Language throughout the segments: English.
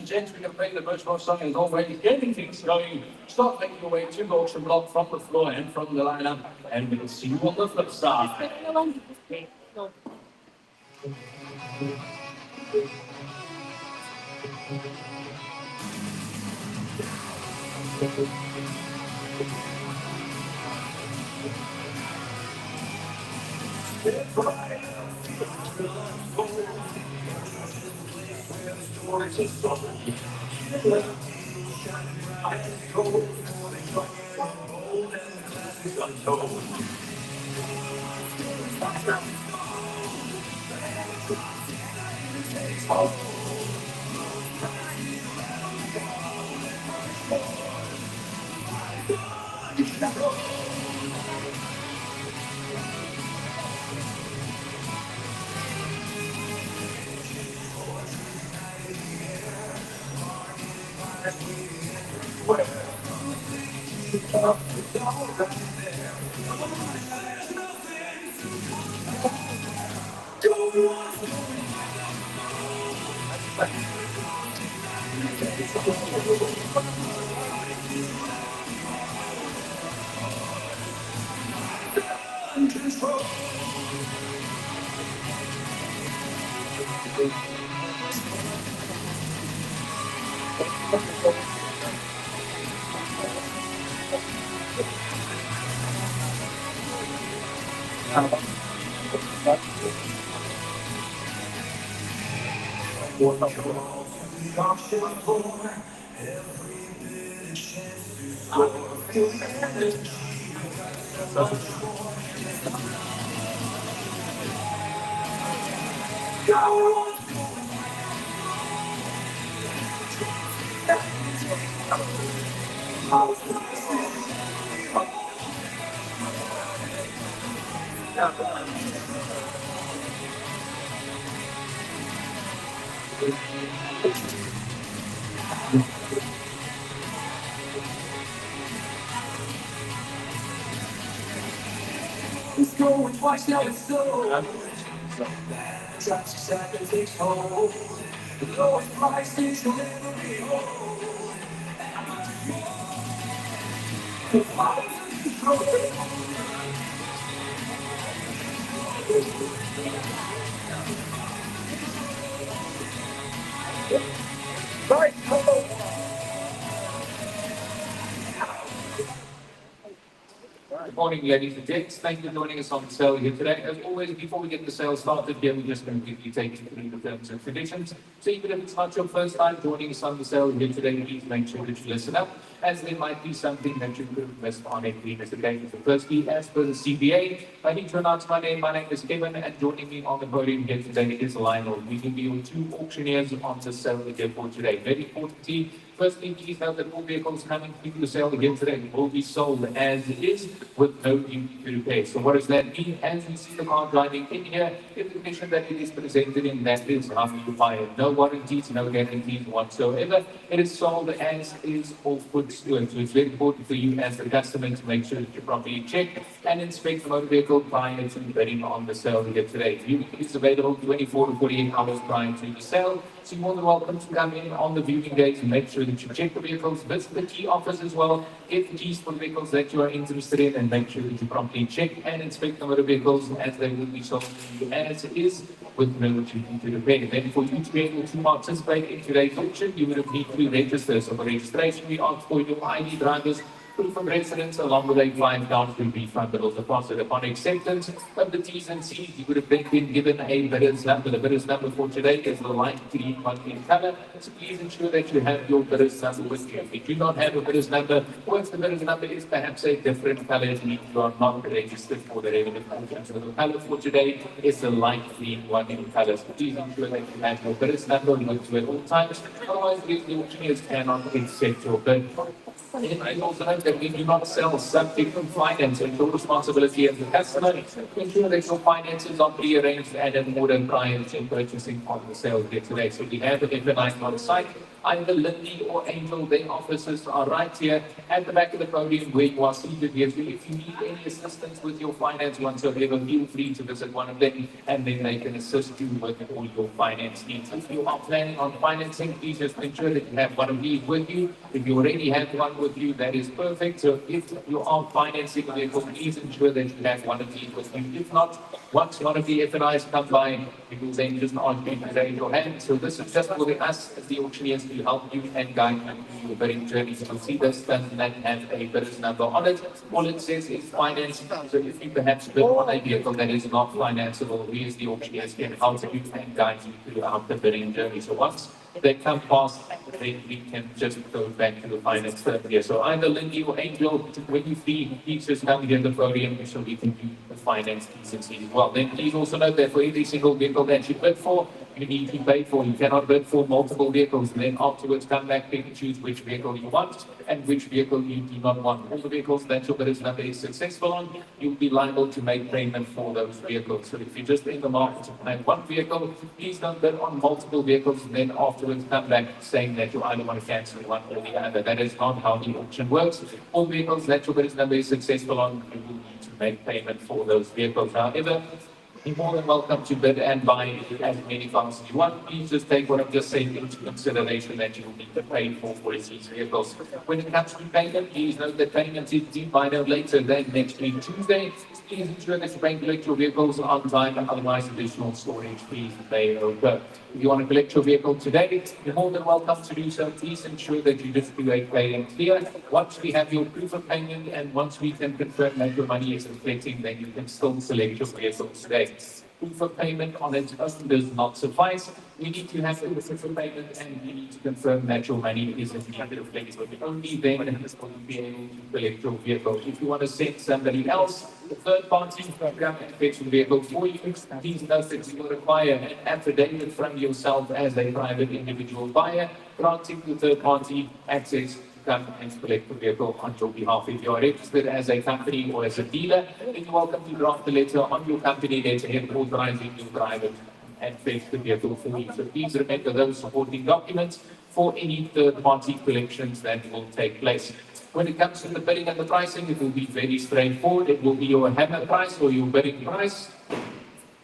and gents, we're going to play the Burchmore song as always. Getting things going. Start making your way to the auction block from the floor and from the lineup, and we'll see you on the flip side. It's going twice now, it's so. Such sacrifice, hold. The lowest price is you'll never behold. The power to control. Right, Good morning, ladies and gents. Thank you for joining us on the sale here today. As always, before we get the sale started here, we're just going to quickly take you through the terms and conditions. So even if it's not your first time joining us on the sale here today, please make sure that you listen up, as there might be something that you could have missed on a previous occasion. So firstly, as per the CBA, I need to announce my name. My name is Kevin, and joining me on the podium here today is Lionel. We will be your two auctioneers on the sale here for today. Very importantly, firstly, please note that all vehicles coming through the sale again today will be sold as is with no duty to pay. So what does that mean? As you see the car driving in here, in the condition that it is presented in, that is unoccupied. No warranties, no guarantees whatsoever. It is sold as is or put to it. So it's very important for you as the customer to make sure that you properly check and inspect the motor vehicle prior to bidding on the sale here today. Viewing is available 24 to 48 hours prior to the sale. So you're more than welcome to come in on the viewing days and make sure that you check the vehicles, visit the key office as well, get the keys for the vehicles that you are interested in, and make sure that you properly check and inspect the motor vehicles as they will be sold as it is with no duty to repair. Then for you to be able to participate in today's auction, you would have need to register. So for registration, we ask for your ID, drivers, proof of residence, along with a £5 refundable deposit. Upon acceptance of the T's and C's, you would have then been given a bidder's number. The bidder's number for today is the light green one in color. So please ensure that you have your bidder's number with you. If you do not have a bidder's number, or if the bidder's number is perhaps a different color, it means you are not registered for the revenue auction. So the color for today is the light green one in color. So please ensure that you have your bidder's number with you at all times. Otherwise, the auctioneers cannot accept your bid. And also note that we do not sell subject to finance. It's your responsibility as the customer to ensure that your finances are pre-arranged and in order prior to purchasing on the sale here today. So we have an F9 on site Either Lindy or Angel, their offices are right here at the back of the podium where you are seated here. So if you need any assistance with your finance whatsoever, feel free to visit one of them and then they can assist you with all your finance needs. If you are planning on financing, please just make sure that you have one of these with you. If you already have one with you, that is perfect. So if you are financing a vehicle, please ensure that you have one of these with you. If not, once one of the F&Is come by, it will then just ask you to raise your hand. So this is just for us as the auctioneers to help you and guide you through your bidding journey. So you'll see this doesn't have a bidder's number on it. All it says is finance. So if you perhaps bid on a vehicle that is not financeable, we as the auctioneers can help you and guide you throughout the bidding journey. So once they come past, then we can just go back to the finance firm here. So either Lindy or Angel, when you free, please just come here at the podium so we can do the finance decency as well. Then please also note that for every single vehicle that you bid for, you need to pay for. You cannot bid for multiple vehicles and then afterwards come back and choose which vehicle you want and which vehicle you do not want. All the vehicles that your bidder's number is successful on, you'll be liable to make payment for those vehicles. So if you're just in the market to buy one vehicle, please don't bid on multiple vehicles and then afterwards come back saying that you either want to cancel one or the other. That is not how the auction works. All vehicles that your bidder's number is successful on, you will need to make payment for those vehicles. However, you're more than welcome to bid and buy as many cars as you want. Please just take what I've just said into consideration that you will need to pay for these vehicles. When it comes to payment, please note that payment is due by no later than next week Tuesday. Please ensure that you pay and collect your vehicles on time, otherwise additional storage fees may occur. If you want to collect your vehicle today, you're more than welcome to do so. Please ensure that you just do a pay and clear. Once we have your proof of payment and once we can confirm that your money is reflecting, then you can still select your vehicle today. Proof of payment on its own does not suffice. We need to have proof of payment and we need to confirm that your money is indeed reflected. Only then will you be able to collect your vehicle. If you want to send somebody else, the third party to come and fetch the vehicle for you, please note that you will require an affidavit from yourself as a private individual buyer, granting the third party access come and collect the vehicle on your behalf. If you are registered as a company or as a dealer, then you're welcome to draft the letter on your company letterhead authorizing your driver and fetch the vehicle for you. So please remember those supporting documents for any third-party collections that will take place. When it comes to the bidding and the pricing, it will be very straightforward. It will be your hammer price or your bidding price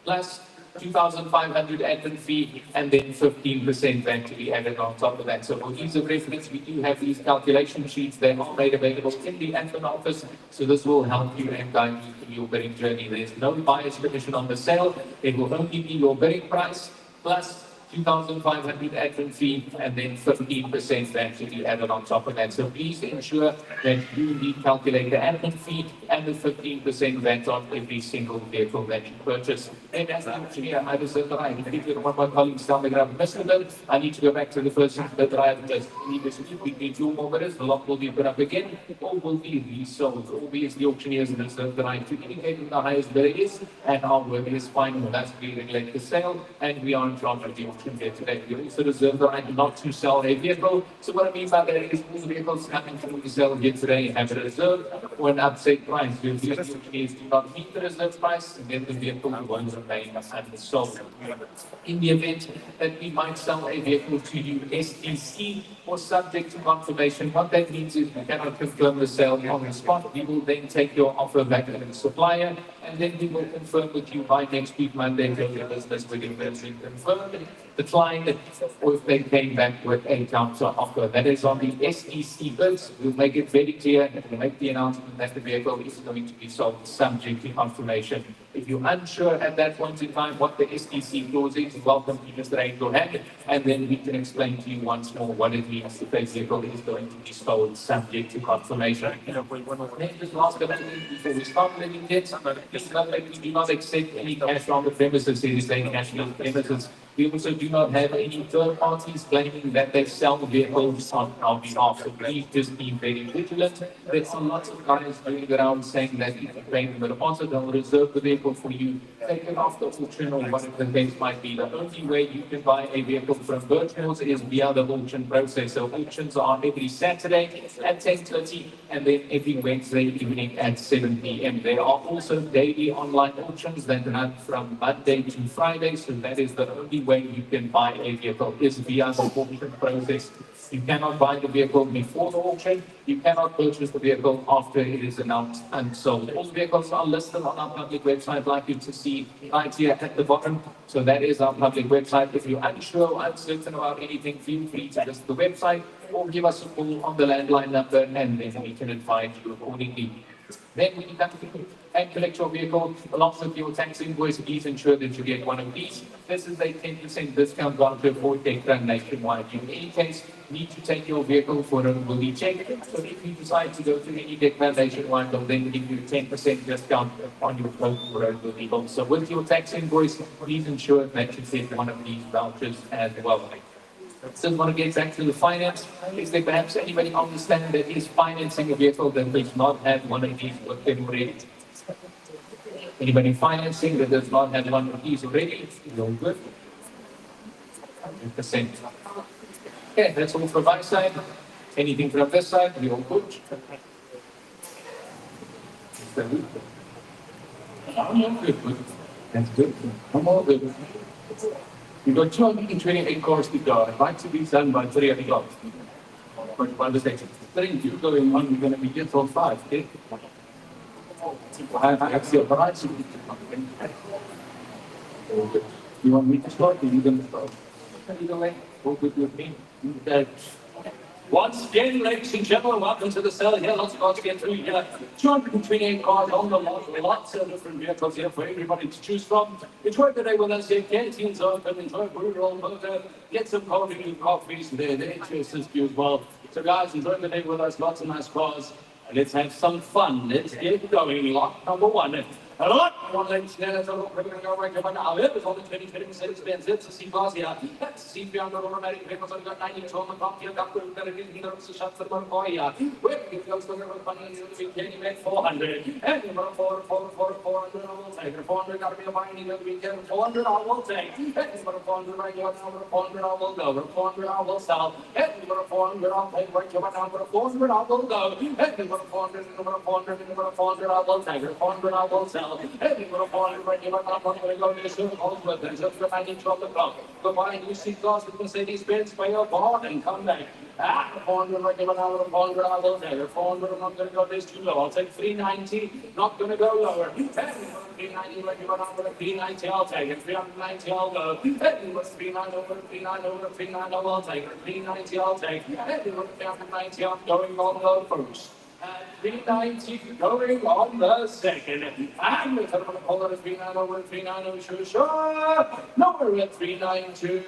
plus 2,500 admin fee and then 15% VAT to be added on top of that. So for ease of reference, we do have these calculation sheets that are made available in the admin office. So this will help you and guide you through your bidding journey. There's no buyer's commission on the sale. It will only be your bidding price plus 2,500 admin fee and then 15% VAT to be added on top of that. So please ensure that you recalculate the admin fee and the 15% VAT on every single vehicle that you purchase. And as I'm here, I reserve the right. If one of my colleagues tell me that I've missed a bit, I need to go back to the first bid that I have missed. We need two more bidders, the lot will be put up again, or will be resold. Always the auctioneers reserve the right to indicate who the highest bidder is, and our work is final. That's we regulate the sale, and we are in charge of the auction here today. We also reserve the right not to sell a vehicle. So what I mean by that is all vehicles coming through the sale here today have a reserve or an upset price. If the auctioneers do not meet the reserve price, then the vehicle won't remain unsold. In the event that we might sell a vehicle to you STC or subject to confirmation, what that means is we cannot confirm the sale on the spot. We will then take your offer back to the supplier and then we will confirm with you by next week, Monday, till your business will be confirmed. The client, or if they came back with a counter offer. That is on the STC bids. We'll make it very clear, we'll make the announcement that the vehicle is going to be sold subject to confirmation. If you're unsure at that point in time what the STC clause is, you're welcome to just raise your hand and then we can explain to you once more what it means if a vehicle is going to be sold subject to confirmation. Then just last bit before we start letting kids, please note that we do not accept any cash on the premises. It is a cash on the premises. We also do not have any third parties claiming that they sell vehicles on our behalf. So please just be very vigilant. There's lots of guys going around saying that if you pay them a deposit, they'll reserve the vehicle for you, take it off the auction or whatever the case might be. The only way you can buy a vehicle from BURCHMORE'S is via the auction process. So auctions are every Saturday at 10:30 and then every Wednesday evening at 7 p.m. There are also daily online auctions that run from Monday to Friday. So that is the only way you can buy a vehicle is via the auction process. You cannot buy the vehicle before the auction. You cannot purchase the vehicle after it is announced and sold. All vehicles are listed on our public website, like you to see right here at the bottom. So that is our public website. If you're unsure or uncertain about anything, feel free to visit the website or give us a call on the landline number, and then we can advise you accordingly. Then when you come through and collect your vehicle, along with your tax invoice, please ensure that you get one of these. This is a 10% discount voucher for Declan nationwide. In any case, you need to take your vehicle for a roadworthy check. So if you decide to go to any Declan nationwide, they'll then give you a 10% discount on your total roadworthy vehicle. So with your tax invoice, please ensure that you get one of these vouchers as well. Still want to get back to the finance. Is there perhaps anybody on the stand that is financing a vehicle that does not have one of these with them already? Anybody financing that does not have one of these already? You're good. 100%. Okay, that's all from my side. Anything from this side? You're good. I'm all good. That's good. I'm all good. You've got 228 cars to go. I'd like to be done by 3 o'clock. But by the station, you going on, you're going to be here till 5, okay? I actually a variety. You want me to start or you going to start? Either way, all good with me. Okay. Once again, ladies and gentlemen, welcome to the sale here. Lots of cars to get through here. 228 cars on the lot. Lots of different vehicles here for everybody to choose from. Enjoy the day with us here. Canteens open. Enjoy rural motor. Get some coffee and coffees there to assist you as well. So guys, enjoy the day with us. Lots of nice cars. And let's have some fun. Let's get going. Lot number one. A lot more ladies and gentlemen. We're going to go right to now. It's on the 2020 Mercedes-Benz. It's a C-Class here. That's C300 automatic vehicles. I've got 92 on the top here. Got the shot for the car here. We're going to go to the money. We can make 400. And you're going to 400. I will take it. 400 got to be a binding. We can 400. I will take. And you're going to 400 right here. 400 I will go. 400 I will sell. And you're going to 400 I'll take right here. 400 I will go. And you're going to 400. And you're going to 400. And you're going to 400 I will take it. 400 I will sell. Hey, you're going to right here. I'm going to go to the circle with it. Just reminding you of the clock. Go buy a new C-Class with Mercedes-Benz by your barn and come back. 400 right here. 400 I will take it. 400 I'm not going to go this too low. I'll take 390. Not going to go lower. Hey, 390 right here. 390 I'll take it. 390 I'll go. Hey, 39 over 39 over 39 I will take it. 390 I'll take it. Hey, 390 I'm going on low first. 390 going on the second. And we're going to call it a 39 over 39 sure. No, we're at 392.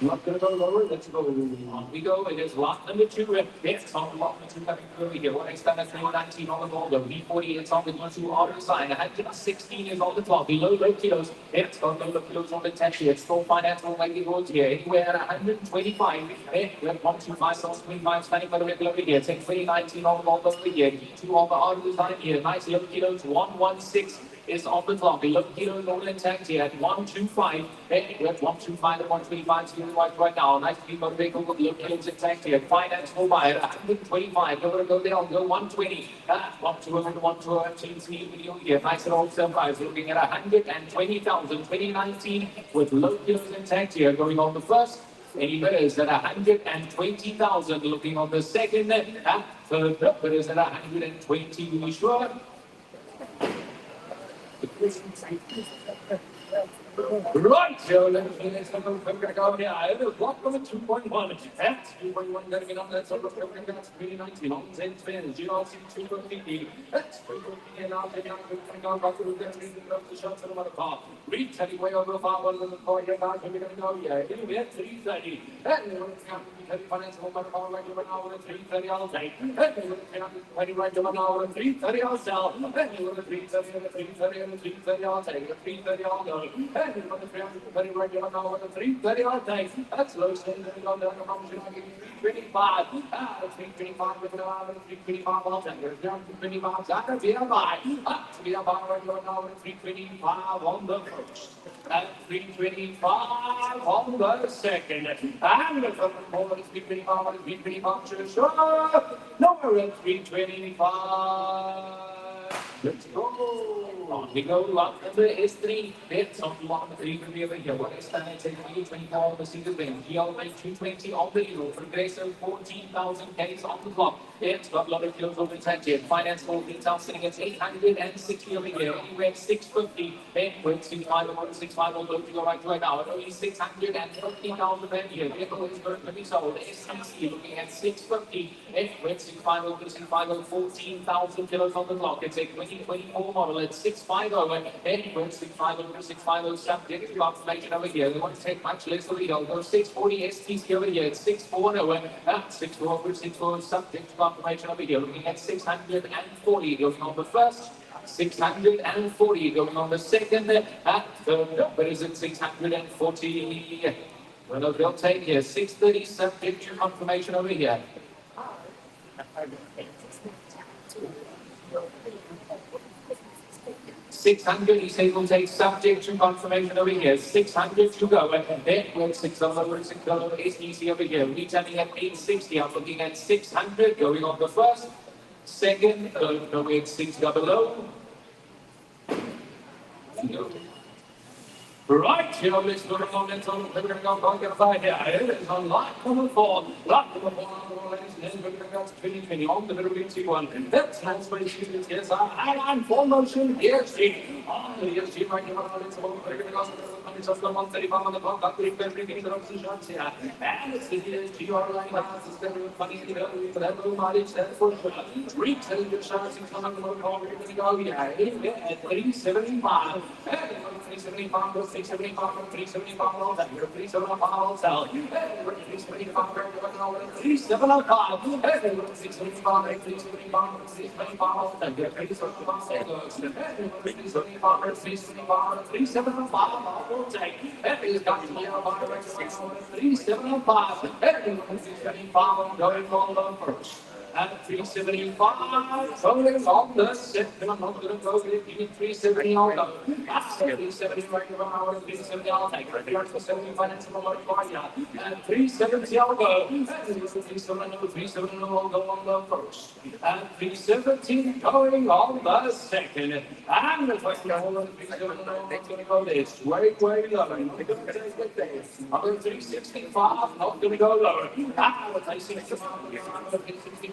Not going to go lower. Let's go. On we go. It is lot number 2. It's on lot number 2 coming through here. What I stand at 319 on the ball. The V40, it's on the D2 on the side. 116 is on the top. Below low kilos. It's got low kilos on the taxi. It's still finance on Lady Roads here. Anywhere at 125. We have 125, 25 standing by the red over here. Take 319 on the ball over here. D2 on the other side here. Nice low kilos. 116. Is on the clock. Low kilos all intact here at 125. Hey, we have 125 and 125 still right now. Nice people vehicle with low kilos intact here. Finance will buy at 125. You're going to go there. I'll go 120. 120, 120 video here. Nice and old surprise. Looking at 120,000. 2019 with low kilos intact here. Going on the first. Any bidders at 120,000. Looking on the second. Third bidders at 120. We sure? Right, so let's go here. It's block number 2.1. That's 2.1 going to get on that sort of program. That's 319 on 10 spins. You all see 250. That's 250 and I'll take out the shots of the car. Reach anyway over 500 the car here. Now we're going to go here. Anyway, 330. And we're going to finance over the car right over now with 330. I'll take. And we're going to right over now with 330. I'll sell. And we're going to 330 and 330 and 330. I'll take. 330 I'll go. And we're going to 330 right over now with 330. I'll take. That's low spin. Then on down the function. I'll give you 325. 325 with an hour and 325. I'll take. 325. That's a bit of buy. To be a buy right over now with 325 on the first. At 325 on the second. And we're going to call it 325 on 325. Sure. No, we're at 325. Let's go. On we go. Lot number is 3. Bets on lot number 3 will be over here. What is that? It's a 2024 on the single win. GL by 220 on the euro. Progressive 14,000 Ks on the clock. It's got a lot of kills over intention. Finance for details sitting at 860 over here. Anywhere 650. Then with 650 will go to your right now. At only 650,000 here. Vehicle is going to be sold. SCC looking at 650. Then with 650, 14,000 kilos on the clock. It's a 2024 model at 650. Then with 650, subject to confirmation over here. They want to take much less over here. Go 640 STC over here. It's 640. 640, subject to confirmation over here. Looking at 640 going on the first. 640 going on the second. At third, but is it 640? Well, they'll take here 630 subject to confirmation over here. 600, he says we'll take subject to confirmation over here. 600 to go. And then with 600, 600 SDC over here. Returning at 860. I'm looking at 600 going on the first. Second, no, it's 600. Right, here, let's go to momentum. We're going to go find here. It is on lot number 4. Lot number 4, ladies and gentlemen, we're going to 2020 on the middle of 1. That's nice way to shoot it. Yes, and on full motion, ESG. On the ESG, right now, we're going to go it's of the 135 on the clock, up to the beginning of the shots here. And it's the ESG online house. It's very funny to go for that little mileage. That's for sure. Retail the shots in front of the call. We're going to go here at 375. 375, 375, 375, all that. You're 375, all sell. 375, 375, 375, 375, all that. You're 375, 375, all take. Everybody's got to be on the 375. Everyone's 375 going on the first. At 375, going on the second. I'm not going to go with 370 all go. That's 370 right around 370 all take. You're 75 and some more for you. At 370 all go. 370 all go on the first. At 370 going on the second. And the question on 370 going to go this way lower. I'm going to take with this. On 365, not going to go lower. Ah, with 365,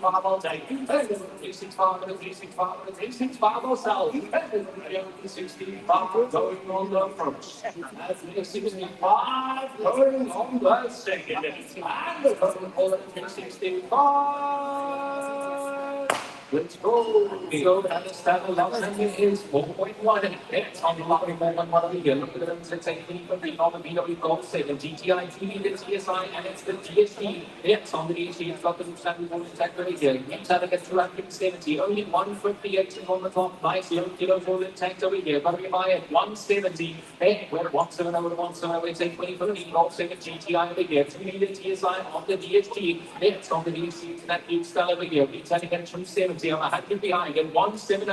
all day. 365, 365, 365 or so. 365 going on the first. 365 going on the second. And the total for 365. Let's go. So that standard level is 4.1. It's on the line 4.1 over here. Look at them. It's 18 on the BW Gold 7. GTI, TV, the TSI, and it's the GST. It's on the DST. It's got the standard volume tech over here. It's at 270. Only 158 on the top. Nice low kilo volume tech over here. Got to be high at 170. Hey, we're at 170 over 170. It's a 2015 Gold 7 GTI over here. TV, the TSI on the DST. It's on the DST. It's that huge style over here. It's at 270. I'm 100 behind and 170.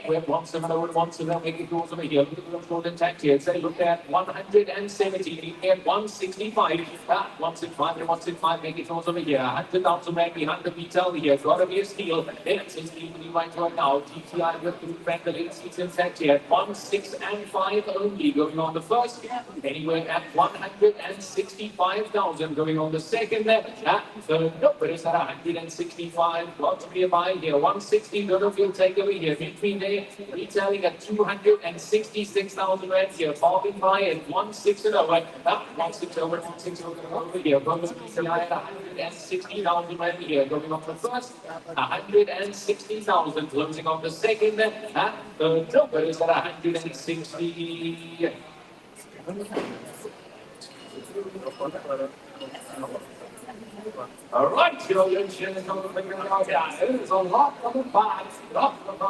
We're 170 and 170. Make it goes over here. Look at the short intact here. Say, look at 170 and 165. 165 and 165. Make it goes over here. 100,000 right behind the detail here. Got to be a steal. It's a steal right now. GTI with the back the late seats intact here. 165 only going on the first. Anyway, at 165,000 going on the second. Third, no, but it's at 165. Got to be a buy here. 160 Littlefield take over here. Between there, retailing at 266,000 rand here. Bargain buy at 160 over. 160 over, 160 over here. Bonus PCI at 160,000 rand here. Going on the first, 160,000. Closing on the second, third number is at 160. All right, it's a lot of the five. Lot of the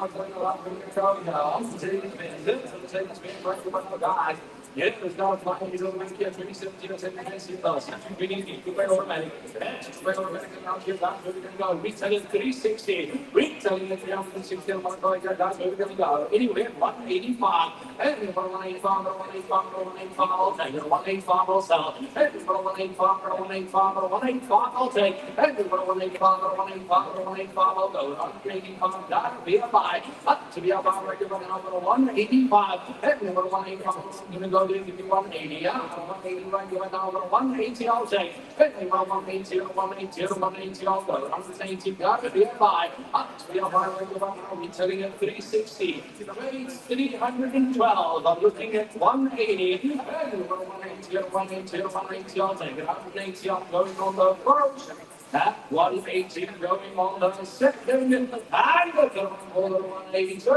five. Yeah, there's not a fly. He's over here, 2017 plus. We need to play automatic. Play automatic around here. That's where we're going to go. Retailing 360. Retailing at 360. One going to that's where we're going to go. Anyway, 185. And 185, 185, 185. I'll take it. 185 will sell. And 185, 185, 185 I'll take. And 185, 185, 185 I'll go. I'm making come down to be a buy. Up to be a buy. We're going to go 185. And 185. Going to go. Give me 180, yeah. 180 right here now. 180 I'll take. Hey, 180, 180, 180 I'll go. 180 got to be a buy. Up to be a buy right here now. We're selling at 360. Rates 312. I'm looking at 180. Hey, 180, 180, 180 I'll take it. 180 I'm going on the first. At 180 going on the second. And the 180.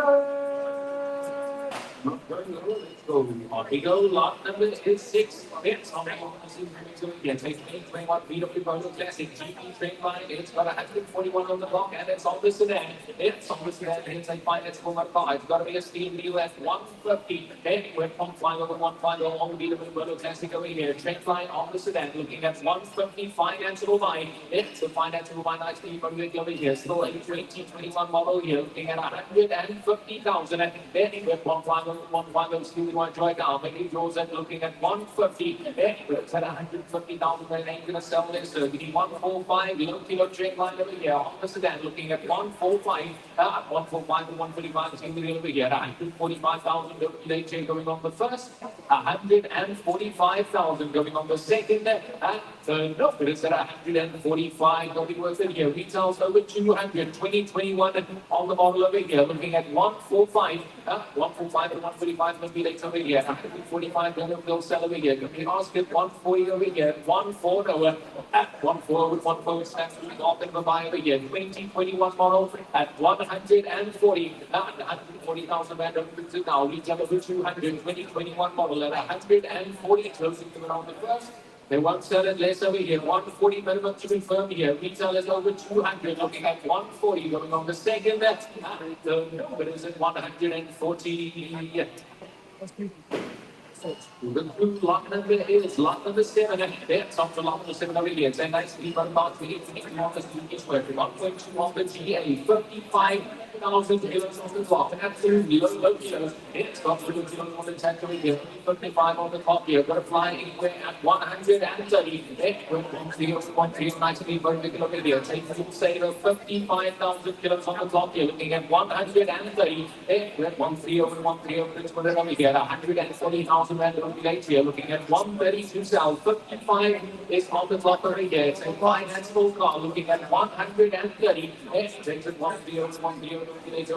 On we go, lot number is 6. It's on the again. Take 21 BW Burchmore Classic GP train line. It's got 141 on the block and it's on the sedan. It's on the sedan. It's a finance for my car. It's got to be a steam deal at 150. Anyway, from 5 over 150 on the BW Burchmore Classic over here. Train line on the sedan. Looking at 150 financeable line. It's a financeable line nicely over here. Still a 2021 model here. Looking at 150,000. Anyway, 150 still want to right now. Maybe goes at looking at 150. It's at 150,000 and ain't gonna sell this. Getting 145, little kilo train line over here. On the sedan looking at 145. 145 to 145 is going over here. 145,000 later going on the first. 145,000 going on the second. And no, but it's at 145 going worth it here. Retails over 200. 2021 on the model over here. Looking at 145. 145 to 145 maybe later over here. 145 will sell over here. Can we ask it 140 over here? 140 over at 140 with 140 stands off in the buy over here. 2021 model at 140. 140,000 rand over to now. Retail over 200. 2021 model at 140. Closing to around the first. They won't sell it less over here. 140 minimum to confirm here. Retail is over 200. Looking at 140 going on the second. But is it 140? The blue lot number is lot number 7, and that's up to lot number 7 over here. It's a nice deep about the 8 on the each work. 1.2 on the GA, 55,000 kilos on the block. Absolutely low kilos. It's got 3 kilos on the tank over here. 55 on the top here. Got to fly anywhere at 130. It went 1.3 nicely vertical over here. Take full sale of 55,000 kilos on the top here. Looking at 130. It went 1.3 over. It's over here. 140,000. Here, looking at 132 south, 55 is on the clock over here. It's a finance full car looking at 130. Takes it 1 over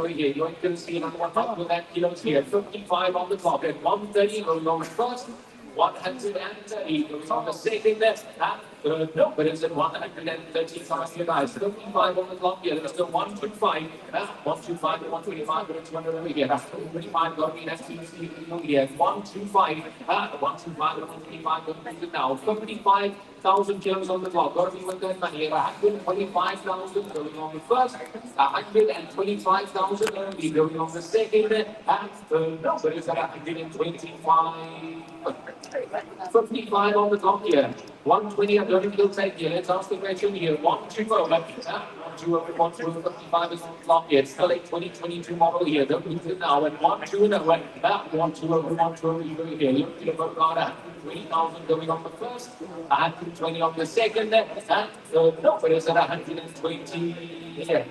here. You're going to see another one up with that kilos here. 55 on the clock at 130 going on first. 130 goes on the second left. No, but it's at 135 here, guys. 55 on the clock here. There's still 125. 125 to 125, but it's 100 over here. 125 got me. That's here. 125. 125 to 125 going to now. 55,000 kilos on the clock. Got to be with that money. 125,000 going on the first. 125,000 only going on the second. No, but it's at 125. 55 on the clock here. 120 and 30 will take here. Let's ask the question here. 120 over. 120 55 is on the clock here. It's still a 2022 model here. Don't lose it now. And 120 over. 120 over. 120 over here. Look to the vote order. 20,000 going on the first. 120 on the second. No, but it's at 120 here.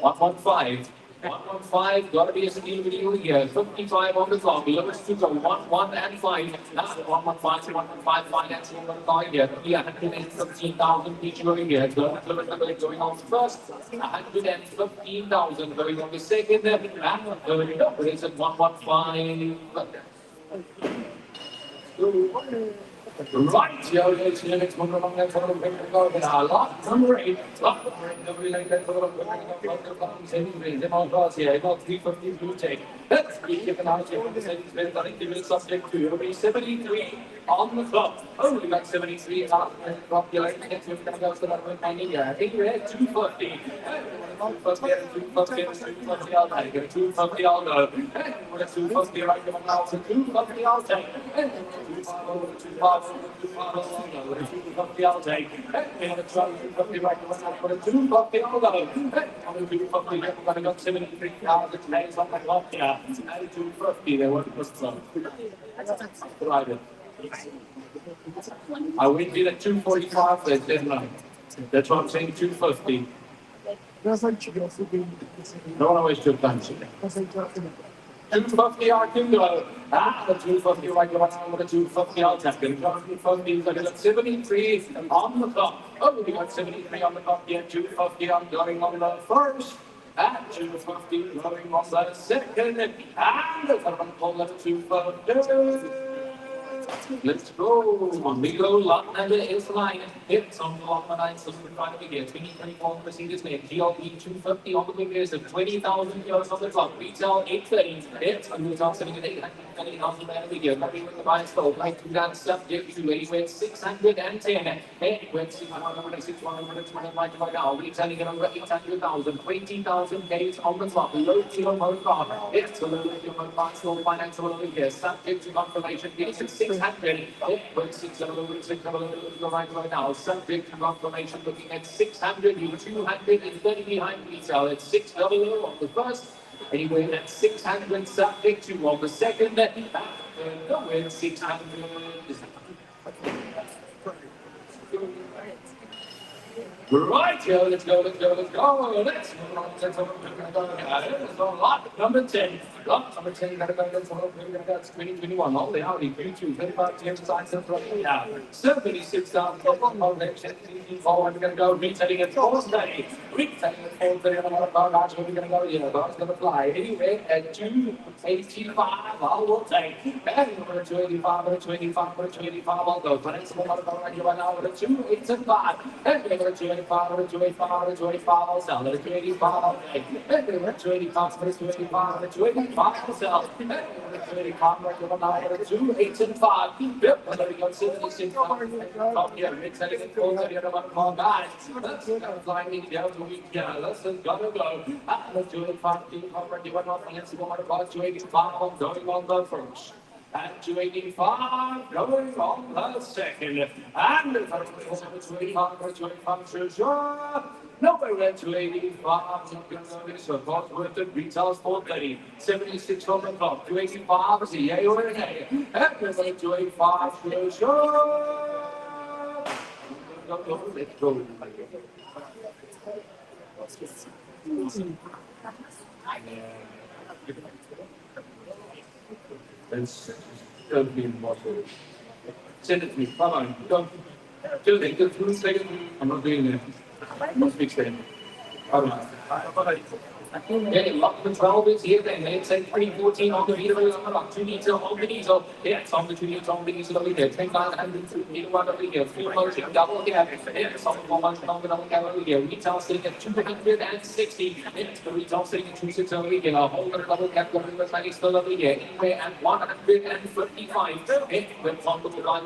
115. 115, got to be a steal video here. 55 on the clock. Lowest to go. 1, and 5. 115, 115, finance on the clock here. 115,000 each going here. Going on first. 115,000 going on the second. It's at 115. Right, yo, let's move along that sort of way to go. Lot number 8, nobody like that sort of way to go. Savings in all class here, about 350 blue take. Let's be given out here for the savings bid, I think it's subject to. It'll be 73 on the clock. Oh, we got 73 out the clock. You're like, next we're going to go to that one, I think we're at 250. 250, I'll take it. 250, I'll go. We're at 250 right now, so 250, I'll take it. 250, I'll take it. We have a 250 right now, for the 250, I'll go. On the 250, we're going to go 73,000 days on the clock here. And 250, they won't put some. Right. I went in at 245, they said no. That's what I'm saying, 250. No one always took time. 250 I can go. The 250 right now, with the 250 I'll take it. 250, so I got 73 on the clock. Oh, we got 73 on the clock here. 250, I'm going on the first. At 250, going on the second. And the third pull at 250. Let's go. On we go. Lot number is line. It's on the lot line. So we're trying to begin. 2024 Mercedes name. GLP 250 on the winners of 20,000 euros on the clock. Retail 830. It's a retail sitting at 830,000 there we go. Coming with the buy stove. Like to that subject to a went 610. It went 600, 620 right now. Retailing it over 800,000. 20,000 days on the clock. Low kilo mode car. It's a little bit of a financial over here. Subject to confirmation. It's 600. It went 600 right now. Subject to confirmation. Looking at 600. You 230 behind retail. It's 600 on the first. Anyway, that's 600 subject to on the second. Nowhere 600. Right, yo, let's go. Let's move on. Let's go. Lot number 10. Lot number 10, gotta go. That's 2021. All the Audi Q2, 35 GM size and right now. 76,000. Forward, we're gonna go. Retailing at 430. Retailing at 430 on the car. We're gonna go. Yeah, that's gonna fly. Anyway, at 285, I will take. And we're at 285, we're at 285, we're at 285. I'll go. But it's more about right now. We're at 285. And we're at 285, we're at 285, we're at 285. I'll sell it at 285. I'll take. And we're at 285, we're at 285, we're at 285. I'll sell. And we're at 285, we're at 285. Yep, we're letting go 76. Top here, retailing at 430 on the car. Guys, let's go. Flying in the outer week. Yeah, let's go. Let's 285. Already went off against the water car. 285. Going on the first. At 285, going on the second. And the first 285, sure. Nowhere at 285, so cost worth it, retails 430, 76 on the clock, 285 is a yay or a nay. And the 285, sure. Let's go. It's don't be impossible. Send it to me. Come on. Don't. Just take the 2 seconds. I'm not doing it. Must be extended. Come on. Yeah, lot number 12 is here then. It's at 2014 on the meter. On the 2 meter on the diesel. Yeah, it's on the 2 meter on the diesel over here. 10,000 meter one over here. Fuel motion double cab. Yeah, it's on the 1 month on the double cab over here. Retail sitting at 260. It's the retail sitting at 260 over here. A whole lot of double cab going with money still over here. Anyway, at 155. It went on the line,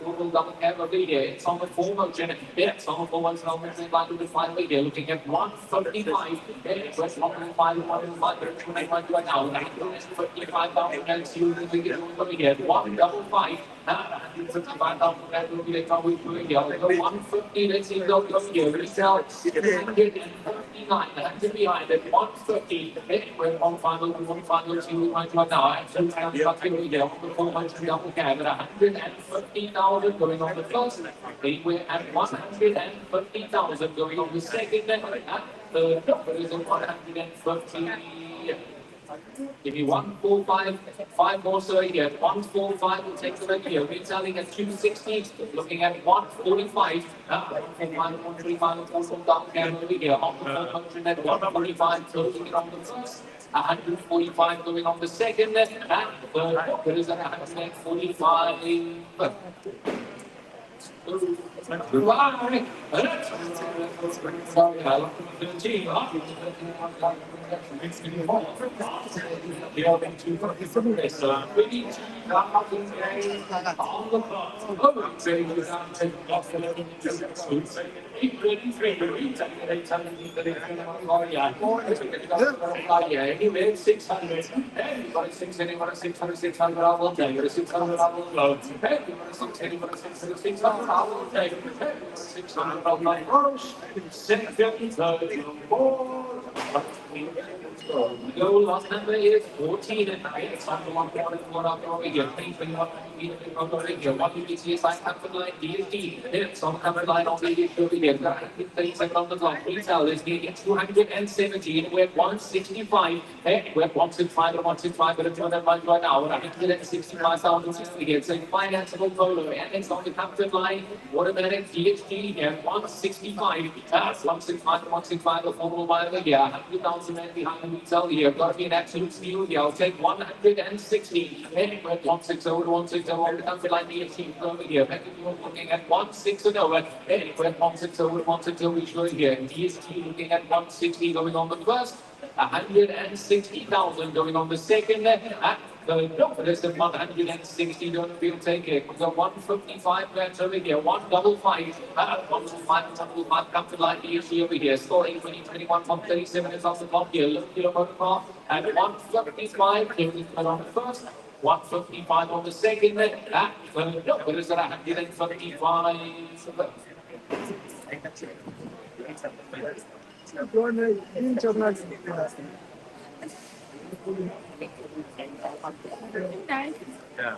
4 double cab over here. It's on the 4 motion. Yeah, it's on the 4 motion over here. Line with 5 over here. Looking at 155. Yeah, it's 155 right now. 55,000 and you will get over here. 155. 155,000 will be the top week doing here. 150, let's see, go here. Retail 159. That's behind it. 150. We're on final, see right now. Actually, I'm going to get the 400 double cab at 150,000 going on the first. Anyway, at 150,000 going on the second. The number is 150. Give me 145, 5 more, sir. Here, 145 will take the red here. Retailing at 260, looking at 145. 145, 135, 145 down here. On the 400 at 145, closing it on the first. 145 going on the second, and third, there is 145. Goodbye. Sorry, I love the team. Anyway, 600. Hey, you got a 600, you got a 600, 600, I will take it. 600, I will go. Hey, you got a 600, you got a 600, 600, I will take it. Hey, 600, I'll take it. 650, the goal last number is 14 and it's on the 141 up over here. 2021 over here. What you can see is like comfort line DSD. It's on the comfort line on the over here. 37 on the clock. Retail is getting 270. We're 165. Hey, we're 165 and 165. But it's on that line right now. We're 165,000 here. So financeable polo. And it's on the comfort line. Automatic DSD here. 165. That's 165 and 165. A formal mile a year. 100,000 men behind the retail here. Got to be an absolute steal here. I'll take 160. Hey, we're 160 over 160 over the comfort line DSD over here. Back if you're looking at 160 over. Hey, we're 160 over 160 we show here. DSD looking at 160 going on the first. 160,000 going on the second. No, there's the 160, don't feel take it. The 155 grams over here, 155, 155 comfort line DSD over here. Scoring 2021 from 37 is off the top here. Look here, and 155 on the first. 155 on the second. No, but it's 155. Yeah.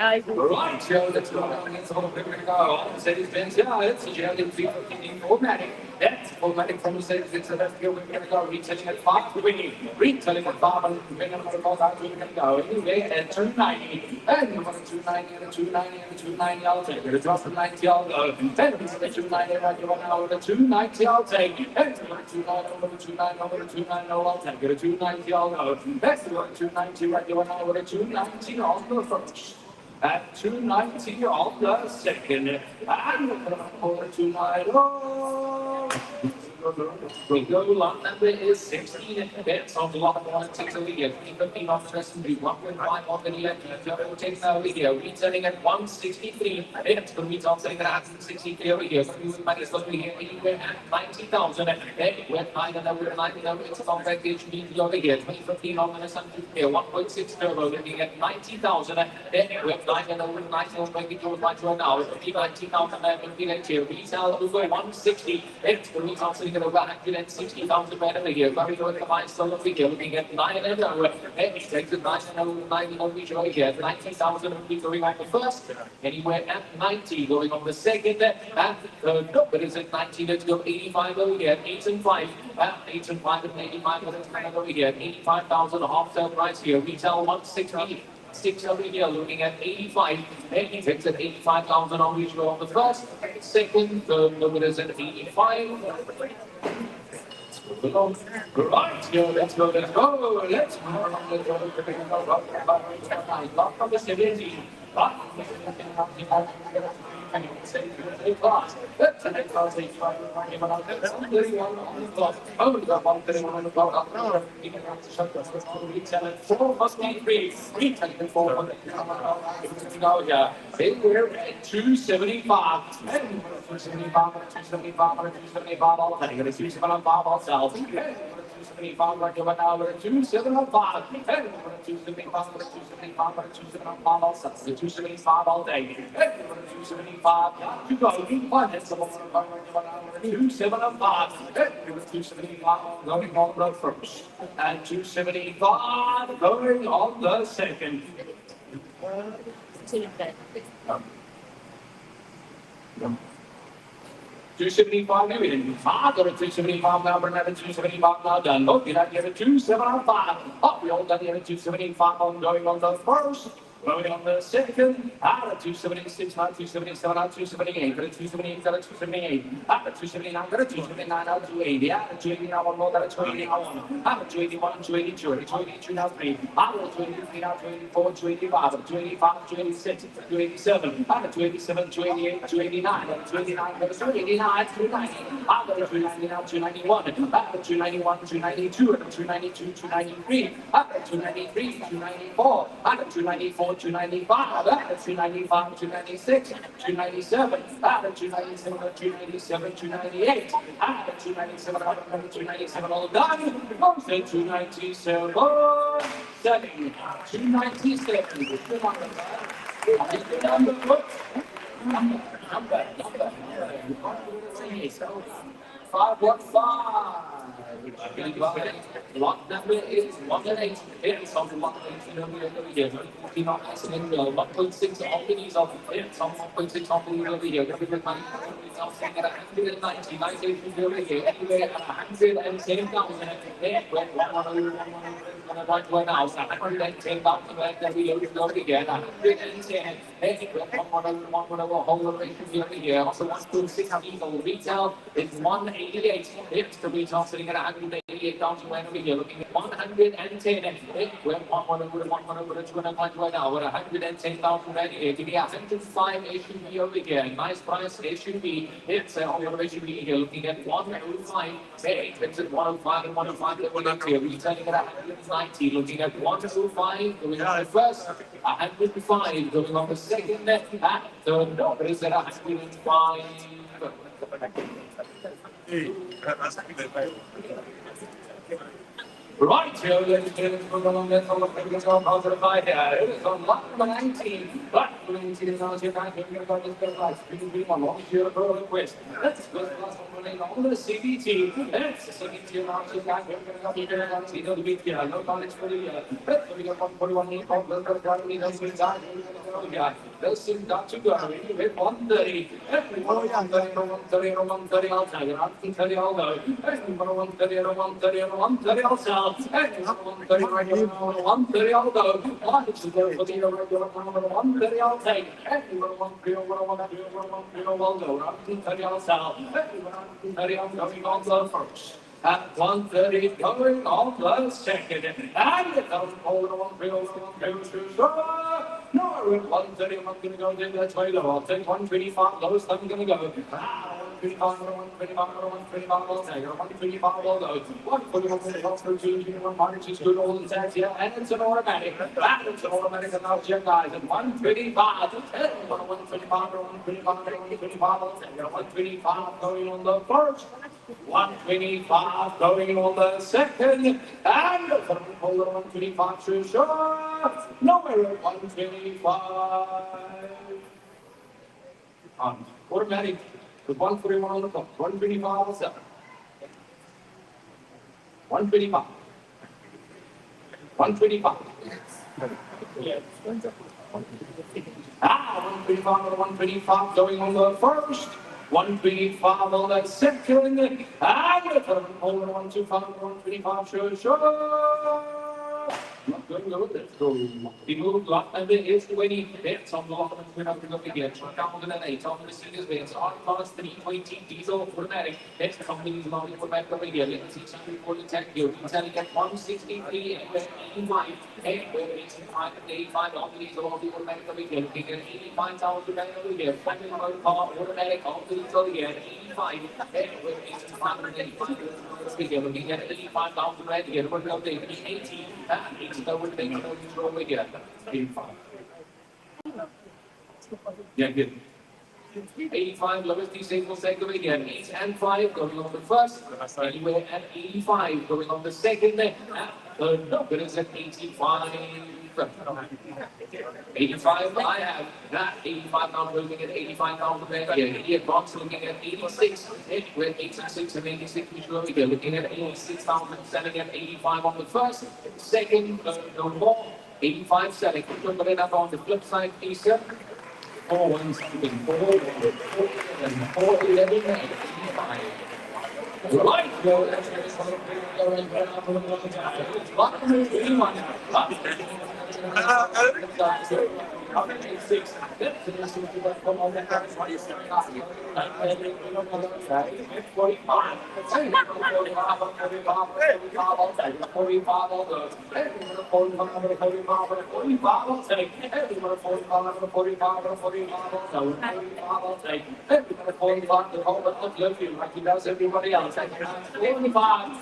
Right, so let's go down and so we're going to go. Mercedes-Benz, yeah, it's a GLM 350 automatic. That's automatic from Mercedes-Benz. So let's go. We're going to go retailing at 520. Retailing at 500. We're going to go anyway at 290. And you want a 290 and a 290 and a 290, I'll take it. Across the 90, I'll go. And it's the 290 right you want now with a 290, I'll take it. And you want a 290 over the 290 over the 290, I'll take it. A 290, I'll go. That's the 290 right you want now with a 290 on the first. At 290 on the second, and for 290. We go lot number is 16. It's on the lot 1 takes over here. 15 on the rest of the 1.5 on the left. Double takes over here. Retailing at 163. It's going to be selling at 163 over here. So you might as well be here anywhere at 90,000. And we're 9 and over 90. It's on package over here. 2015 on the rest of the 1.6 turbo looking at 90,000. And we're 9 and over 90 on package over now. 90,000 and here. Retail over 160. It's going to be selling at over 160,000 over here. Very good combined still over here. Looking at 9 and over. It takes it 9 and over 9 over here. 90,000 will be going on the first. Anywhere at 90 going on the second. And no, but it's at 90. Let's go 85 over here. 8 and 5. 8 and 5 and 85 over here. 85,000 half sale price here. Retail 160. 6 over here, looking at 85. And he takes at 85,000 on each row on the first. Second, third, number is at 85. Right, here, let's go. Let's go. Lock number 17. We're at 275. 275 ourselves. 275 right over now. We're at 275. 275 ourselves. 275 all day. 275 to go. 275. 275 going on the first. And 275 going on the second. 275 new in. I got a 275 now, another 275 now done. Look, did I get a 275? Up, we all done here at 275 on going on the first. Going on the second, out of 276, out of 277, out of 278, got a 278, got a 278, out of 279, got a 279, out of 280, out of 280, now one more, got a 280, now one, out of 281, 282, 282, now three, out of 283, now 284, 285, 285, 286, 287, out of 287, 288, 289, out of 289, got a 289, 290, out of 290, now 291, out of 291, 292, out of 292, 293, out of 293, 294, out of 294, 295, out of 295, 296, 297, out of 297, 297, 298, out of 297, out of 297, all done. Goes to 297, 297. Good number. 515. Lot number is 118. It's on 118 over here. 1.6 companies of it. Some 1.6 companies over here. Government money is offering at 190. 90 over here. Anywhere at 110,000. When I was 110,000 that we over here. 110. One whole over here. Also 1.6 diesel retail is 188. It's the retail sitting at 188,000 over here. Looking at 110. We're one over 200 right now. We're 110,000 right here. Give me 105 SUV over here. Nice price SUV. It's on your SUV here. Looking at 105. It's at 105 and 105 here. Retailing at 190. Looking at 105. Going on the first. 105. Going on the second. And third. No, but it's at 105. Right here, ladies and gentlemen, we're going to get on positive by here. It is on lot number 19. Lot number 19 is on your back. We're going to go to the right. We're going to here to the request. Let's go to on the CBT. It's the CBT on your back. We're going to go to the beat here. No college for the year. Let's go to 141 years old. Let's go to the they'll soon got to go. With 130. Everyone 130, 130, I'll tell you. 130, I'll go. Everyone 130, 130, 130, I'll tell. Everyone 130, 130, I'll go. 130, I'll take. Everyone 130, 130, I'll go. 130, I'll sell. Everyone 130, I'm going on the first. At 130, going on the second. And it doesn't hold on, 130, no, at 130, I'm not going to go there. That's way low. I'll take 125, lowest I'm going to go. 125, 125, I'll take 125, I'll go. 141, March is good old tax here, and it's an automatic. And it's an automatic, and now check guys at 125. 125, 125, I'll take 125 going on the first. 125 going on the second, and hold on 125 to sure. Nowhere at 125. Automatic with 141 on the clock. 125 on 7. 125. 125. Yeah. 125 on 125 going on the first. 125 on that second, and hold on 125, 125, sure. Not going to go with it. He moved lot number is 20. It's on the lot of we're not going to get. Down to the 8 on the series base. On class 320 diesel automatic. Next company's long automatic over here. Let's see something for the tech here. Retailing at 163 and 85. And we're 85 and 85 on the diesel on the automatic over here. Looking at 85,000 over here. Finding car automatic on the diesel here. 85. And we're 85 and 85. Looking at 85,000 right here. We're going to take 80. 80 over here. 85. Yeah, good. 85, lowest disabled segment over here. 8 and 5 going on the first. Anywhere at 85 going on the second. The number is at 85. 85, I have that 85 now looking at 85,000 there. Idiot box looking at 86. We're 86 and 86 which over here. Looking at 86,000, selling at 85 on the first. Second, no more. 85 selling. Put it up on the flip side, please, sir. Right, well, that's six. Everybody else. 45,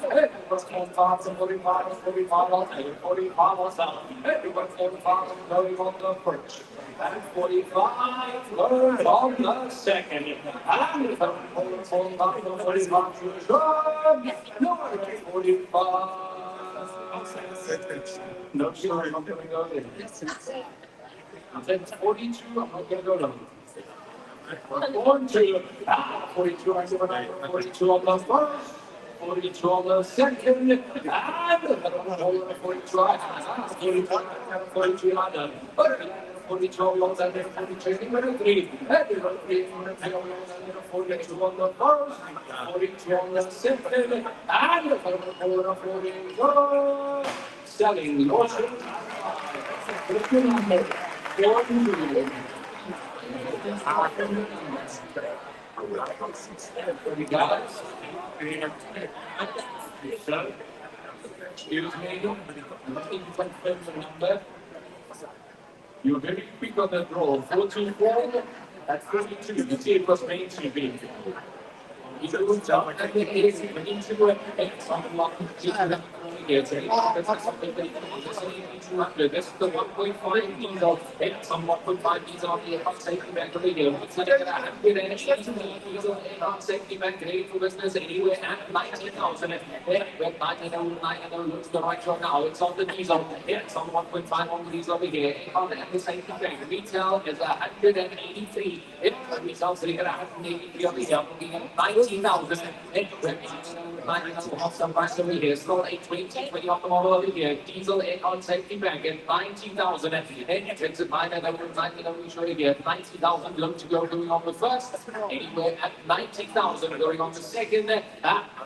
45, learn on the second. And 45. No, sorry, I'm not going to go there. I said 42, I'm not going to go there. 42, 42, I said 42 on the first, 42 on the second, and 42, 42 on the 42 on the 43, 42 on the first, 42 on the second, and 41, selling lotion. Guys, excuse me, you're very quick on the draw. 44 at 42, you see it was made to be. You don't jump at the easy, but into it, it's on the lock. This is the 1.5 diesel. It's on 1.5 diesel on the enhanced safety bank of the year. It's like a 180 diesel enhanced safety bank grade for business anywhere at 19,000. With 19,000 looks the right right now. It's on the diesel. It's on 1.5 on the diesel over here. On the safety bank. Retail is 183. It retail sitting at 183 over here. 19,000. Some price over here. Still 820. 20 off the model over here. Diesel on safety bank at 90,000. And it takes it 9,000. We show you here. 90,000 look to go going on the first. Anywhere at 90,000 going on the second.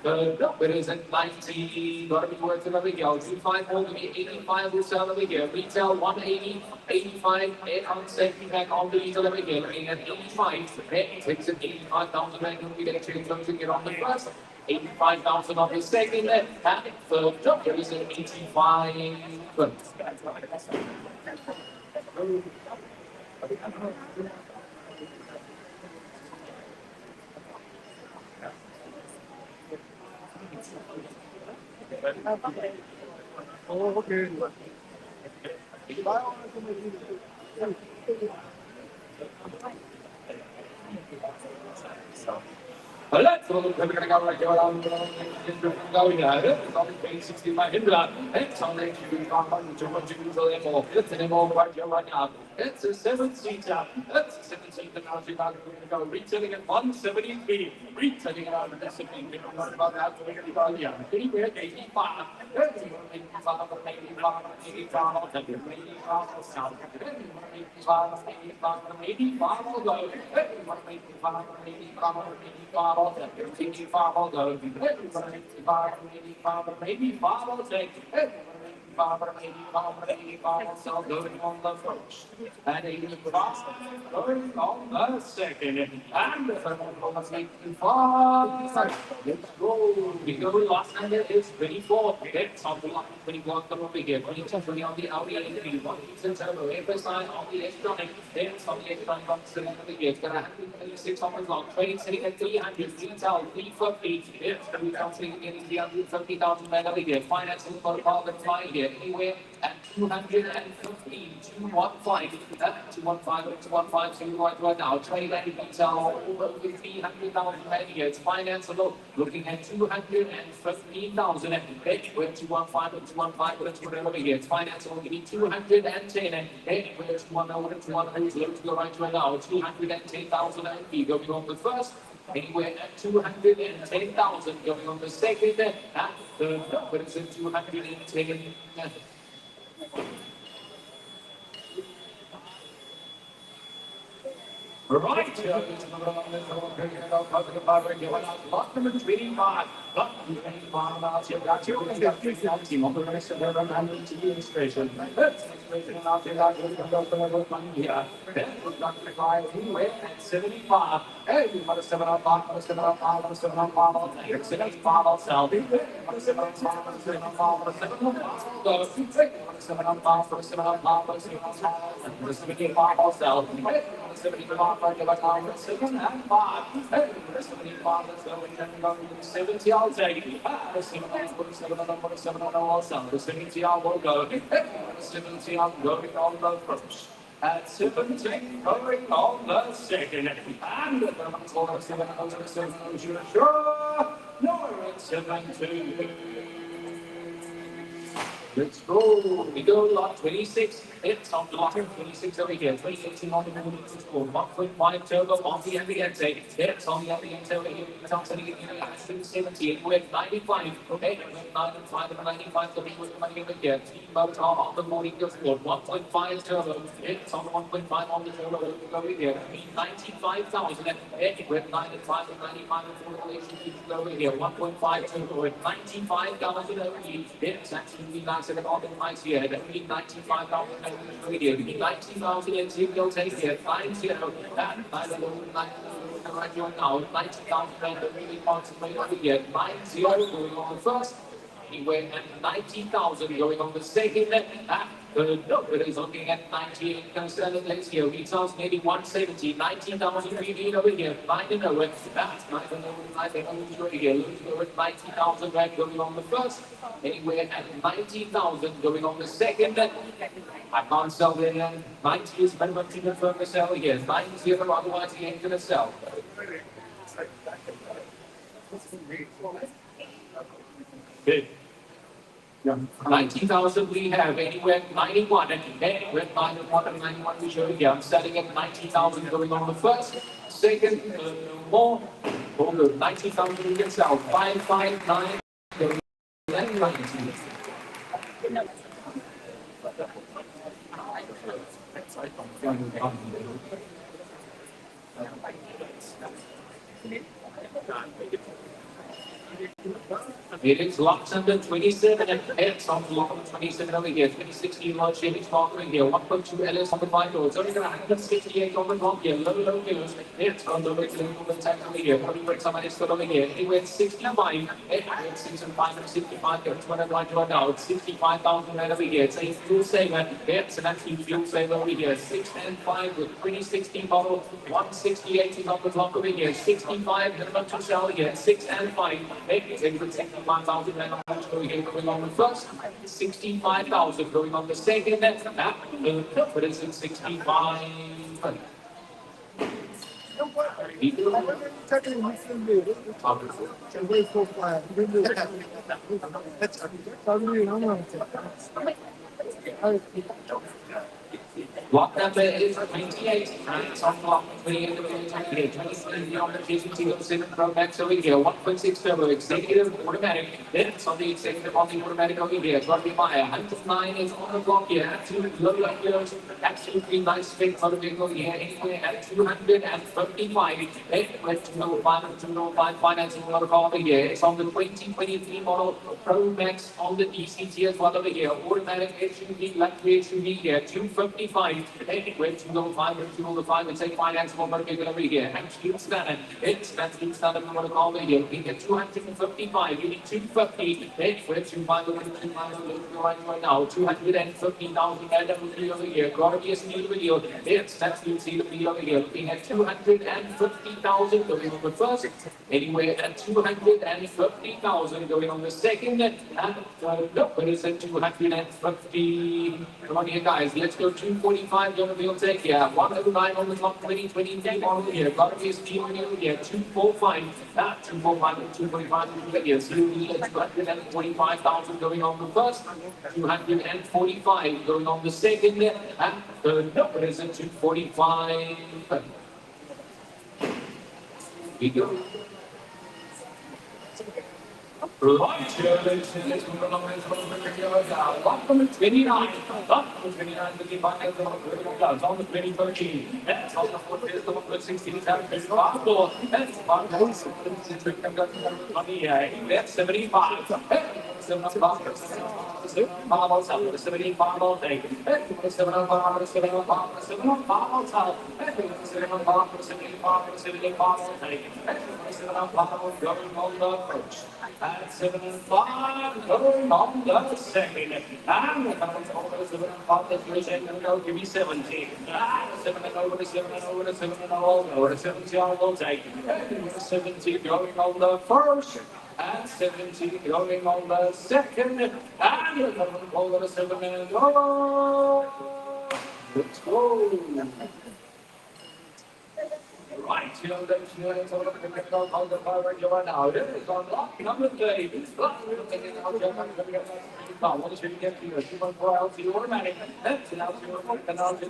The number is at 90. Got to be worth it over here. 25 more to be 85 will sell over here. Retail 180, 85. On safety bank on the diesel over here. Looking at 85. It takes it 85,000. And we get a change to get on the first. 85,000 on the second, and third job there is an 85. Oh, okay. Let's go to the going at it. It's only paying 65 Hindra. It's only to 200 more. It's an more right here right now. It's a 7-seater. It's a 7-seater now. She's going to go retailing at 173. Retailing it out of this evening. Not about that. We're going to go here. Anywhere 85. 85, so going on the first, and 85 going on the second, and on 85. Let's go. Because last time it is 24. It's on the line 21 over here, 22 on the Audi A3, 1 reason turbo, FSI on the electronic, it's on the electronic on the over here. It's got 136 on the clock, trading sitting at 300, retail 350. It's the retail sitting at 350,000 over here. Financing for the carbon flying here, anywhere at 215, 215, 215, right now. Trading retail over 300,000 here. It's financeable, looking at 215,000. With 215, 215, over here. It's financeable, give me 210. Anywhere 210, look to the right now. 210,000 going on the first. Anywhere at 210,000 going on the second. At the number is at 210. Right. Lot number 25. Lot number 25. You've got two. You've got three. Team on the rest of the and to the illustration. Now you got to go here. Then we've got the guy anyway at 75. Hey, you've got a 7 up, 7 up, 7 up, 75 outside. 7 up, 7 up, 7 up, 7 up. Go. 7 up, 7 up, 7 up, 75 outside. 75, give a time at 7 and 5. Hey, 75, let's go. We can go to 70, I'll take it. 7 on 7 on also. The 70, I will go. 70, I'm going on the first. At 17, going on the second. And the 7 on 7, sure. No, it's 17. Let's go. We go lot 26. It's on lot 26 over here. 2018 on the movie to score. 1.5 turbo on the Ambiente. It's on the Ambiente over here. It's on setting it in 70. With 95. Okay, with 95 and 95. The people coming over here. Team motor on the morning to score. 1.5 turbo. It's on 1.5 on the turbo over here. 95,000. With 95 and 95 and 4 relations over here. 1.5 turbo with 95,000 over here. It's actually nice and on the nice here. That means 95,000 over here. 90,000 and 0 take here. 90 and I don't know. Right now, 90,000 and really concentrate over here. 90 going on the first. Anyway, and 90,000 going on the second. It is looking at 98 concerned legs here. Retails maybe 170, 19,000 3D over here. 9 and over. That's 9 and over, 9 and over here. Looking over 90,000 right going on the first. Anyway, at 90,000 going on the second. I can't sell there. 90 is very much in the firm to sell here. 90, otherwise he ain't going to sell. Big. 90,000 we have, anywhere 91 and anywhere 91 and 91 we show here. I'm selling at 90,000 going on the first, second, more, all good. 90,000 we can sell, 559 going on 90. It is lots under 27 and it's on block of 27 over here. 2016 large shavings mark over here. 1.2 LS on the 5 doors. Only got 168 on the block here. Low kilos. It's on the way to the 10 over here. Probably break somebody stood over here. Anyway, 65. It's 65 and 65. It's 291 now. It's 65,000 right over here. It's a fuel saver. It's an actual fuel saver over here. 6 and 5 with 2016 model. 168 is on the block over here. 65 minimum to sell here. 6 and 5. It's a good 65,000 going on the first, 65,000 going on the second, but it's in 65. Block number is 28, and it's on block 28 of the 23 on the GT7 Pro Max over here, 1.6 turbo, executive automatic, then it's on the executive on the automatic over here, got to be Maya, 109 is on the block here, absolutely low kilos, absolutely nice fit motor vehicle here, anyway at 255, with 205 financing motor car over here, it's on the 2023 model Pro Max on the DCT as well over here, automatic SUV, luxury SUV here, 255. Anyway, 205, it's a financeable motor vehicle over here. Actually, it's standard motor car over here. We get 255, you need 250. Anyway, 250 right now. 250,000 over here. Got to be a steel video. That's you see the video over here. Looking at 250,000 going on the first. Anyway, at 250,000 going on the second. And look, but it's at 250. Come on here, guys. Let's go 245. We'll take here. 109 on the top, 2023 on here. Got to be a steel video here. 245. 245 and 245 here. So you need 245,000 going on the first. 245 going on the second. And no, but it's at 245. We go. Right, here, ladies and gentlemen, up on the 29, up on the 29, the final clouds on the 2013, that's on the 4th of the 16th, that's 75, going on the first. At 7 and 5, going on the second. And we're coming over to 7 and 5, that's really saying, no, give me 17. 7 and over to 7 and over to 7 and over to 70 on the take. And 70 going on the first. And 70 going on the second. And we're coming over to 7 and go. Let's go. Right, you know, ladies and gentlemen, on the power you are now. It is on lock number 30. Lock number 30. Now, what is your get here? 2.4 out to your automatic. That's now to your point. And now to the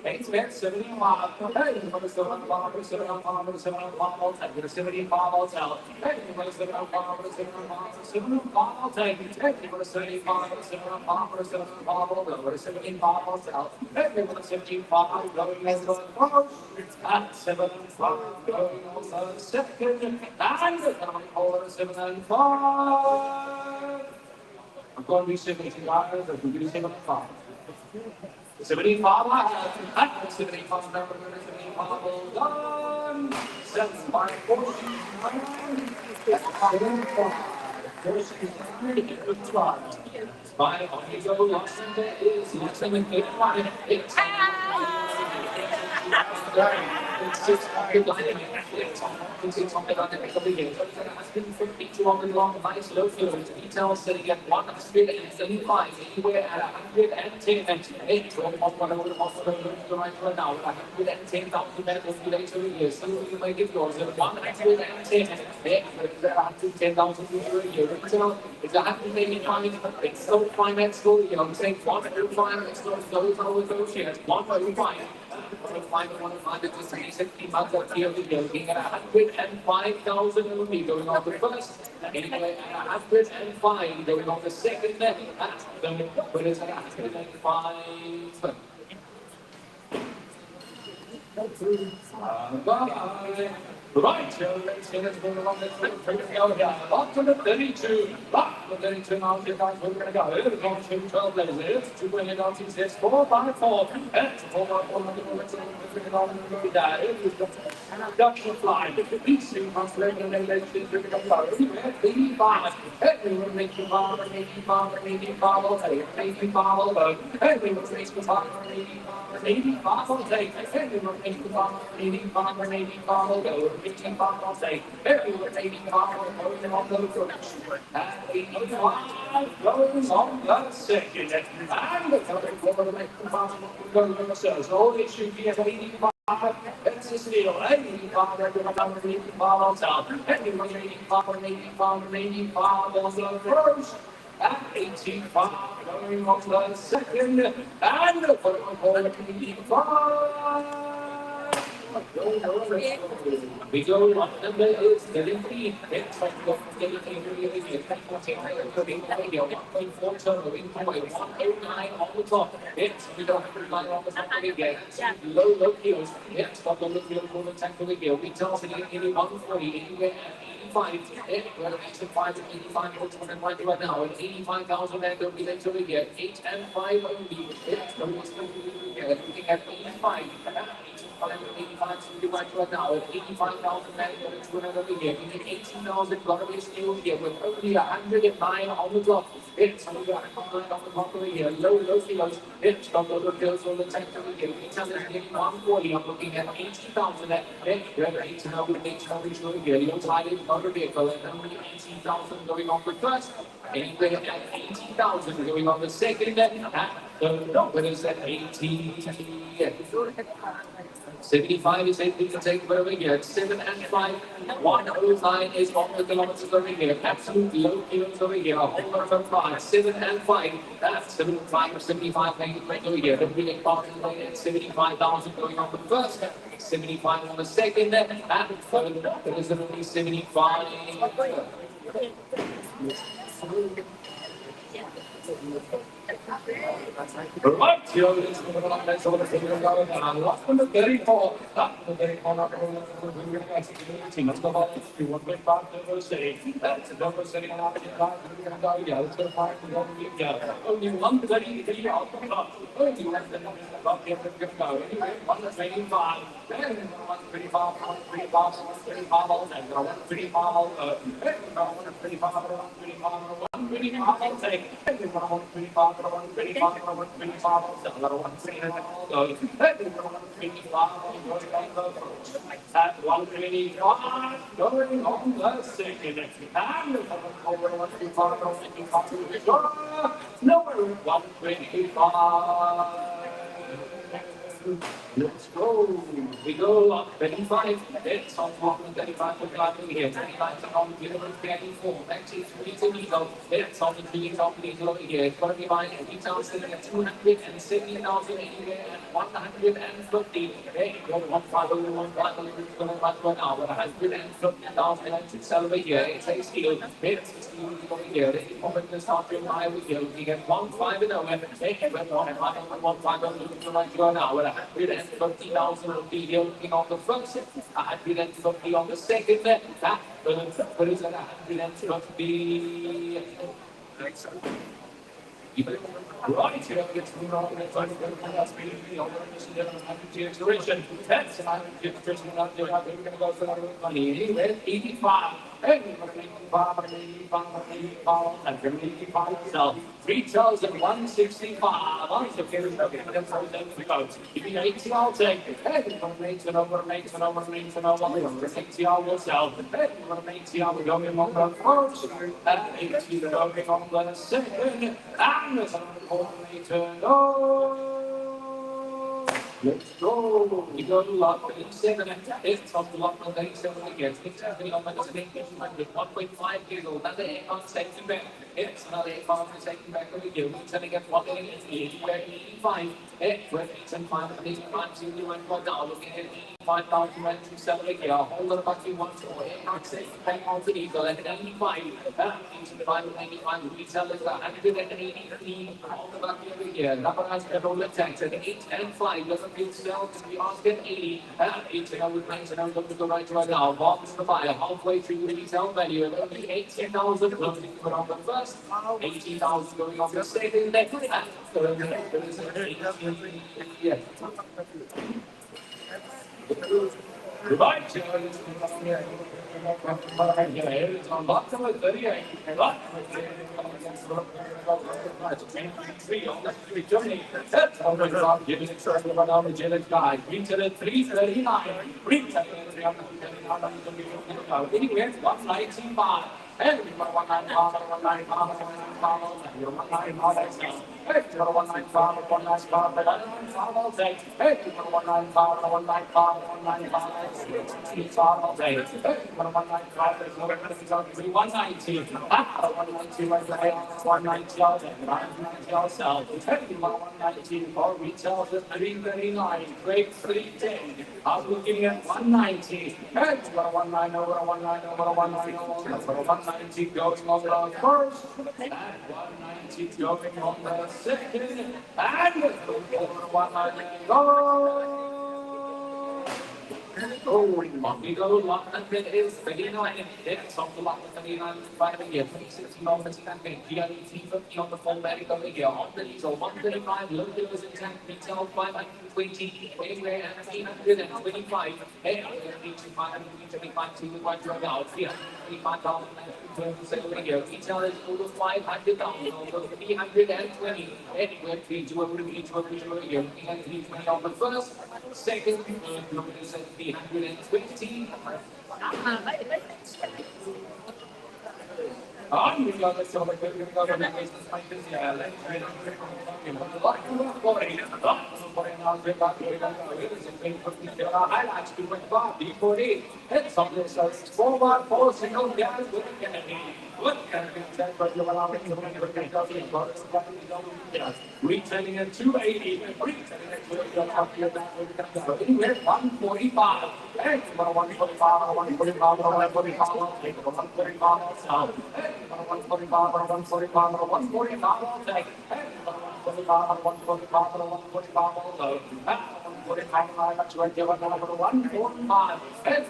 8 75. Hey, you want to 7 on 5, 7 on 5, 7 on 5, I'll take it. 75, I'll tell. Hey, you want to 7 on 5, 7 on 5, 7 on 5, I'll take it. Hey, you want to 75, 7 on 5, 7 on 5, I'll go. 75, I'll tell. Hey, you want to 75, going as at 7 and 5, going on the second, and coming over 7 and 5. I'm going to be 75, I'm going to be 75. 75, I have, at 75, number 75, all done. 75, 49, 75. Good try. My only go lost in there is less than 81. It's 600 dynamic. It's on the dynamic of the game. It has been 52 on the long, nice low field. Details sitting at 135, anywhere at 110. And 8 to one over the hospital right now. 110,000 meters later a year. So you make it yours at 110. 110,000 a year. It's 185. It's so financial. You know, I'm saying 105. It's those over those years. 105. 105 is just recently months of year looking at 105,000 only going on the first. Anyway, at 105 going on the second. But it's at 105. Bye. Right, so let's get it going along. Let's go here. Up to the 32. Up to the 32 now. Guys, we're going to go. It's on to 12 lasers. 2 million ounces. It's 4 by 4. It's 4 by 4. And a Dutch fly. These 2 months later, and then let's just bring it up low. 85. Everyone makes the bar, 85, 85, I'll take 85, I'll go. Everyone makes the bar, 85, 85, I'll take. Everyone makes the bar, 85, 85, I'll go. 85, I'll take. Everyone 85, I'll go. And I'll go for it. And 85 goes on the second. And the third quarter to make the bar go to themselves. All it should be at 85. It's a steal. 85, everyone 85, I'll take. Everyone 85, 85, 85, I'll go first. At 85, going on to the second, and the third quarter 85. We go on number is 33. It's like the 1.4 turbo into a 109 on the top. It's we don't have to rely on the top again. Low heels. It's got the field for the tank again. We tell it in 140 anywhere at 85. We're at 5 to 85 right now. At 85,000 and they'll be there till we get 8 and 5 only. It's looking at 85. 85 to right now at 85,000 men to another year. 18,000 garbage still here with only 109 on the clock. It's only 109 on the clock of the year. Low fields. It's got the fields on the tank of the year. It's under 140. I'm looking at 80,000 at 80,000 here. You're tied in motor vehicle and only 18,000 going on the first. Anyway, at 80,000 going on the second. The number is at 18. 75 is 8 we can take over here. 7 and 5. 109 is on the kilometers over here. Absolute low kilos over here. Hold on for 5. 7 and 5. That's 75, 75 right over here. Don't really part of the way at 75,000 going on the first. 75 on the second. And third. It is only 75. Right, here it is. Let's over the finger go. Lock on the very far. Lock on the very far. Let's go back to one big part of the city. That's a double city. And after that, we're going to go. Yeah, let's go find the one we get. Only 133 out of the clock. Only left the number of the clock. Here we go. Anyway, 125. And 125, 125, 125 all day. 125 all day. 125, 125, 125 all day. 125, 125. 125, 125, going on the second. And over 125, number 125. Let's go. We go up 25. It's on 25 we're climbing here. 25 on the 34. Actually, 3 to go. It's on the 3 top over here. It's going to be by 8,000 and 270,000 anywhere and 150. There you go. 150, 150, now. 150,000 and it's over here. It's a steel. It's steel over here. It's over the top of my over here. We get 1-5 and 0. Take it with 1-5 now. 150,000 rupee here looking on the first, 150 on the second, that is 150. Right here gets me on the time of the speed of the duration. That's an duration. We're going to go for another money. 85. And 85. So 3,165. Also, give me 80, I'll take it. And 80 over 80 over 80 over 80, I will sell. And 80, I will go in on the first. And 80, going on the second. And there's another turn. Let's go. We go to lock 87. It's off the lock on 87 again. It's happening on the 1.5 years old. Another 8 on second back. It's another 8 on the second back over here. We're turning at 85. It's 85 and 85. So you went for now. Looking at 85,000 and 270 here. Hold on back to 1 4. 8 on second back on the eagle at 85. 85 and 85. We sell it at 183. Hold on back over here. Number has petrol attacks at 8 and 5. Itself to be asked at 80. 80 with 90 now going to go right now. Bombs the fire halfway through the retail value. Only 80,000 closing on the first, 80,000 going on the second. And third, right, it's on lots of 38. That's on the ground, giving it to everyone on the Jillet guy. Retail at 339. Retail at 339. Anywhere, 195. And 195, 195, 195. Hey, 195, 195, 195 all day. Hey, 195, 195, 195. 195 all day. Hey, 195, there's no references on 190. 190 right there. 190 all day. 190 all sell. Hey, 190 for retail at 339. Break 310. I'm looking at 190. Hey, 190 over 190 over 190 over 190 going on the first. And 190 going on the second, and over 190 go. We go London is 39. It's on the London 39 5 here. 360 on the campaign. GRE 350 on the full bag over here. On the diesel 135. Local was in tank retail 520. Anywhere at 325. Hey, 525 to the right right now. 325,000. Over here. Retail is over 500,000. Over 320. Anywhere 320 here. 320 on the first. Second, is at 320. Highlights to win bar, B40. Hits on this 4-1-4 single gas with Kennedy. Retailing at 280, retailing at 145, and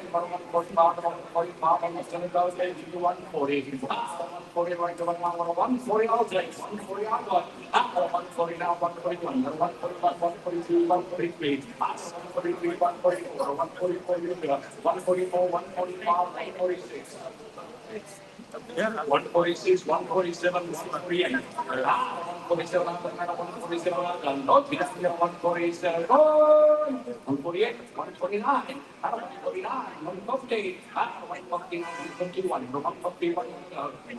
145, 145, 140, I'll take 140, I got 140 now, 141, 142, 143, 143, 144, 144, 145, 146. 146, 147, 148. 147, 147, 147, 148, 149, 150, 150, 151, 150, 150,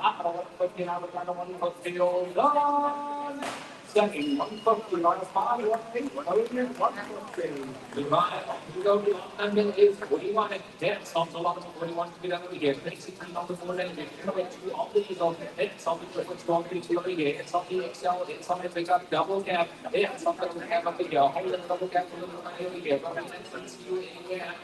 second, 150, 150. You go to London is 41, and sounds a lot of 41 to be done over here. 16 on the board, and two of these on it's on the strong to over here. It's on the Excel, it's on the pick up double cap, it's on the cap up here. Hold the double cap a little bit over here.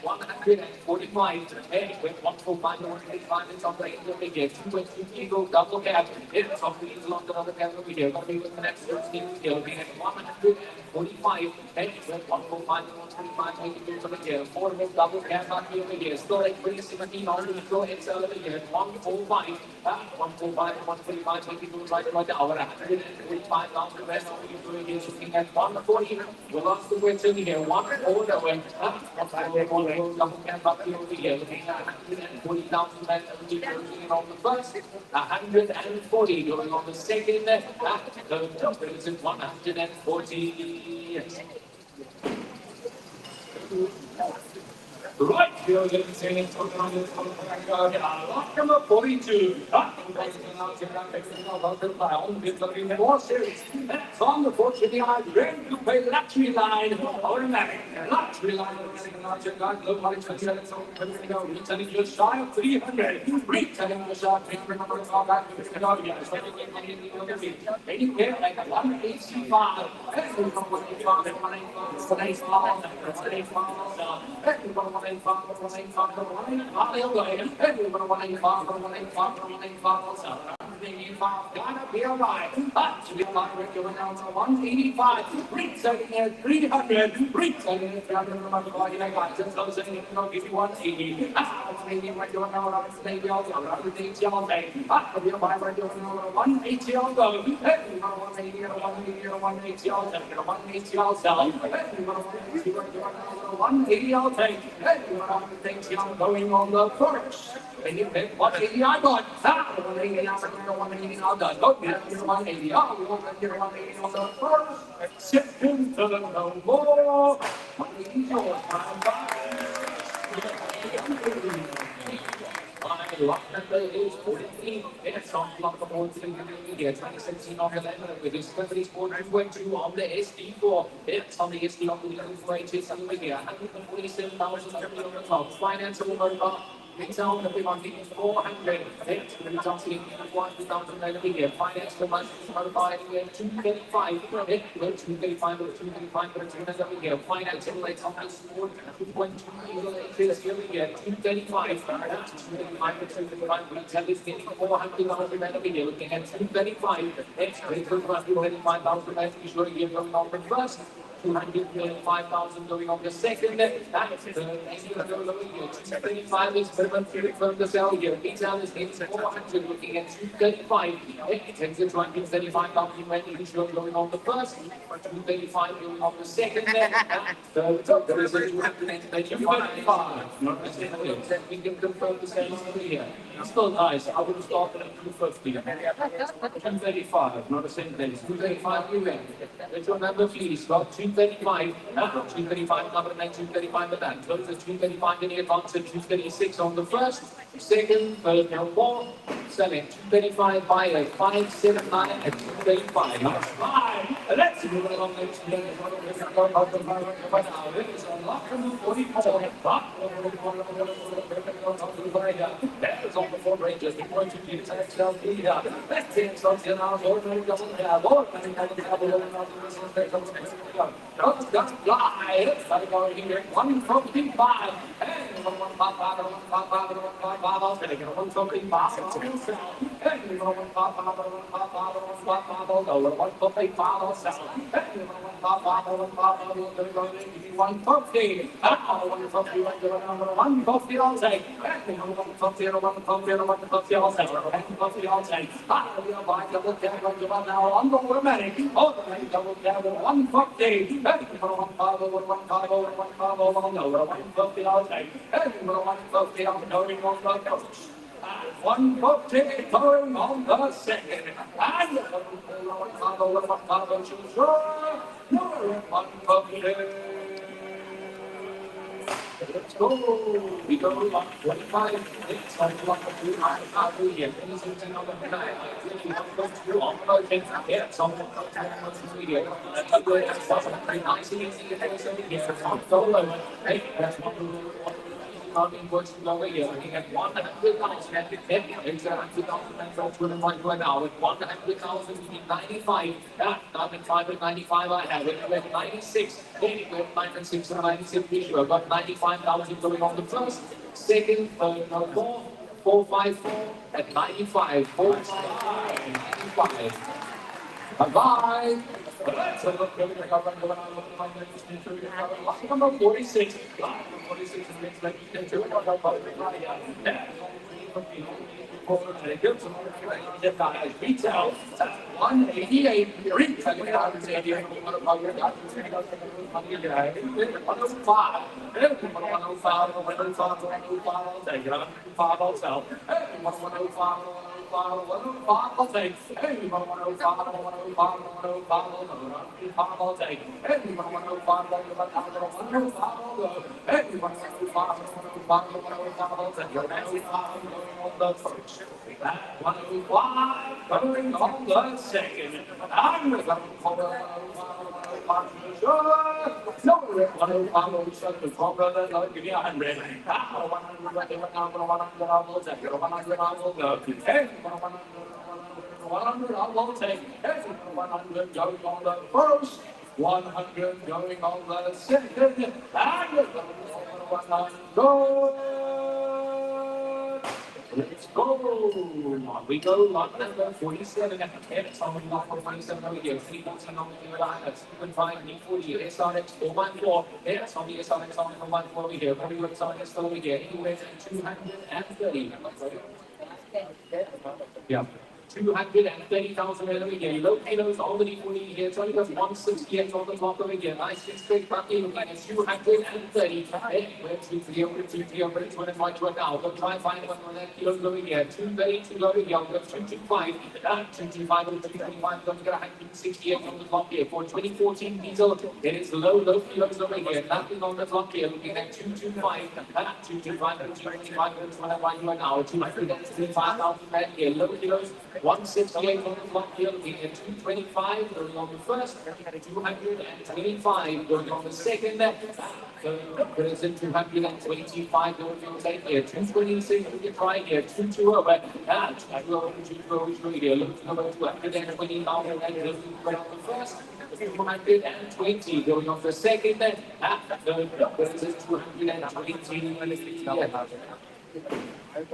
145, and with 145, 185, it's on the end of the here. 2 double cap, it's on the long double cap over here. Going to be with the next 13 here. Looking at 145, and with 145, 125, making it over here. 4 double cap on here over here. Still like 317 on the floor. It's over here. 145, 145, 145, making it right about the hour. 145 down the rest of you doing is looking at 140. We lost the weights over here. 1 order went up. Double cap up here over here. Looking at 140,000 men on the first. 140 going on the second. The number is 140. Yes. Right here, ladies and gentlemen, lock number 42. More series. That's on the 40 line. Ready to play luxury line. Automatic. Luxury line. Low mileage. Retailing just shy of 300. Retailing just shy of 300. Anywhere like 185. Gotta be alright. To be like regular now to 185. Retailing at 300. Retailing at 300. I got just those in. I'll give you 180. 180 regular now. I'm staying out. I'm staying out. I'll be a buy regular now. 180 I'll go. 180 I'll take. 180 I'll sell. 180 I'll take. I'm going on the first. And you pick 180 I got. 180 I'll go. Don't get 180. Oh, we won't get 180 on the first. Second to the no more. 180 yours. Lock number is 43. It's on block of 2016 on the level with his 34.2 on the SD4. It's on the SD on the level for HS over here. 147,000 on the top. Finance over. It's on the 400. It's the results in 1,000 here. Finance for months is notified with 235. It will 235 or 235 for 200 over here. Finance in late on the sport 2.2 is here again. 235. 235 for 235. Retail is getting 400 over here. Looking at 235. It's great for 235,000. Is sure you're going on the first. 225,000 going on the second. That's the 235 is from the sell here. Retail is getting 400, looking at 235. It takes it 235,000 when it is going on the first. 235 going on the second. There is a 235. We can confirm the sales over here. Still nice. I would have started at 250. 235, not a cent less. 235 you win. It's your number, please. Got 235. 235 number 9, 235 the back. Close at 235 in the advance at 236 on the first. Second, third, now four. Selling 235 buyer 579 at 235. That's fine. Let's move along next to the there's on the four ranges. We're going to be XLP here. Let's take something out. Lord, double here. Lord, I think I can have a little don't fly. Let's go here. 155. Hey, 155. I'll take it. 155. Hey, 150. I'll take. On the women, oh, double down 150. I'll take. 150 going on the second. And 150. Let's go. We go on 25 minutes on block of 2 high here. Anything to know about the night. Really want to go on promotion. Yeah, some of the video. That's pretty nice. Easy to take some here. Solo. Hey, that's one in working over here. Looking at 100,000 at the 10. It's 100,000 folks with a point right now. With 100,000, we need 95. Yeah, 95 and 95 I have it. With 96. We've got 96 and 96 we sure. Got 95,000 going on the first, second, third, no, 454 at 95. 455 and 95. Bye-bye. Let's have a look. We're going to cover number 46. 46 is next like you can do it. I'll go retail 188. Retail 188. 105. 105 also. 105. I'll take. Hey, 105, I'll take. Hey, 105, That 105 going on the second. I'm going to no, 105 to Cobra, I'll give you 100. 100, I will take. 100, I will go. Hey, 100, I will take. Hey, 100 going on the first. 100 going on the second. And 100 go. Let's go. On we go. Lot number 47 at the 10. It's on lot 47 over here. 314 on the line. That's 2.5. D40. SRX 414. It's on the SRX on the 14 over here. 40 SRX over here. Anywhere 230. Yeah. 230,000 over here. Low kilos already for here. It's only got 168 on the clock over here. Nice straight back in. Looking at 230. Where 230, 25 now. Go try and find one on that kilos over here. 232 over here. Go 225. 225 and 225. Don't get 168 on the clock here. For 2014 diesel, it is low kilos over here. Nothing on the clock here. Looking at 225. 225 and 225 and 25 right now. 235,000 right here. Low kilos. 168 on the clock here, looking at 225 going on the first, 225 going on the second. There's in 225 going on the here, 226 we can try here, 220 over, 220 here, looking over 220 now and going on the first. 220 going on the second, there's 220 Right.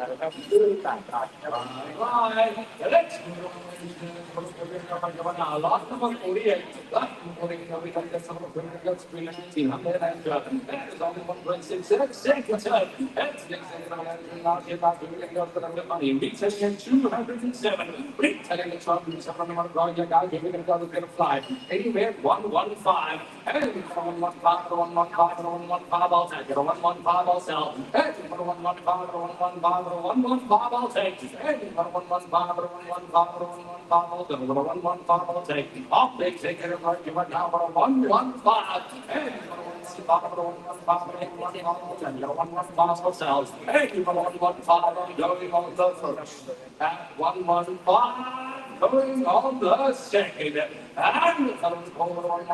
Let's last number 48. Last number 48. We got that some of the team. That is only 1.6. Second time. That's money. Retailing 207. Retailing the top. Someone want to draw your guy. Giving it another bit of fly. Anywhere 115. And from 115 to 115 to 115. I'll take it. 115 I'll sell. And 115 to 115. I'll take. Hey, 115, I'll go. 115, I'll take. I'll take it right you right now. 115. Hey, 115, I'll sell. Hey, 115, I'm going on the first. At 115. Going on the second, and the third over one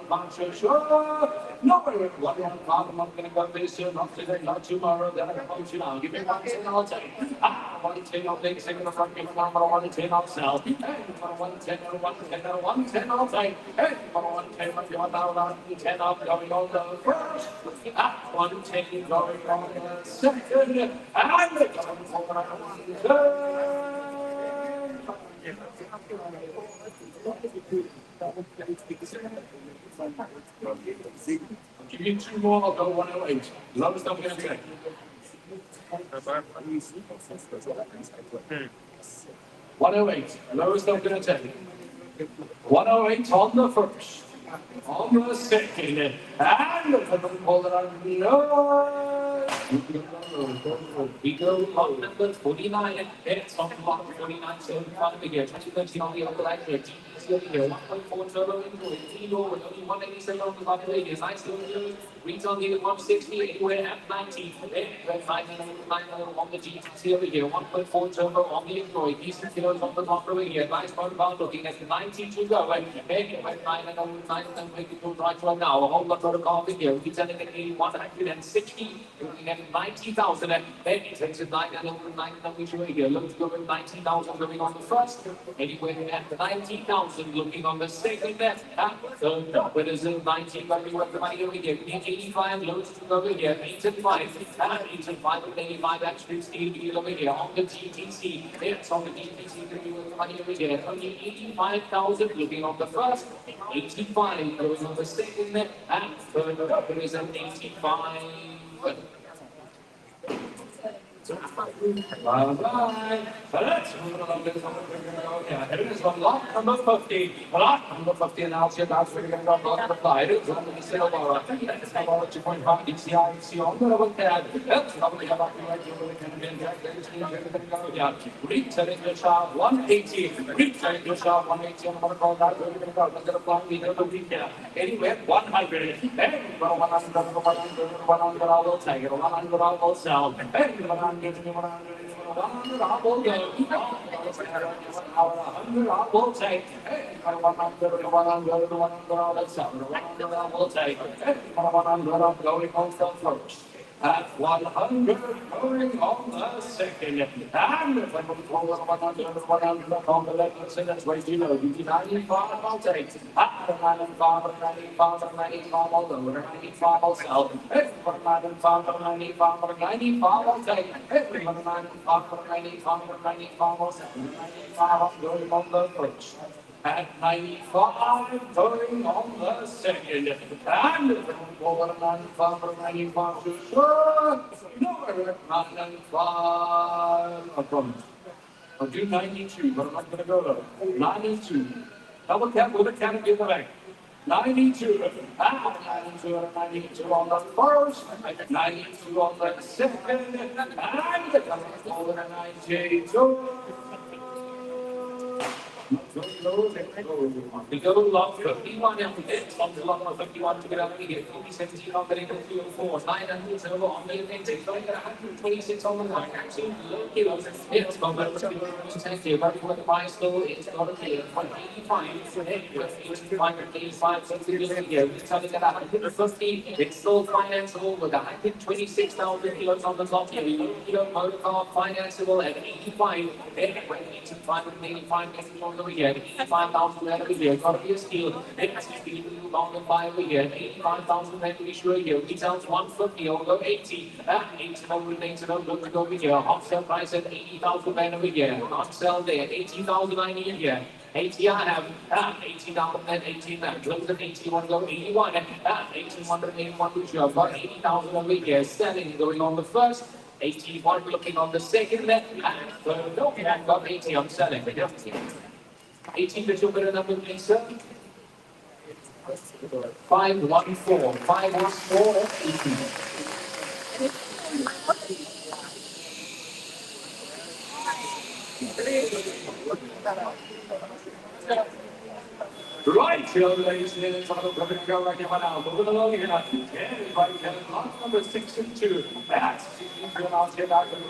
punch, sure. No, one pound, I'm going to go this year, not today, not tomorrow, then I'm going to now. Give me 110, I'll take. 110, I'll take, second, front, give me 110, I'll sell. Hey, 110, 110, I'll take. Hey, 110, I'll give 110, I'm going on the first. At 110, going on the second, and the third over one third. Give me two more, I'll go 108. Lowest I'm going to take. 108, lowest I'm going to take. 108 on the first. On the second. And the third ball that I'm no. We go on number 49. It's on block 49, 75 again. 2013 on the other line here. Here, 1.4 turbo into it. T-Door with only 187 on the bottom radius. Nice little news. Retail needed 160, anywhere at 90. Then red 590 on the GTC over here. 1.4 turbo on the Android. Decent kilos on the top over here. Nice profile looking at 90 to go. And then red 990 make it go right now. A whole lot of car over here. Retailing at 160. Looking at 90,000. And then it takes it 990 over here. Looks good at 90,000 going on the first. Anywhere at 90,000. Looking on the second there. Third up, it is 19, but we work the money over here. 85, loads to go over here. 8 and 5. 8 and 5 with 85, actually steel deal over here. On the GTC. It's on the GTC, we work the money over here. Only 85,000 looking on the first. 85 going on the second there. And third up, it is an 85. Bye-bye. Let's move along this one. It is on lot number 50. Lot number 50 announced that's where you're going to go on the fly. It is on the silver. It's about 2.5 DCI on the level pad. That's probably about the right over the Canadian Jack. Retailing the shop 180. Retailing the shop 180. I'm going to call that. We're going to go. Let's get a plan. We have a weekend. Anywhere 100. Hey, 100, I will take it. 100, I will sell. Hey, 100, I will go. 100, I will take. Hey, 100, I will sell. 100, I will take. Hey, 100, I'm going on first. At 100, going on the second. And if I'm going 100 on the left, so that's way too low. 95, I'll take. At 95, 95, I'll go. 95, I'll sell. Hey, 95, 95, I'll take. Hey, 95, 95, I'll sell. 95, I'm going on the first. At 95, going on the second. And over 95, 95, sure. No, at 95. I'll do 92, but I'm not going to go low. 92. Double tap with a can and give it back. 92. Ah, 92 on the first. 92 on the second. And over 92. We go log 51 and we get on the log 51 to get up and get 17 on the 204, 900 over on the appendix, going at 126 on the line, actually low kilos. It's got about 210, but what the price still is got a clear 185, so we're starting at 150, it's still financeable with 126,000 kilos on the top here. Kilo motor car financeable at 85, then 85 over here, 85,000 over here, got to be a steal. It's longer by over here, 85,000 to be sure here. Retails 150 over 80, 80 over 80 over here. Off sale price at 80,000 over here. On sale there, 80,000 I need here. 80 I have, 80,000 and 18 that. Close at 81, go 81, 81 to 81 which you have got 80,000 over here. Selling going on the first. 81 looking on the second left, and third, no, I've got 80, I'm selling. 18, but you'll get a number, please, sir. 514, 514, 18. Right, ladies and gentlemen, we're going to go right now. Over the long here. Everybody can lock number 6 and 2. That's 16 out here. Back to the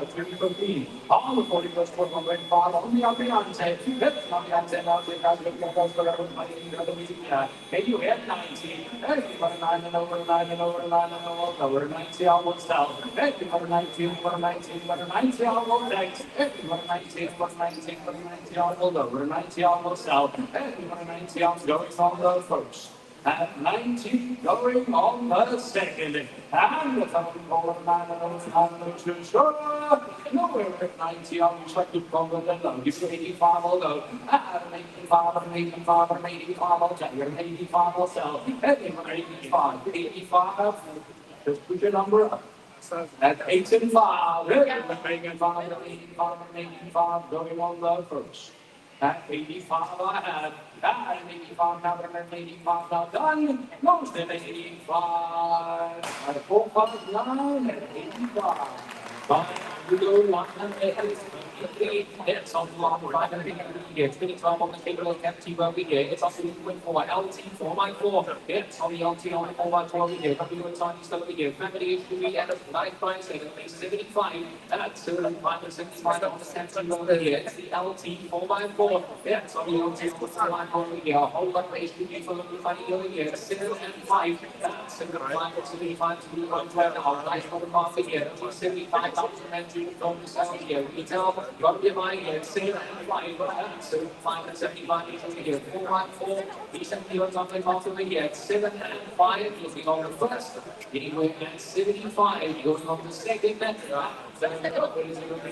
315. On the 40 plus 4.5 on the Abriante. That's not the answer. Now, the guys will go for the meeting. Can you hit 90? Hey, for 9 and over 9 and over 9 and over 90 almost out. Hey, for 19, for 19, for 90 almost out. Hey, for 19, for 19, for 90 almost over 90 almost out. And 90 on going on the first. At 90 going on the second. And the third over 9 on the two. Nowhere at 90 on the second over the low. You see 85 all low. And 85 and 85 and 85 all down. 85 all south. And 85. 85. Just put your number up. At 8 and 5. 85 and 85 and 85 going on the first. At 85 I had, at 85 now, at 85 now done, most at 85, at 459, at 85. It's on the long right and it's been on the table of empty over here. It's on the win for LT 4x4. It's on the LT on 4x4 over here. W and time still over here. Family HPV at a 9.7, 75. That's 75 and 75 on the empty over here. It's the LT 4x4. It's on the LT 4x4 over here. A whole lot of HPV for the money over here. 7 and 5. That's 75 and 75 to be on 12 now. Nice for the market here. 75,000 and 2 from the south here. Retail, got to be buying it. 7 and 5. 75 and 75 over here. 4x4. Decent deals on the market over here. 7 and 5. Looking on the first. Anyway, at 75. Going on the second.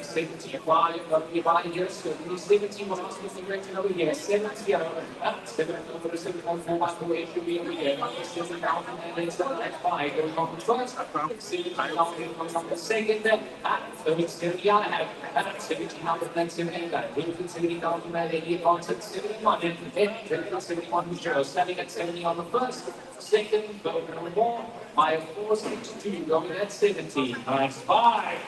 75, got to be buying here. 71 over here. 70. 7 over the 7.4 it should be over here. 70,000 and 5. Going on the first. 70,000 on the second. 70 I have. 70,000 and 70. 70,000 and 80 on 71. And 71 sure. Standing at 70 on the first. Second, going on more. My 462 going at 70. Nice 5.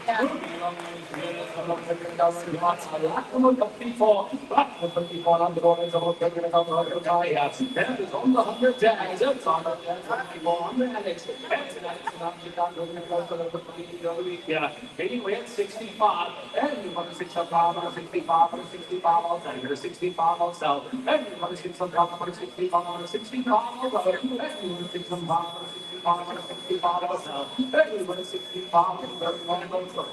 Anyway, at 65, and you want to 65, 65, 65, I'll tell you, 65 I'll sell, and you want to 65, 65, 65 I'll sell, and you want to 65, 65 I'll sell, and you want to 65 I'll sell.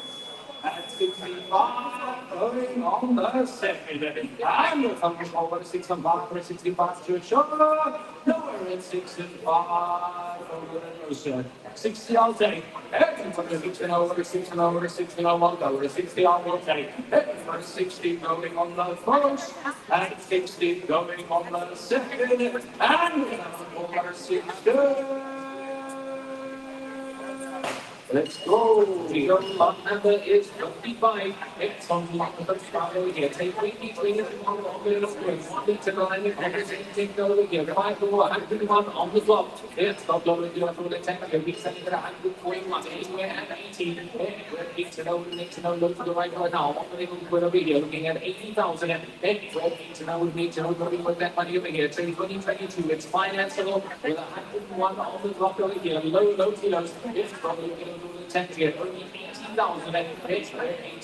At 65, going on the second. And we're coming over 65, 65 to a shot. Nowhere at 65. Over the ocean. 60 I'll take. And from the 6 and over, 6 and over, 6 and over, over 60 I will take. And for 60 going on the first. And 60 going on the second. And over 60. Let's go. Your lot number is 25. It's on the top over here. Take 23 on the line. Take over here. 5 over 101 on the clock. It's not going to do it for the 10. You'll be sending it 141. Anywhere at 18. Need to know, look to the right now. On the little over here, looking at 80,000. Need to know, going with that money over here. 2022. It's financeable with 101 on the clock over here. Low kilos. It's probably going to 10 here, only 18,000 and 8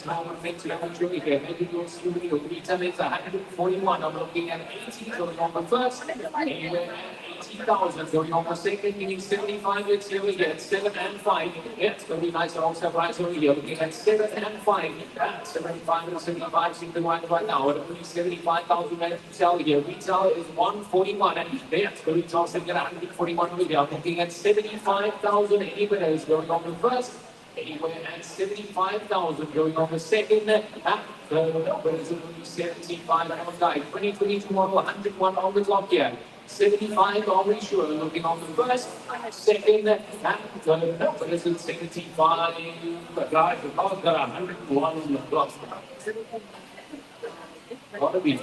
now makes you have to here. Maybe you'll see the retail is 141. I'm looking at 80 going on the first. Anyway, 80,000 going on the second, meaning 75. It's here we get 7 and 5. It's going to be nice on surprise over here. Looking at 7 and 5. 75 and 75 seem to right now. At only 75,000 retail here. Retail is 141 and that's going to be tossing at 141 over here. Looking at 75,000 anywhere going on the first. Anywhere at 75,000 going on the second. At the 75 on the guide. 2022 model 101 on the clock here. 75 already sure, looking on the first, second, and third, but it's in 75, the guys have got 101 on the clock. What a beat.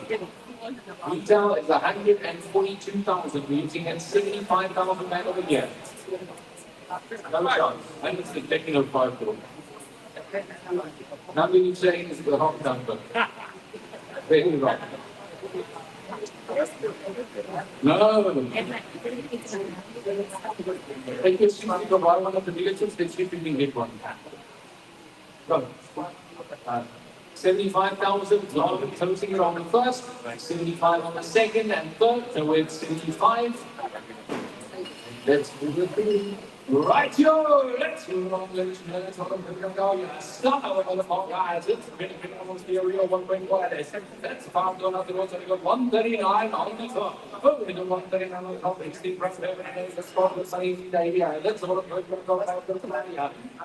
Retail is 142,000, we're looking at 75,000 man over here. No chance. I think it's the technical part though. Number you saying is the wrong number. Very wrong. No. Thank you so much for one of the villages that you can get one. Go. 75,000, closing it on the first, 75 on the second and third, so we're at 75. Let's move it. Right, yo, let's move on, ladies and gentlemen. Let's go. Stop our motherfucker, guys. It's really been almost the real 1.1. That's found on the road. We got 139 on the top. Oh, we got 139 on the top. 16 press. Let's go to the sunny day. Let's go to the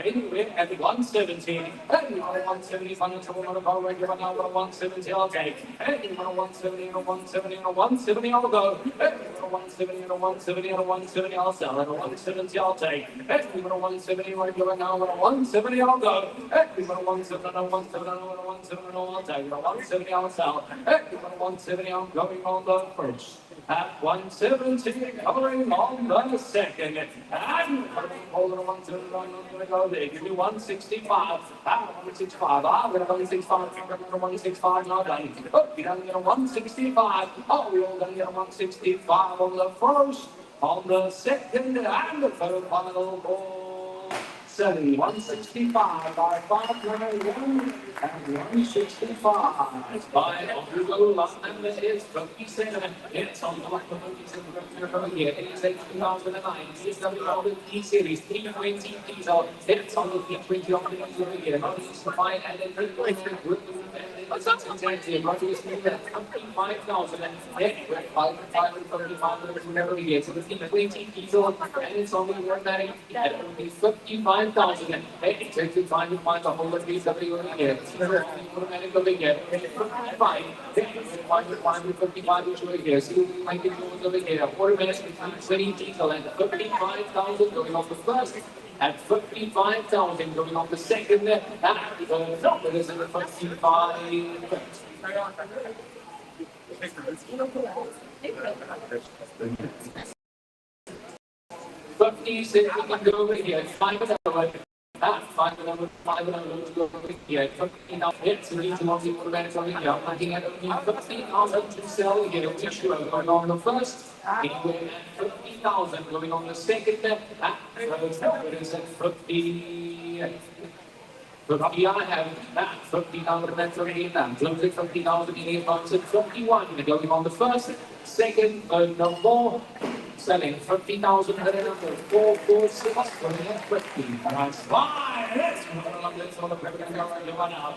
anyway, at 170, and you want 170, on the go right here now, 170, I'll take. And you want 170, and 170, and 170, I'll go. And you want 170, and 170, and 170, I'll sell. And 170, I'll take. And you want 170, right here now, 170, I'll go. And you want 170, and 170, and 170, I'll take. 170, I'll sell. And you want 170, I'm going on the first. At 170, covering on the second. And hold on 170, I'm going to go there. Give me 165. 165. I'm going to 165. 165 now done. Oh, you done get a 165. Oh, we all done get a 165 on the first, on the second, and the third final ball. 165 by 591 and 165 by Obugo London is 57. It's on the left of 57 here. It is a 2009 CSW E Series 320 diesel. It's on the P20 on the here. Not easy to find and then 320 it's not intensive, but it's 55,000 and 535 never yet. So the P20 diesel and it's only one battery and it will be 55,000 and it takes you time to find the whole of these everywhere here. It's never automatic over here. 55, 55 is over here. So you might get yours over here. 4 minutes between 20 diesel and 55,000 going off the first. At 55,000 going on the second, and the third is at 55. 56, we can go over here. 5 another. 5 another. 5 another to go over here. 15 now hits and these ones equal bands over here. I'm looking at only 15,000 to sell here. Which are going on the first. Anyway, at 50,000 going on the second, and third is at 50. 50 I have 50,000 and 38 and closing 50,000 in advance at 51. Going on the first, second, no more. Selling 50,000 and another 4, 4, 6, going at 50. That's fine. Let's move on. Let's go to the now.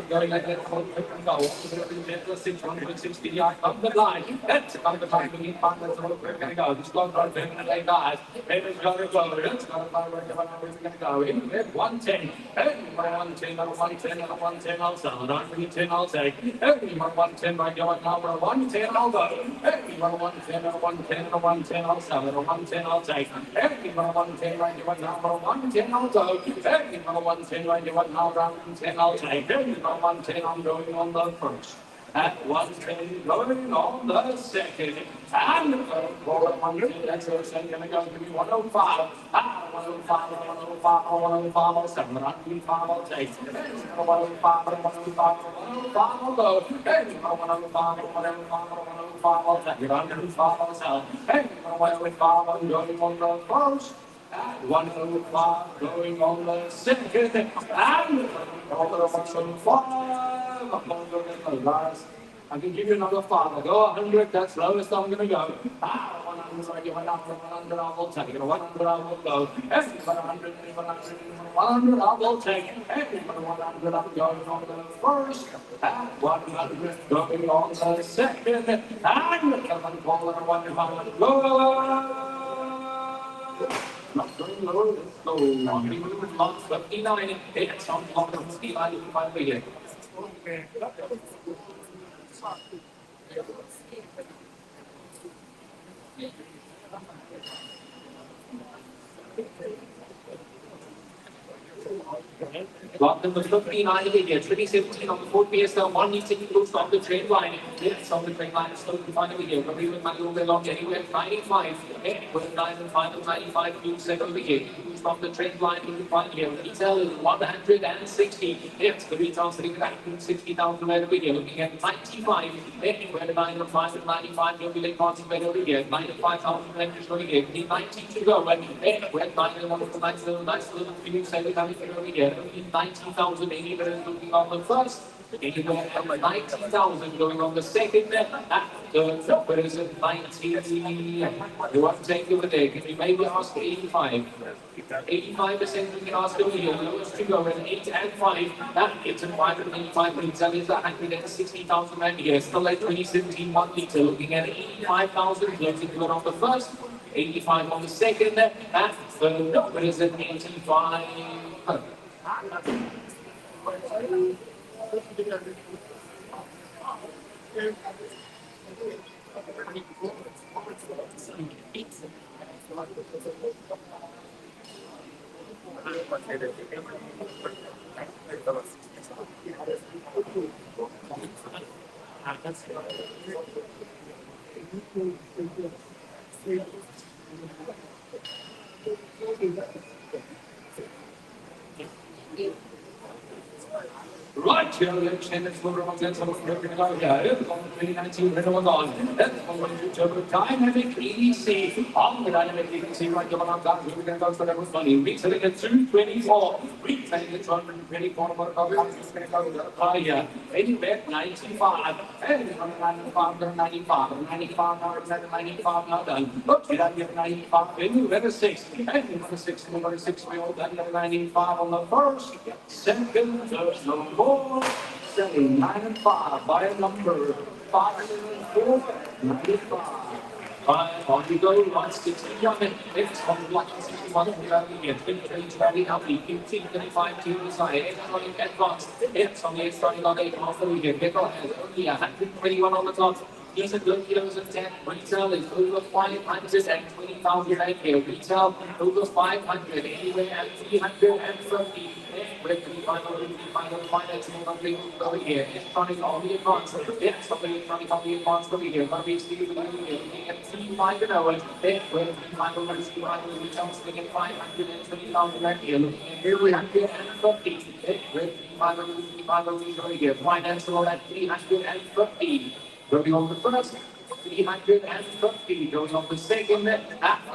Going at that 660 yards up the line. That's about the time we need partners to go. Just go for a like that. It's got to go. It's got to go. In with 110. Every 110, 110, 110, I'll sell. 110, I'll take. Every 110, right now, 110, I'll go. Every 110, 110, 110, I'll sell. 110, I'll take. Every 110, right now, 110, I'll go. Every 110, right now, 110, I'll take. Every 110, I'm going on the first. At 110, going on the second. And the third, 110, that's the second, going to go to be 105. 105, 105, 105, I'll sell. 105, I'll take. 105, 105, 105, I'll go. 105, 105, I'll take. 105, I'll sell. 105, I'm going on the first. At 105, going on the second. And the third, 105. I can give you another 5. I go 100, that's lowest I'm going to go. 100, I give 100, I will take it. 100, I will go. 100, 100, I will take it. 100, I'm going on the first. At 100, going on the second. And I'm calling 100, go. Not going low, let's go. On 59, it's on 59, you might be here. Lot number 59 of the year, 2017 on the fourth PSL, one needs to close on the trend line. Yes, on the trend line, it's 59 of the year, but we will money over long anywhere, 95. With 9 and 5 of 95, blue set of the year. From the trend line in the final year, retail is 160. Yes, the retail sitting at 160,000 over the year, looking at 95. Where the 9 and 5 of 95, you'll be late passing better over the year, 95,000 over the year, 90 to go. Where 9 and 1 of the nice little few set coming over the year, 90,080 minutes looking on the first. Anywhere from 90,000 going on the second. Third, where is it? 90. You want to take over there? Can you maybe ask 85? 85% we can ask over here. Lowest to go at 8 and 5. It's a 585 litres. That is 160,000 rand here. Still at 2017 1 litre. Looking at 85,000. Let's go on the first. 85 on the second. Third, where is it? 85. Right, here, let's change it for a minute. So, we're going to go here. It's on 2019, we're going on. That's on the turbo dynamic EDC. On the dynamic EDC, right, you're on that. We're going to go for that money. Retailing at 224. Retailing at 224. We're going to go higher. Anywhere 95. And 95, 95, 95, 95, now done. Look, you don't get 95. Anywhere the 6. Anywhere the 6, anywhere the 6. We all done 95 on the first. Second, there's no more. 9 and 5 by a number 5 and 4, 95. On you go, 161. It's on 161. We are going to get 20, healthy. 15, 25 to the side. Electronic advance. It's on the extra on 8 off the weekend. Nickel has only 121 on the top. These are good kilos of 10. Retail is over 520,000 right here. Retail over 500. Anywhere at 350. With the final financing over here. Electronic on the advance. Yes, on the electronic on the advance over here. But we see over here. Looking at 3 an hour. Then with the final retail sitting at 520,000 right here. Looking at 350. With the final over here. Financial at 350. Going on the first, 350. Going on the second,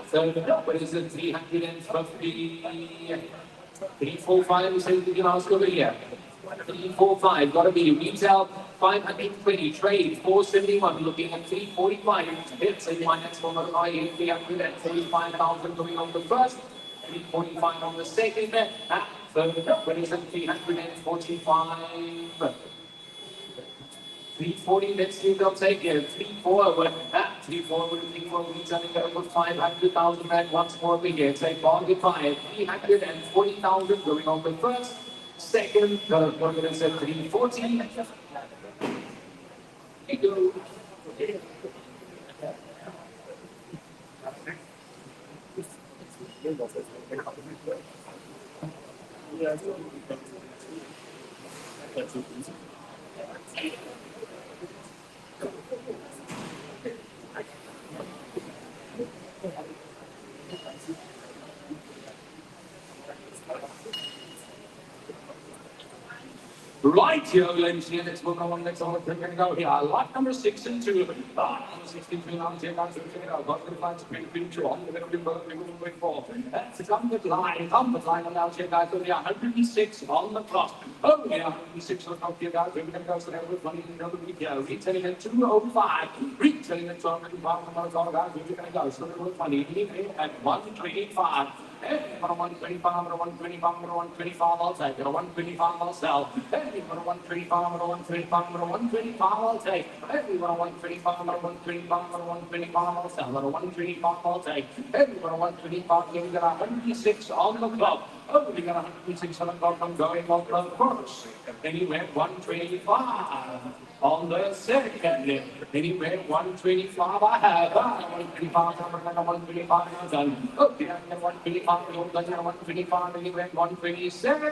third, what is it? 350. 345, we say we can ask over here. 345, gotta be retail, 520, trade, 471, looking at 345. It's a finance from a high 345,000 going on the first, 345 on the second, third, what is it? 345. 340, let's see, they'll take it. 34, 34, retailing over 500,000 rand once more we get. Take bargain buy 340,000 going on the first, second, third, we're going to say 340. Here you go. Right here, ladies and let's move on. Next on, we're going to go here. Lot number 6 and 2. Lot number 62 now, 10 guys, we're going to go. Got the find screen, 2 on the middle, we're going for. That's a comfort line on now, 10 guys, over here. 106 on the clock. Oh, yeah, 106 on the clock here, guys. We're going to go, so there was money in the other week here. Retailing at 205. Retailing at 205 on the clock, guys. We're going to go, so there was money at 125. Hey, for a 125, or a 125, or a 125, I'll take it. A 125, I'll sell. Hey, for a 125, or a 125, or a 125, I'll take. Hey, for a 125, or a 125, or a 125, I'll sell. Or a 125, I'll take. Hey, for a 125, you've got 106 on the clock. Oh, we got 106 on the clock. I'm going on the first. Then he went 125 on the second. Then he went 125. I have 125. 125 done. Okay, I'm 125. 125. Then he went 126.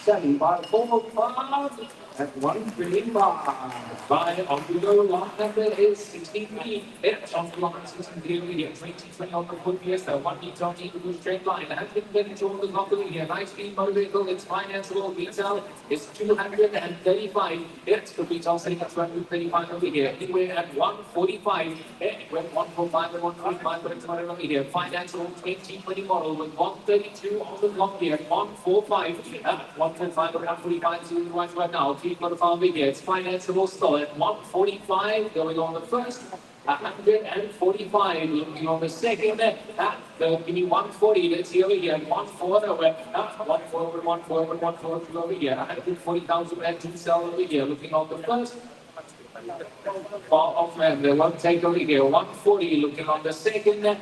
7 by 4 5 at 125. By on the go, lot number is 63. It's on the line 63 here. 20 on the foot here. So 1 meter on the straight line. Has been getting to the top of the here. Nice speed motor vehicle. It's financeable. Retail is 235. It's the retail sitting at 235 over here. Anywhere at 145. Anywhere 145 and 145, but it's not over here. Financeable 2020 model with 132 on the block here. 145. 145 around 45 to the right now. Keep on the farm here. It's financeable still at 145 going on the first. 145 looking on the second. Give me 140. Let's see over here. 140 over. 140, 140, 140 over here. 140,000 and to sell over here. Looking on the first. Far off man. They won't take over here. 140 looking on the second. There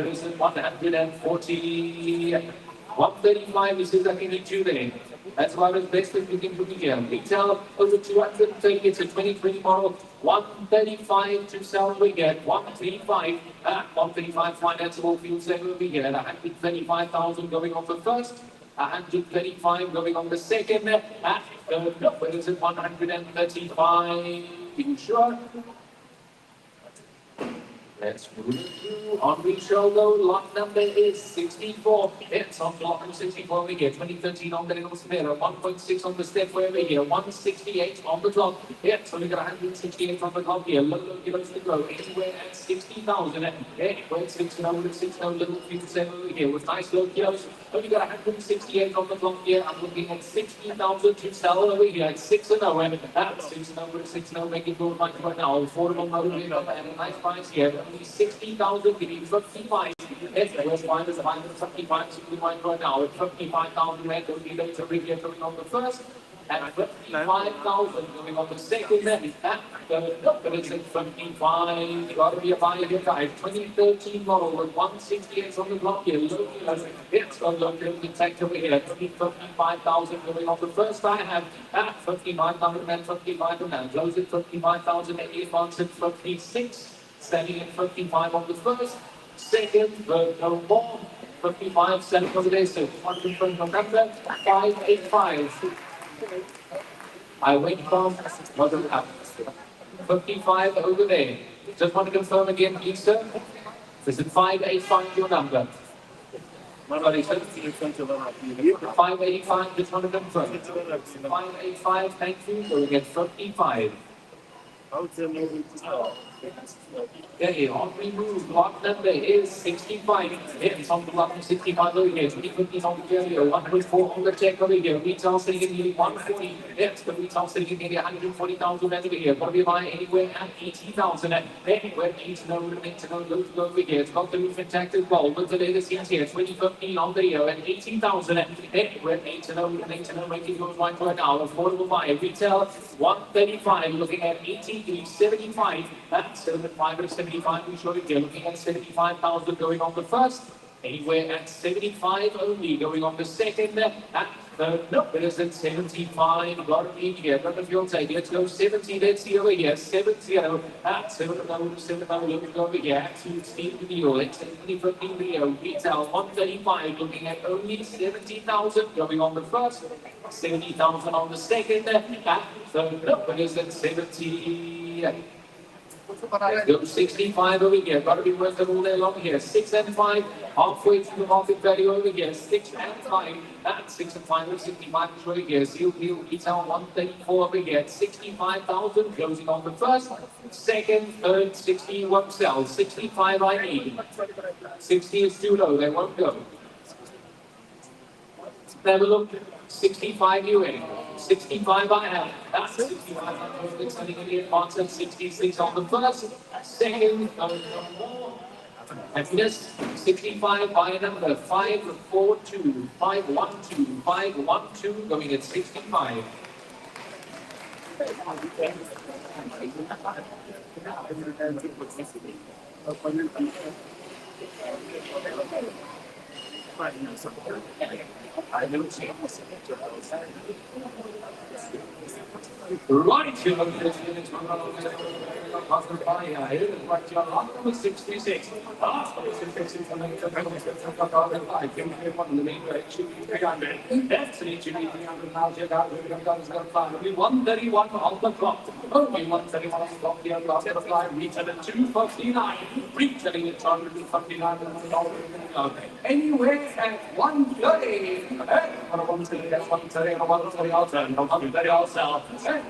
is 140. 135 is his looking two there. That's why it's best if you can put it here. Retail over 230, it's a 2020 model. 135 to sell we get. 135. 135 financeable fuel saving we get. 135,000 going on the first. 135 going on the second. Where is it? 135. You sure? Let's move through. On we shall go. Lot number is 64. It's on block number 64 over here. 2013 on the little spinner. 1.6 on the step over here. 168 on the clock. So we got 168 on the clock here. Low kilos to go. Anywhere at 60,000. Anywhere at 60, little fuel saving over here with nice low kilos. We got 168 on the clock here. I'm looking at 60,000 to sell over here at 6 and 0. 6 and 0, 6 and 0, making good money right now. Affordable motor vehicle and a nice price here. 60,000, giving 55. Yes, the West Line is 155, 61 right now. At 55,000 rand, will be later going on the first. And 55,000 going on the second. And but it's at 55. Got to be a buyer here, guys. 2013 model with 168 on the block here. It's got local intact over here. 55,000 going on the first. I have 55,000 and 55 and close it 55,000 and advance at 56. Standing at 55 on the first, second, no more, 55, selling over there, so 120 November, 585. I wait from, what will happen? 55 over there. Just want to confirm again, please, sir. Is it 585 your number? What about it, sir? 585, just want to confirm. 585, thank you, so we get 55. Okay, on we move. Block number is 65. It's on the block 65 over here. 2050 on the area. 1.4 on the check over here. Retail sitting in nearly 140. It's the retail sitting in nearly 140,000 over here. Got to be buying anywhere at 80,000. Anywhere need to know, over here. It's got the roof intact as well. Look at the latest here. 2015 on the year at 80,000. Anywhere need to know, making yours right now. Affordable buy. Retail 135. Looking at 73.75. That's 75 or 75, we show it here. Looking at 75,000 going on the first. Anywhere at 75 only going on the second. No, it is at 75. Got to be here. But if you'll take, let's go 70. Let's see over here. 70. 70. Let's go over here. Absolute steam deal. It's 15 video. Retail 135. Looking at only 70,000 going on the first. 70,000 on the second. No, it is at 70. Let's go 65 over here. Got to be worth it all day long here. 6 and 5. Halfway through the market value over here. 6 and 5. That's 6 and 5 with 65 over here. Seal deal retail 134 over here. 65,000 closing on the first. Second, third, 61 sell. 65 I need. 60 is too low. They won't go. Have a look. 65 UA. 65 I have. That's 65 it's going to get on 66 on the first. Second, no more. Happiness 65 by number 542. 512. 512 going at 65. Right, you know, passed by here, right, you're on number 66. Last number 66, and then the main direction, 300. That's it, you need 300 now, check out, we're going to fly. Only 131 on the clock. Only 131 on the clock, the last of the fly, reach at a 259. Reach at a 259, anywhere at 130. Hey, 130, 130, 130, I'll turn, 130, I'll sell. Hey,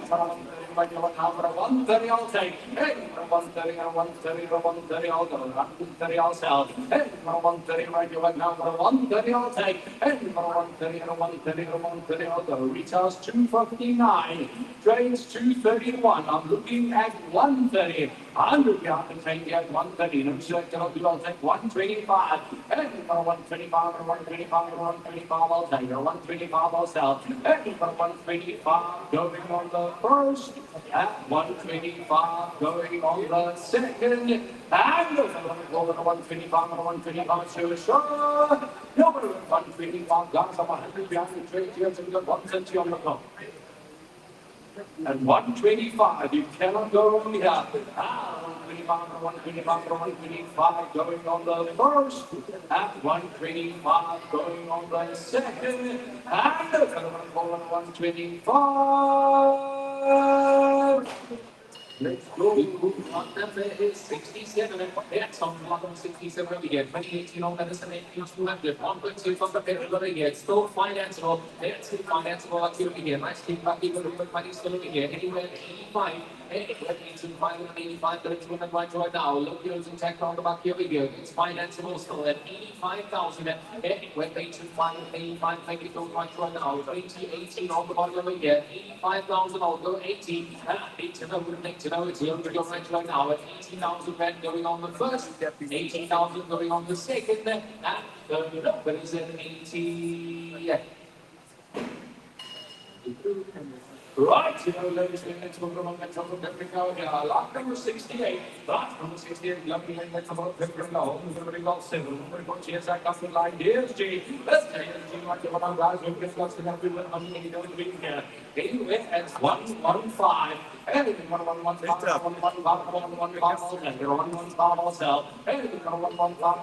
130, I'll take. Hey, 130, 130, 130, I'll go. 130, I'll sell. Hey, 130, right, you went now. 130, I'll take. Hey, 130, 130, 130, I'll go. Retails 259. Trades 231. I'm looking at 130. 100 yard to take at 130. No select, I'll take 125. Hey, 125, 125, 125, I'll take. 125, I'll sell. Hey, 125, going on the first. At 125, going on the second. And over the 125, 125, sure. No, 125, guys, I'm 100 behind the trade here, so we've got 120 on the clock. And 125, you cannot go wrong here. 125, 125, 125, going on the first. At 125, going on the second. And 125. Let's go. On number is 67. That's on bottom 67 over here. 2018 on medicine 200. 1.2 from the pair over here. Still financeable. That's still financeable up here again. Nice keep back even with money still over here. Anywhere 85. Anywhere 85 that it's women right now. Look here in tech on the back here again. It's financeable still at 85,000. Anywhere 85, thank you so much right now. 2018 on the bottom over here. 85,000. I'll go 80. 80 no, it's here to go right now at 18,000 rand going on the first, 18,000 going on the second, and third up, but is at 80. Right, you know, ladies and gentlemen, let's go from Africa. Lot number 68. Lot number 68. Lovely, let's go from Africa. Everybody got 7. We're going to cheers that up the line. Here's G. Let's take it. G, like the one guys, we'll get lots of everyone. I mean, you don't bring here. Anyway, that's 115. Anything 115, 115, I'll sell. Anything 115, I'll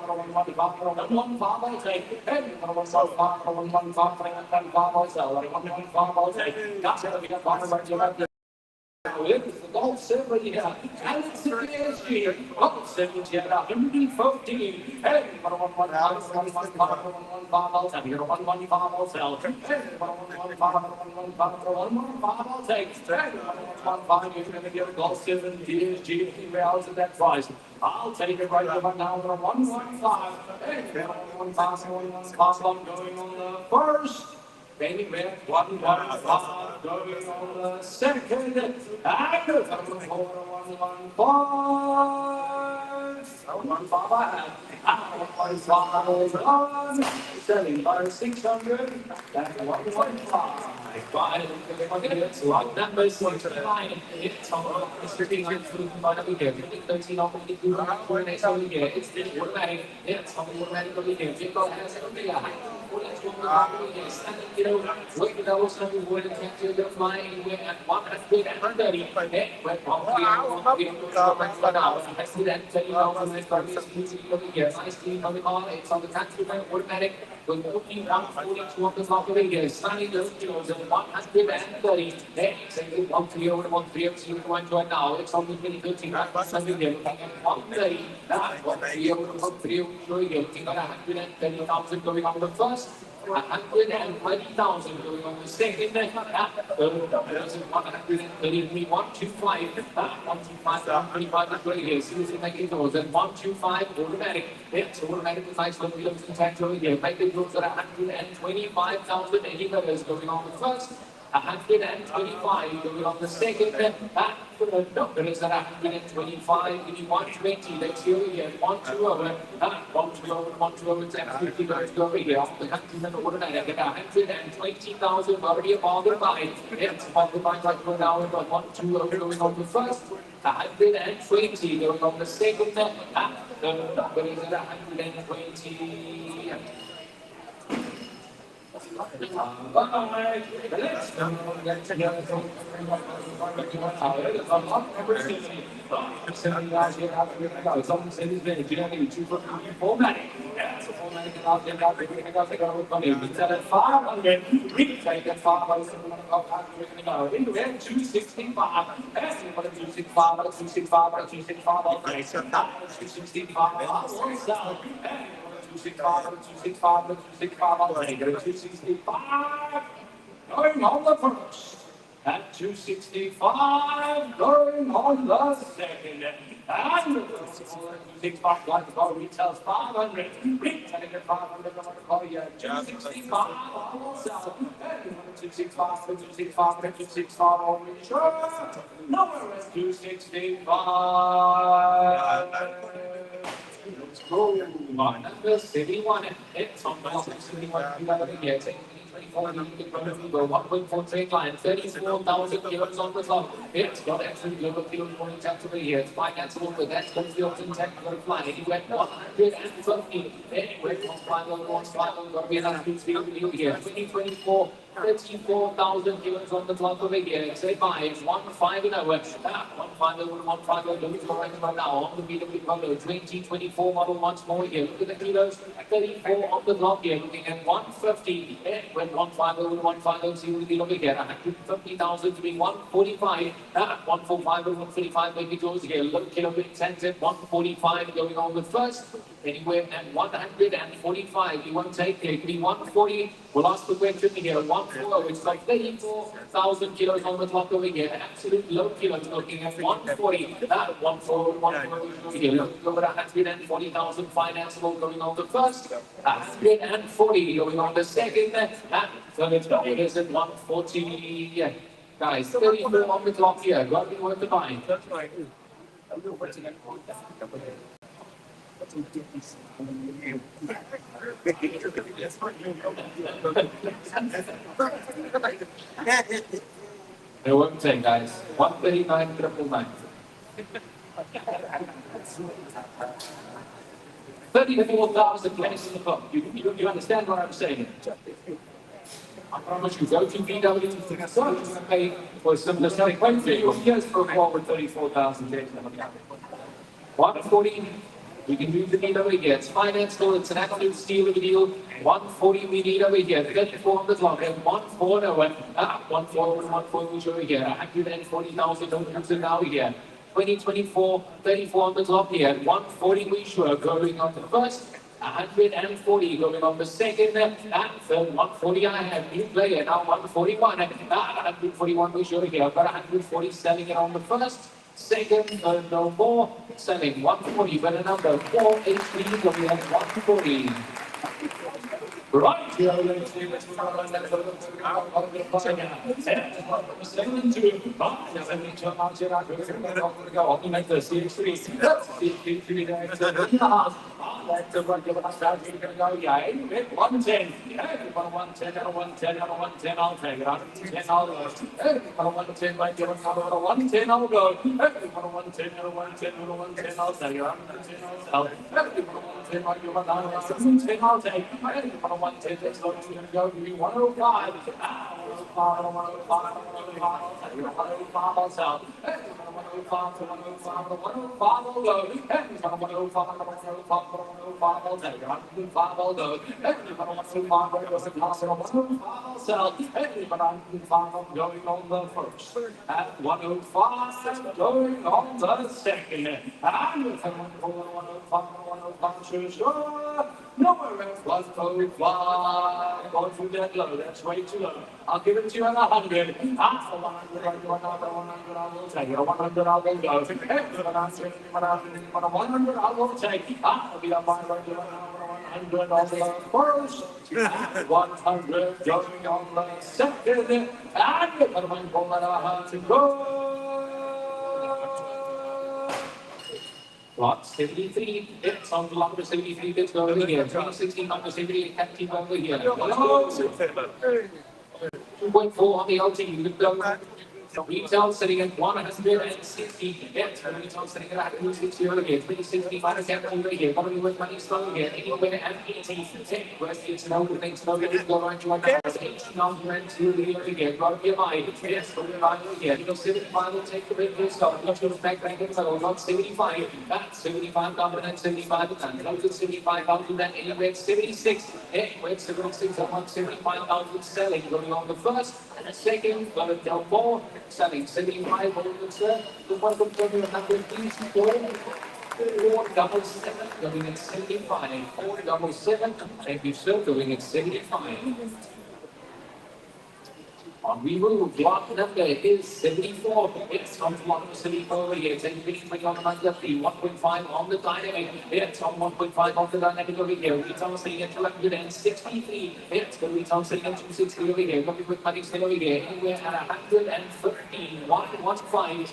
take. Anything 115, I'll sell. 115, I'll take. That's it. It's the gold silver here, and it's the PSG. Gold silver here, 115. Hey, 115, I'll take. 115, I'll sell. Hey, 115, I'll take. Hey, 115, you're going to get a gold silver PSG. Anywhere else at that price. I'll take it right over now. 115. Hey, 115, going on the first. Anywhere 115 going on the second, and 115. 115 selling by 600, that's 115. It's lot number 69. It's on the strategic food by over here. 13 of the food for next over here. It's the automatic. It's on the automatic over here. Jingle has it over here. You know, wait, that was something we wouldn't have to fly anywhere at 130. I see that 30,000 over here. Nice clean on the car. It's on the country automatic. With 142 of the top of the year, sunny those kilos and 130. Next, 130 over 130, see what join now. It's on the 2013, right? Something here, looking at 130. Now, 130 over 130, looking at 130,000 going on the first. 120,000 going on the second. 133, 125, 125, here. See what's making those. And 125 automatic. It's automatic with nice little wheels intact over here. Making those at 125,000 $80 going on the first. 125 going on the second. Numbers at 125, 120. Let's go again. 120 over. 120 it's absolutely going to go over here. Off the country and automatic at 120,000 already above the line. It's above the line right now. 120 going on the first. 120 going on the second. The number is at 120. Going on the first. At 265, going on the second. And 265, like the call retails 500. Retailing at 500, I'm going to call you 265. I will sell. 265, 265, 265, all insurance. Nowhere at 265. Let's go. My number 71. It's on the 71. You got it again. 1.4 trade line, 34,000 euros on the clock. It's got excellent global field points out to the here. It's financeable with that fields in technical fly. Anywhere 150. Anywhere 150, got to be another speed field here. 2024. 34,000 euros on the clock over here. Say bye. 150. 150. Looking for right now on the BW Polo 2024 model once more here. Look at the kilos. 34 on the clock here. Looking at 150. When 150, 150. See what we over here. 150,000 to be 145. 145 and 135 maybe goes here. Look, kilo incentive 145 going on the first. Anywhere at 145. You won't take it. It could be 140. We'll ask the question here. 140. It's like 34,000 kilos on the clock over here. Absolute low kilos. Looking at 140. 140. 140 here. Looking over 140,000 financeable going on the first. 140 going on the second. So it's it is at 140. Guys, 34 on the clock here. Got to be worth the buying. That's right. It won't take, guys. 139,999. 34,000 places in the book. You understand what I'm saying? I promise you, go to BW, so you're going to pay for some of the wait for your years for a call with 34,000 places. 140. We can do the need over here. It's financial, it's an absolute steal of a deal. 140 we need over here. 34 on the clock. And 140 over. 140 we show over here. 140,000 dollars now here. 2024, 34 on the clock here. 140 we show going on the first. 140 going on the second. And 140 I have new player. Now 141. 141 we show here. I've got 140 selling it on the first. Second, no more. Selling 140, but a number 483 will be at 140. Right here, let's see what's going on. 72. I'll make the CH3. That's CH3 there. That's the one. Give us that. You're going to go, yeah. 110. Yeah, 110 and a 110 and a 110. I'll take it. 110, I'll go. 110, might give us another 110. I'll go. 110 and a 110 and a 110. I'll take it. 110, I'll sell. 110, might give us another 110. I'll take it. 110, that's not going to go. Give me 105. 105, I'll sell. 105 to 105 to 105, I'll go. 105 to 105, I'll take it. 105, I'll go. 105, I'll sell. 105, I'm going on the first. At 105, going on the second. And 105, sure. Nowhere else was 105. Going through that low, that's way too low. I'll give it to you at 100. After 100, I'll do another 100, I will take it. 100, I will go. 100, I will take. I'll be a 500, 100 on the first. 100 going on the second. And I'm going to go. Lot 73, it's on the number 73, let's go over here. 316 number 78, can't keep over here. 2.4 on the LT, you can go. Retail sitting at 160. Yes, retail sitting at 160 over here. 360 minus 7 over here. What are we with money slow again? Anywhere at 80. Where's the it's no good things no good go right to one now. 18 here again. Got to be a mind. Yes, go right again. 75 will take the big risk off. Not to back in the middle. Not 75. That's 75 down and 75 and close to 75 out to that anywhere 76. Anywhere 76 and 175 out with selling. Going on the first and the second. Got it down 4. Selling 75 over the third. The one from 100 each. 4 double 7 going at 75. 4 double 7. Thank you, sir. Going at 75. On we move, block number is 74. It's on block 74 over here. It's anything on the 1.5 on the dynamic. It's on 1.5 on the dynamic over here. Retail sitting at 263. It's the retail sitting at 260 over here. Looking with money still over here. Anywhere at 115. 115.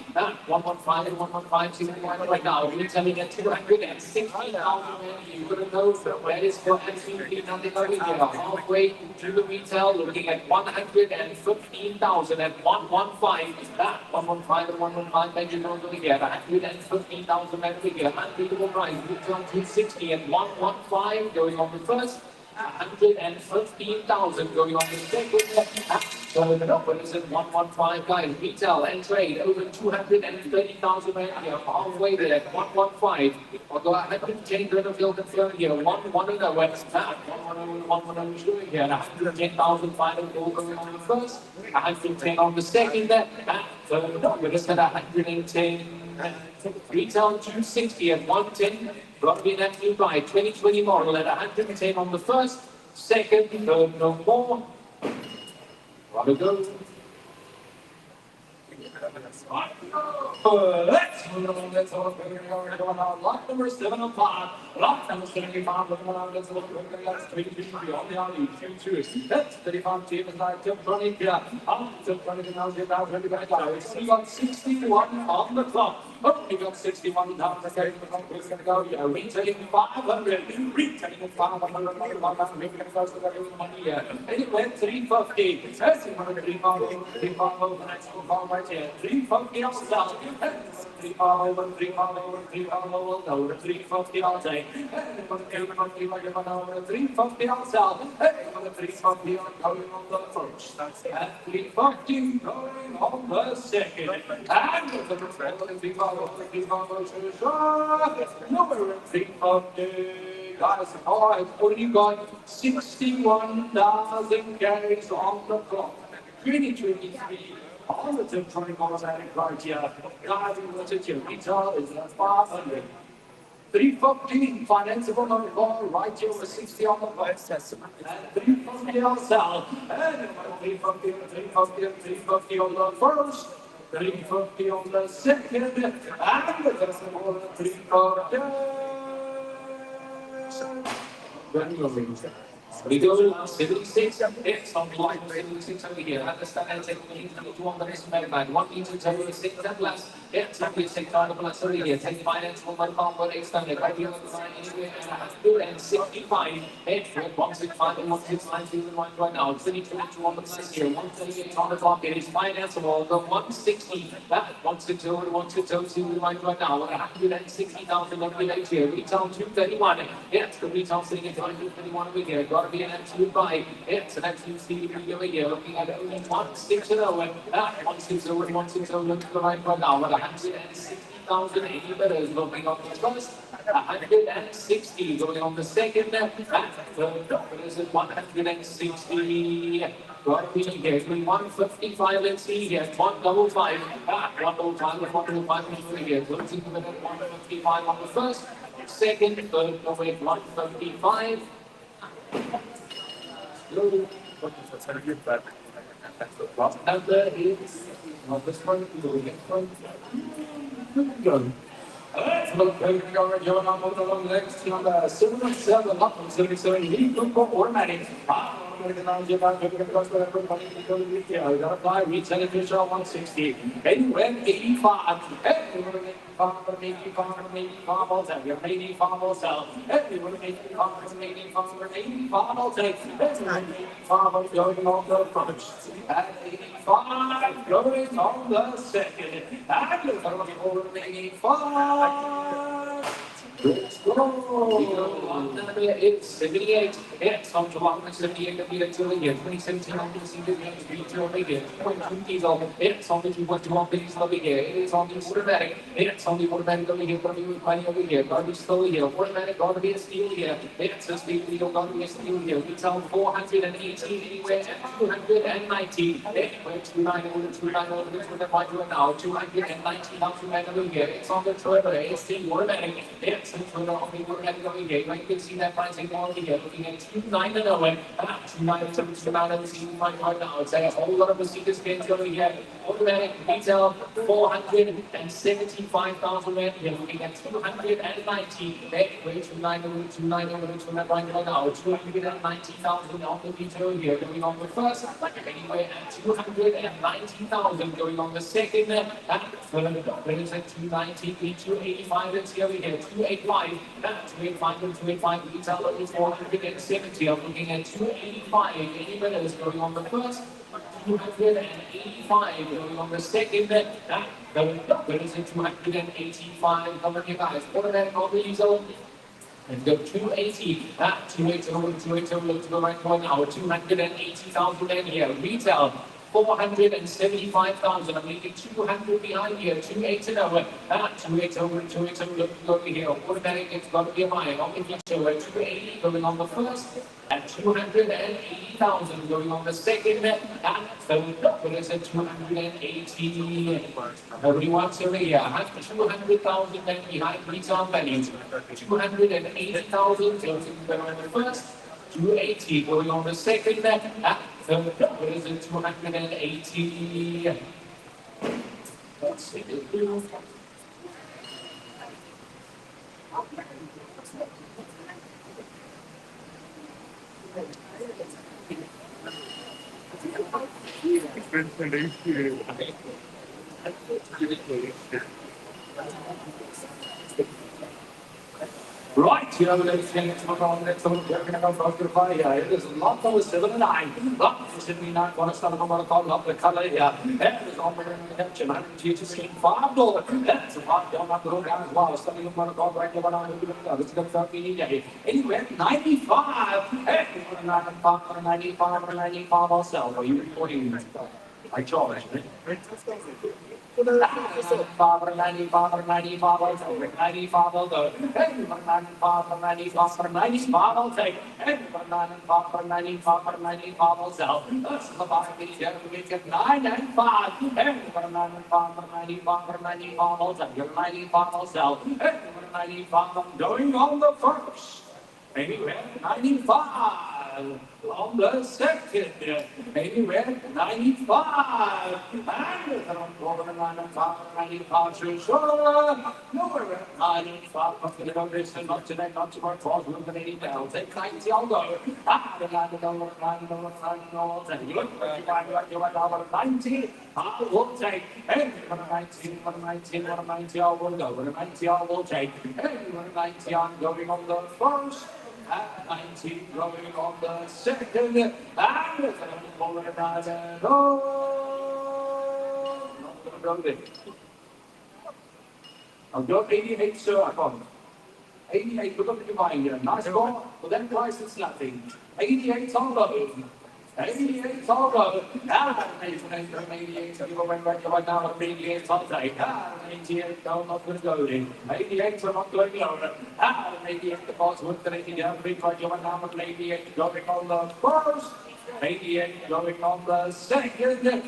115 and 115 right now. Retailing at 260,000. You wouldn't know where is for absolutely nothing over here. Halfway to the retail, looking at 115,000 at 115. That 115 and 115, thank you over here. 115,000 over here. Unbeatable price. Retail 260 at 115 going on the first. 115,000 going on the second. So the number is at 115, guys. Retail and trade over 230,000 right here. Halfway there at 115. Although I haven't changed the field confirmed here. 110 at that. 110 here. 110,000 final goal going on the first. 110 on the second. So the number is at 110. Retail 260 at 110. Got to be that new buy 2020 model at 110 on the first, second, third, no more. Gotta go. Let's move on. Let's go on. Lock number 75. Lock number 75. Let's look at 323 on the alley. 2-2. That's 35 team is like Tiptronic here. Tiptronic now get out. Ready back out. We got 61 on the clock. Oh, we got 61 down the game. The clock is going to go here. Retailing 500. Retailing 500. We're going to go to the money here. And it went 350. That's 350. The next one right here. 350 on the down. 350 no, 350 I'll take. 350 I'll sell. 350 going on the first. And 350 going on the second. And the 350 number 350. Guys, all right, what do you got? 61,000 carries on the clock. 2023. All the Tiptronic automatic cards here. Guys, what's it here? Retail is at 500. 315 financeable on the ball, right here with 60 on the box. And 350 on sell. And 350 on the first. 350 on the second. And the 350. We go to 76, it's on the line 76 over here. Understand and take the 2 on the next bag. 1 meter 76 and plus. It's on the 6 on the plus over here. Take finance for 1 pound for extended. Right here on the line anywhere and 165. It's 165 and 169 right now. 22 on the plus here. 138 on the clock. It is financeable. The 160, that 160 over 160 right now. 160,000 over the next year. Retail 231. It's the retail sitting at 231 over here. Got to be an absolute buy. It's an absolute steady over here. Looking at only 160 and 160 over 160 looking to the right now. 160,000 80 bidders looking on the first. 160 going on the second. That is at 160. Got to be here. 155. Let's see here. 155. 105 with 105 here. Closing the minute 155 on the first. Second, third, away 155. Number is on this one, going in front. Let's look at your number, the next number 77, 77, automatic. Retail official 160. Anywhere 85. Everyone 85, 85, 85, I'll take. 85, I'll sell. Everyone 85, 85, 85, I'll take. Everyone 85, I'm going on the first. At 85, going on the second. And you're going to 85. Let's go! It's 78. It's on to 178 of the until year 2017 on the season games retail media. 20 of it's on the 2.1 billion of the year. It's on the automatic. It's on the automatic of the year. Going to be money over here. Going to be still here. Automatic going to be a steal here. It's a steal here. Going to be a steal here. Retail 418 anywhere at 290. Anywhere 290 over the point to now. 290 now to man over here. It's on the trailer. It's the automatic. It's you can see that pricing quality here, looking at 2.9 and away, 2.9 and see right now. I'd say a whole lot of procedures gains going here. Automatic retail 475,000 rand. You're looking at 290. Anyway, 2.9 right now. 290,000 on the retail here, going on the first. Anyway, at 290,000 going on the second. And third, is at 290, 285. It's here we get 285. 285 and 285 retail is 470. I'm looking at 285. Any winners going on the first? 285 going on the second. Winners at 285. Come on, you guys. Automatic on the diesel. And go 280, 280, look to the right one now, 280,000 in here, retail, 475,000, I'm leaving 200 behind here, 280 over, 280, look over here, automatic, it's got to be a mine, on the future, 280 going on the first, and 280,000 going on the second, and third, what is it, 280, nobody wants over here, 200,000 then behind retail values, 280,000 going on the first, 280 going on the second, and third, what is it, 280, let's see, right, you know, ladies and gentlemen, let's look at the first to fire here. It is lot number 79. Lot 79, one of the number called up the color here. That is on the redemption. I'm just seeing $5. That's a lot down up the road as well. Study number called right over on the let's go for the anywhere 95. Hey, 95, 95, 95 also. Are you recording? I charge. 95, 95, 95, I'll take. 95, I'll go. 95, 95, 95, I'll take. 95, 95, 95, I'll sell. That's the buy here. We get 9 and 5. 95, 95, 95, I'll take. 95, I'll sell. 95, I'm going on the first. Anywhere 95 on the second. Anywhere 95 and over 95, 95 to sure. Nowhere 95. I'm going to listen not today, not tomorrow. 12 room and 80 down. Take 90, I'll go. Ah, the 90, I'll take. Look, you 90. I will take. Hey, 19, 19, 90, I will go. 90, I will take. Hey, 90, I'm going on the first. At 19, going on the second, and over the night and not going to go I've got 88, sir, I promise. 88, look at your mind here. Nice ball, but then price it's nothing. 88 all over. 88 all over. 88, you go right now at 88 all day. 88, no, I'm not going to go in. 88, I'm not going over. 88, the boss would take it down. Big right now at 88, going on the first. 88, going on the second. And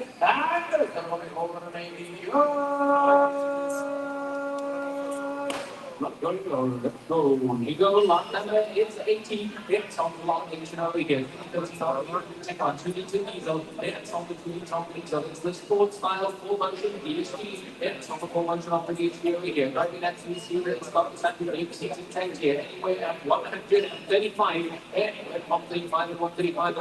going over to 88. Not going low. Let's go. You go. Lot number is 18. It's on the long engine over here. Check on 2 litre diesel. It's on the 2 litre diesel. It's the sport style 4 motion DSG. It's on the 4 motion of the DSG over here. Driving that 2 seater. It's got the standard 86 tank here. Anyway, at 135. At 135 and 135.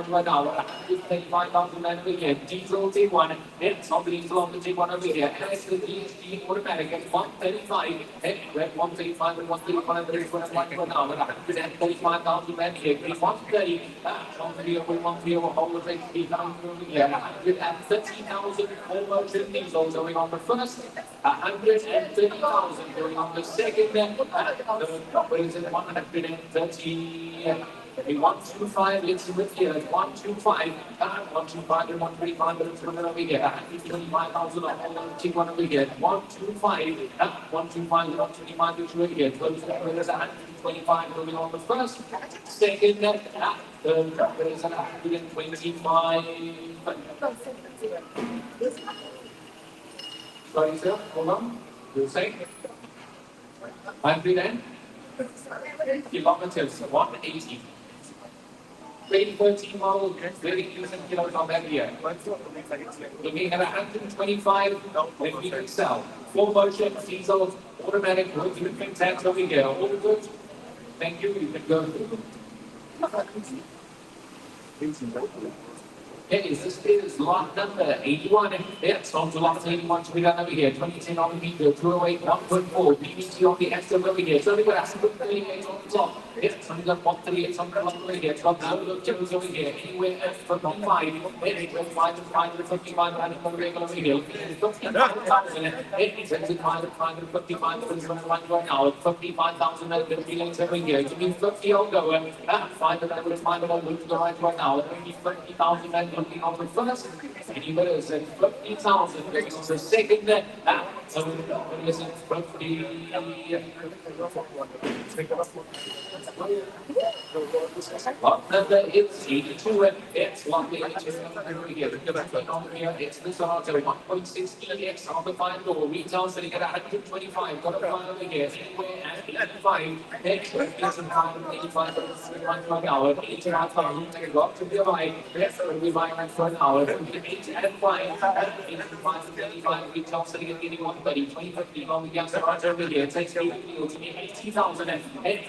Right now. 135,000 over here. Diesel T1. It's on the diesel on the T1 over here. It's the DSG automatic. It's 135. Red 135 and 135, there is 1 now, 135,000 men here, 130, 130, whole of 130,000 almost in diesel going on the first, 130,000 going on the second, what is it, 130. 125, let's see with here, 125, 125 and 135, but it's running over here, 125,000 one over here, 125, 125 and 125, which over here, close to 125 going on the first, second, third, there is 125. Sorry, sir, hold on, you're saying? 100 kilometers, 180. 2013 model, 30,000 kilos on that year. Looking at 125, then we can sell. 4 motion, diesel, automatic, with different tax over here. All good. Thank you. You can go. Okay, this is lot number 81. It's on to lot 81 to be done over here. 2010 on the meter, 208, 1.4. BBT on the extra over here. So we got 38 on the top. It's on the 138 on the top over here. It's got no look chips over here. Anywhere from 5, anywhere 5 to 555 and over here. 55,000. It's 555 for this one right now. 55,000 over here. Give me 50 on going. 5 and 5 on to the right now. 50,000 and looking on the first. Anywhere is at 50,000. It's the second. So what is it? 50. Lot number is 82. It's 182 over here. It's this auto 1.6 EX on the 5 door. Retail sitting at 125. Got a 5 over here. Anywhere at 85. Next, it's 85 for an hour. 85,000. Take a lot to be right. Yes, we buy for an hour. 8 and 5. 85 to 85. Retail sitting at 8130. 2050 on the gas over here. Takes 80,000. And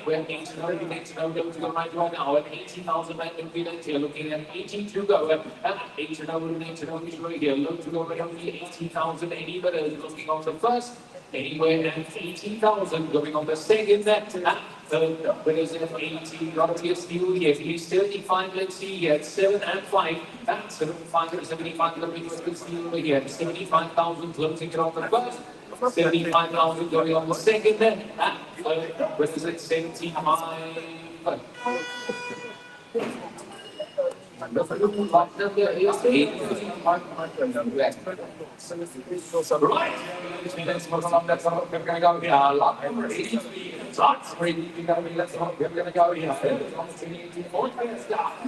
we're 80. Next no go to the right now at 18,000 here, looking at 18 to go at 8 to go here, look to go at only 18,000 but looking on the first, anywhere at 18,000 going on the second, third is at 18, Robert is still here, he's 35, let's see here, 7 and 5, 75 and 75, the still over here, 75,000 closing it on the first. 75,000 going on the second, what is it, 75. Lot number is 8. Right. Let's move along. That's what we're going to go here. Lot number 83. Lots we're going to go here.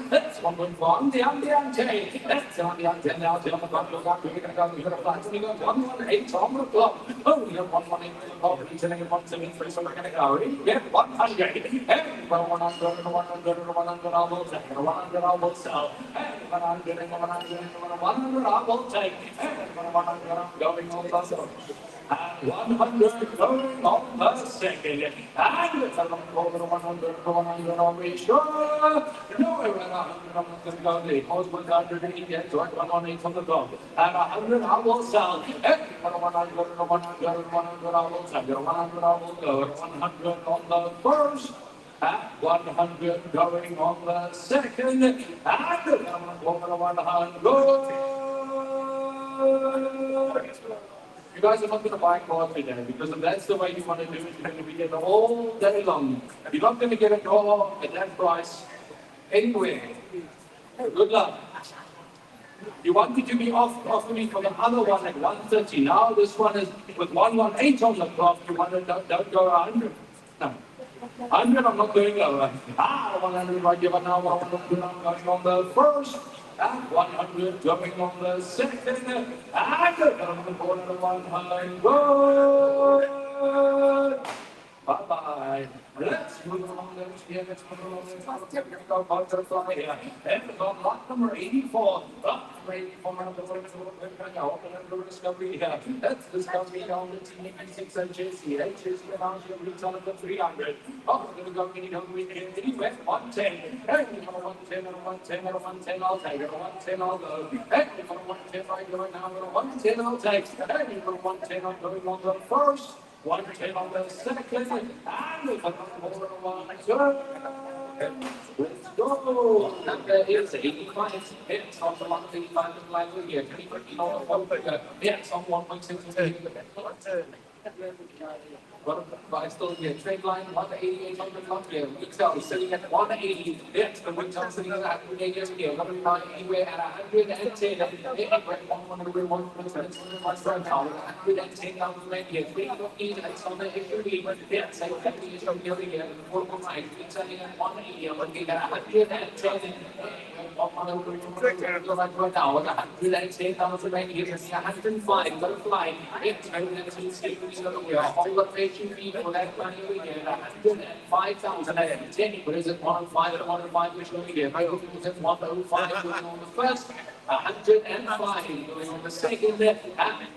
That's 1.1. The ante. That's on the ante now. We're going to go. We're going to go 118 on the clock. Oh, you're 118 on the clock. We're going to go 173. So we're going to go. Yeah, 100. And 100, 100, I will take. 100, I will sell. 100, I will take. 100, I'm going on the zone. And 100 going on the second. And 100 on the sure. Nowhere around 100 going to go. 100 again. So 118 on the go. And 100 I will sell. And 100 I will sell. 100 I will go. 100 on the first. At 100 going on the second, and 100. You guys are not going to buy car today because if that's the way you want to do it, you're going to be getting all day long. You're not going to get a car at that price anywhere. Good luck. You wanted to be offering for the other one at 130. Now this one is with 118 on the clock. You want to don't go 100. No. 100, I'm not going lower. 100 right here, but now 100 I'm going on the first. And 100 going on the second. And I'm going to go to 100. Bye-bye. Let's move along. Let's move along. Here we go. Butterfly here. And we got lot number 84. Lot number 84. Open the discovery here. Let's discovery on the T96 and JC. HJC around here. Reach on the 300. Oh, we're going to go with it. He went 110. Hey, 110 and 110 and 110. I'll take it. 110 I'll go. Hey, 110 right going now. 110 I'll take. Hey, 110 I'm going on the first. 110 on the second, and we got over 110. Let's go. And there is 85. It's on the 185 line here. Can you put it on the one? It's on 1.6. But still here, trade line 188 on the top here. Retail sitting at 180. Yes, the retail sitting at 180 here. Anywhere at 110. Anywhere 110,000 here. 315. It's on the issue. Yes, I think the issue here. The 4.9. It's selling at 180. I'm looking at 110. 105, got a fly. It's all the fishing people that money we get 105,010. What is it? 105, which we get. I hope it was at 105 going on the first. 105 going on the second, and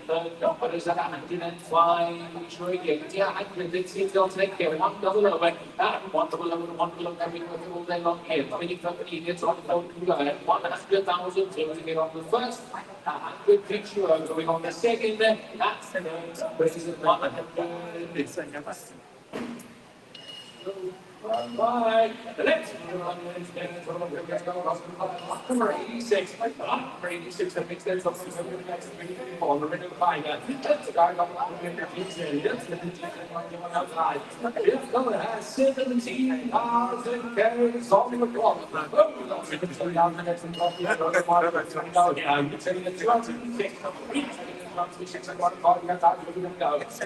the what is that? 105, which we get. Yeah, 106. They'll take care. 100, 100, every all day long here. 2050 gets on the 100,000 to get on the first. 100 picture going on the second. That's what is it? 100. Bye. Let's number 86. Number 86. That makes sense. On the middle line. That's the guy on the that's the outside. It's going to have 17,000 carries on the clock. Oh, that's 20,000 I'm saying it's 206.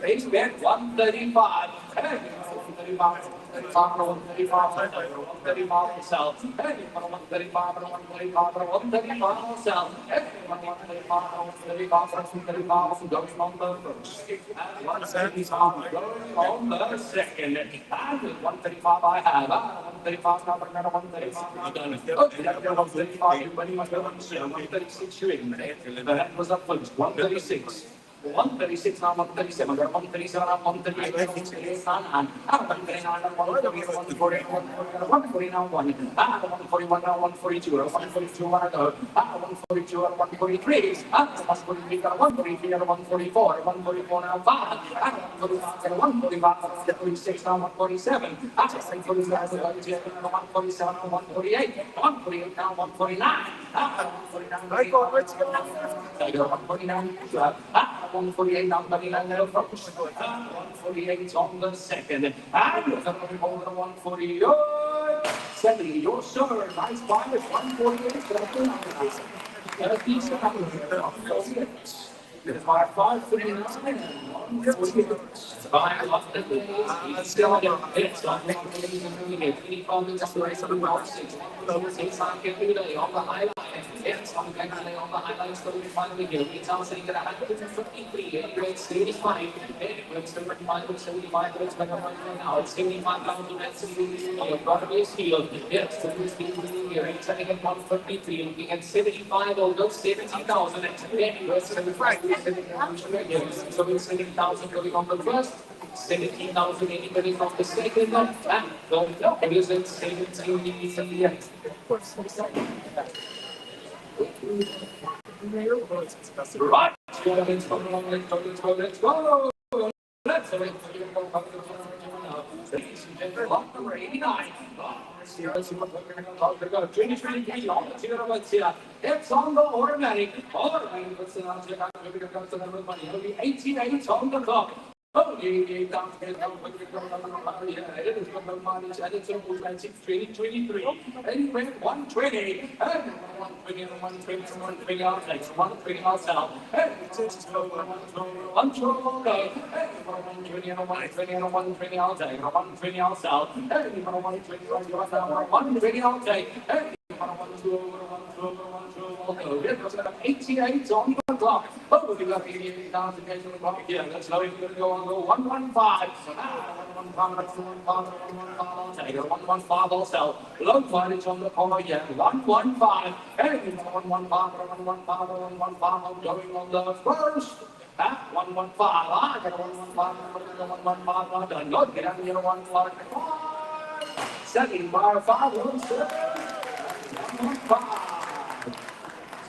It's been 135. 135. 135 sell. 135 sell. 135 goes on the first. 175 goes on the second. And 135 I have. 135 number 135 done. Okay, 135 when you must go 136 you in. That was up first. 136. 136 now 137, 137 now 138, 138 now 139 now 140, 140 now 141 now 142, 142 142 143, 143 144, 144 now 5, 145 146 now 147, 147 148, 148 now 149, 148 on the first, 148 on the second, and over 148. 70, your sir, nice buy with 148. It's by 539 and 148. By a lot of days, still it's on the 85 inspiration of the 6. It's on the highlight. It's on the highlights that we finally get. It's also going to have 153. Anyway, it's 85. Anyway, it's 75, it's 75, it's better right now. It's 75,000 and 70. You've got to be a steal. Yes, it's here. It's setting at 153. Looking at 75, although 70,000. Anyway, it's 75. So it's 70,000 going on the first. 17,000 anybody from the second. And it is at 17. Right, let's go. Let's go. Number 89. It's on the automatic. All right, let's the number of money. It'll be 88 on the clock. Oh, it is from the money, and it's over 23. And went 120. And 120 out next. 120 outside. And it's 120 outside. 120 outside. And 120 outside. It was at 18 188 on the clock. Oh, we got 88,000 on the clock. Yeah, that's how it's going to go on the 115. 115, I'll sell. Low footage on the corner, yeah, 115. Hey, 115, going on the first. 115, I got 115, done. Good, get out of here, 115. Second bar, 115.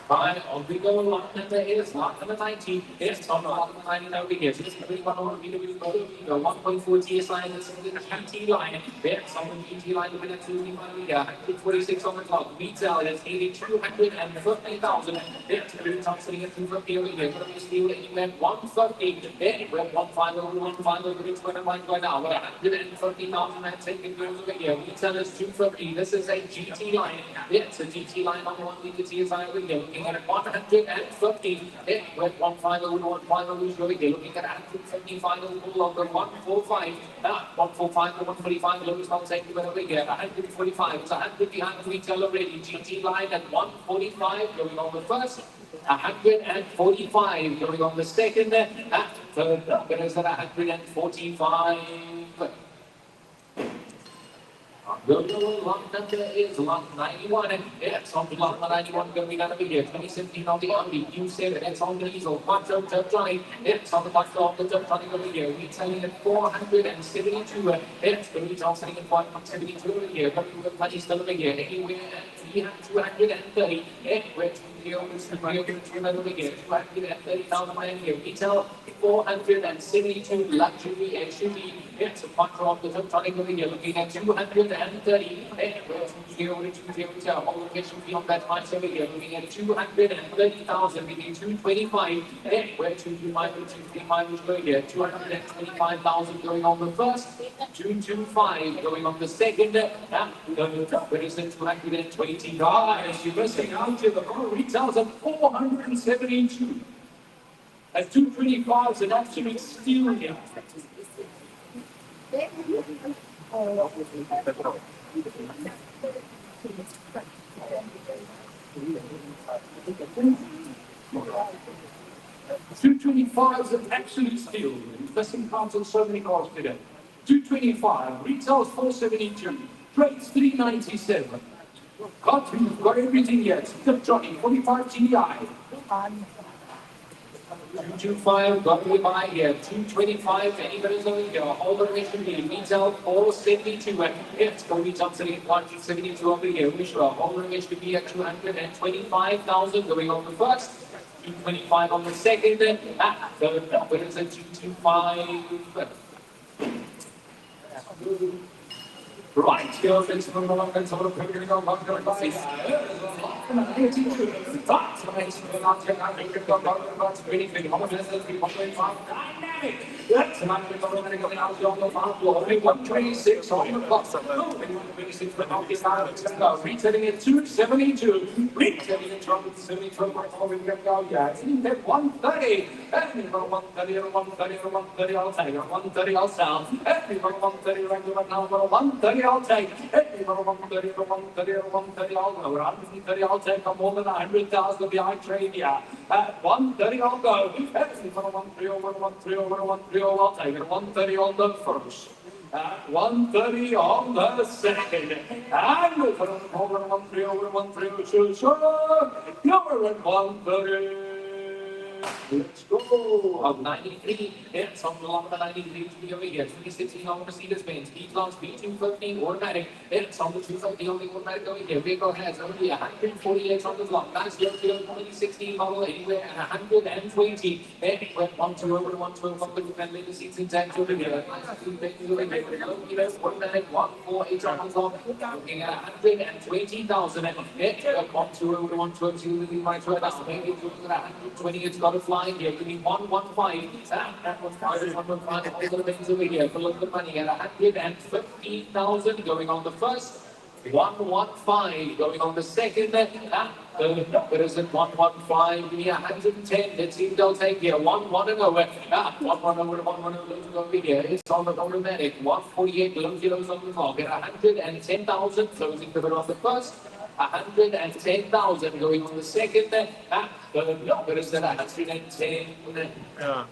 Fine, on we go, lot number is lot number 19. It's on lot number 19 over here. So this is the one over here. We go 1.4 GS line, it's the GT line. It's on the GT line, we're going to 146 on the clock. Retail is 250,000. It's the top sitting at 250 over here. Going to be still anywhere 150. We're 15 over, it's going to mind going now. We're 150,000 that's taken over here. Retail is 250. This is a GT line. It's a GT line on the 1 meter TSI over here. Looking at 150, with 150, is going looking at 150 final pull on the 145, 145 to 145, lowest I'll take you over here, 145, it's 100 behind retail already, GT line at 145, going on the first, 145, going on the second, third, winners at 145. The lot number is lot 91, and it's on the lot 91 going down over here. 2017 on the Audi, Q7, it's on the diesel, Quattro Turtronic, it's on the Quattro of the Turtronic over here. Retailing at 472, it's the retail selling at 472 over here. Coming with money still over here, anywhere at 230, anywhere to the over 230,000 over here. Retail 472 luxury SUV. It's a Quattro of the Turtronic over here, looking at 230. All location beyond that price over here, looking at 230,000, maybe 225. Where 225 is going here, 225,000 going on the first, 225 going on the second. Where is it? 220 guys. You're missing out here. The car retails at 472. At 225 is an absolute steal here. $225 is an absolute steal. Investing pounds on so many cars today. $225, retails $472, trades $397. You've got everything yet. The Johnny 45 GDI. 225, got me by here. 225, anybody's over here. All the way to me. Retail 472. It's going to be something at 172 over here. We should have all the way to be at 225,000 going on the first. 225 on the second. Third, what is it? 225. Right, here, it's from the one that's over the period of one good advice. Dynamic. That's an automatic going out on the farm floor. 126 on the clock. 126 for now. Retailing at 272. Retailing at 272. We get go. Yeah, it's in at 130. And 130 or 130 or 130, I'll take it. 130, I'll sell. And 130 right now, 130. I'll take. Hey, 130 or 130 or 130, I'll go. 130, I'll take. I'm more than 100,000 behind trade, yeah. At 130, I'll go. Hey, 130 or 130 or 130, I'll take it. 130 on the first. At 130 on the second. And over 130 over 130, sure. You're at 130. Let's go. Of 93, it's on the lot of 93 to be over here. 2016 on Mercedes-Benz, E-Class B250 automatic. It's on the 250 on the automatic over here. Vehicle has only 148 on the clock. Last year, 2016 model, anywhere at 120. Anywhere 120 over 112 on the family seats intact over here. Automatic 148 on the clock. Looking at 120,000. 120 over 112, you might try that. Maybe 120, it's got a flying here. Give me 115. That was 115. All the things over here. For local money at 115,000 going on the first. 115 going on the second. What is it? 115. Give me 110. Let's see if they'll take here. 1 and over. 1 over 1 over here. It's on the automatic. 148 low kilos on the clock at 110,000. Closing the middle of the first. 110,000 going on the second. And third number is at 110. Yeah.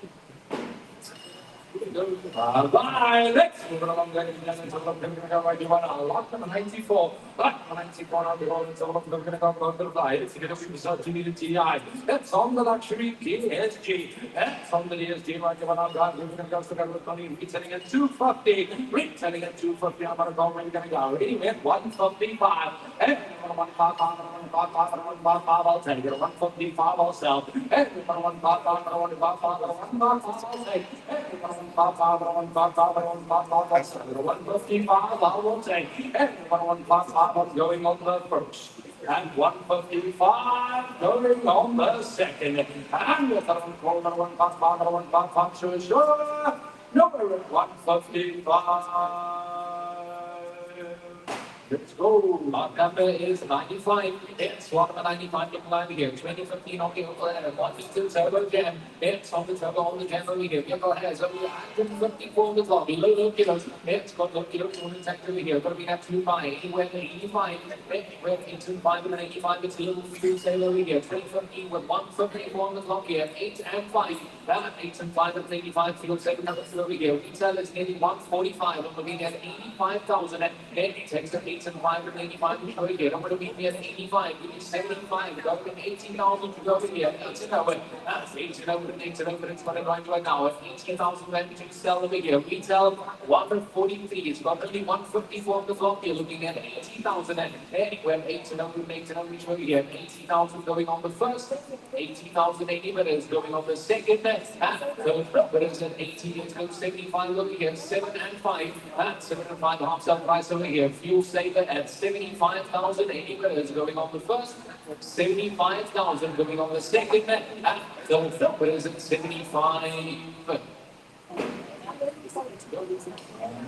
Bye. Let's move along. Ladies and gentlemen, so we're going to go right to one. Lock number 94. Lock number 94 on the road. So we're going to go to the fly. It's going to be such a needed TI. That's on the luxury PSG. That's on the PSG. Right to one on God. We're going to go to the money. Retailing at 250. Retailing at 250. I'm going to go. We're going to go. Anyway, 155. And 155. I'll take it. 155. I'll sell. And 155. I'll take. 155, I will take. And 155 going on the first. And 155 going on the second. And with 155, sure. Number 155. Let's go. Lot number is 95. It's one number 95 in line here. 2015 on the overhead. 152 turbo jam. It's on the turbo on the jam over here. Vehicle has only 154 on the top. Below low kilos. It's got low kilos on the tank over here. Going to be at 25. Anywhere 85. Anywhere 85 and 85. It's a little few sale over here. 2015 with 154 on the clock here. 8 and 5. That 8 and 5 and 85. Field 7 numbers over here. Retail is nearly 145. I'm looking at 85,000. And it takes the 8 and 5 and 85 to go here. I'm going to meet me at 85. Give me 75. Go with 18,000 to go here. 8 and over. That's 8 and over and 8 and over. It's going to grind right now. 18,000 ready to sell over here. Retail 143. It's got only 154 on the clock here. Looking at 80,000 and anywhere 8 and over and 8 and over to here. 80,000 going on the first. 80,080 minutes going on the second. And third minutes at 80. It's going 75 over here. 7 and 5. And 7 and 5 half sell price over here. Fuel saver at 75,080 minutes going on the first. 75,000 going on the second. And third minutes at 75.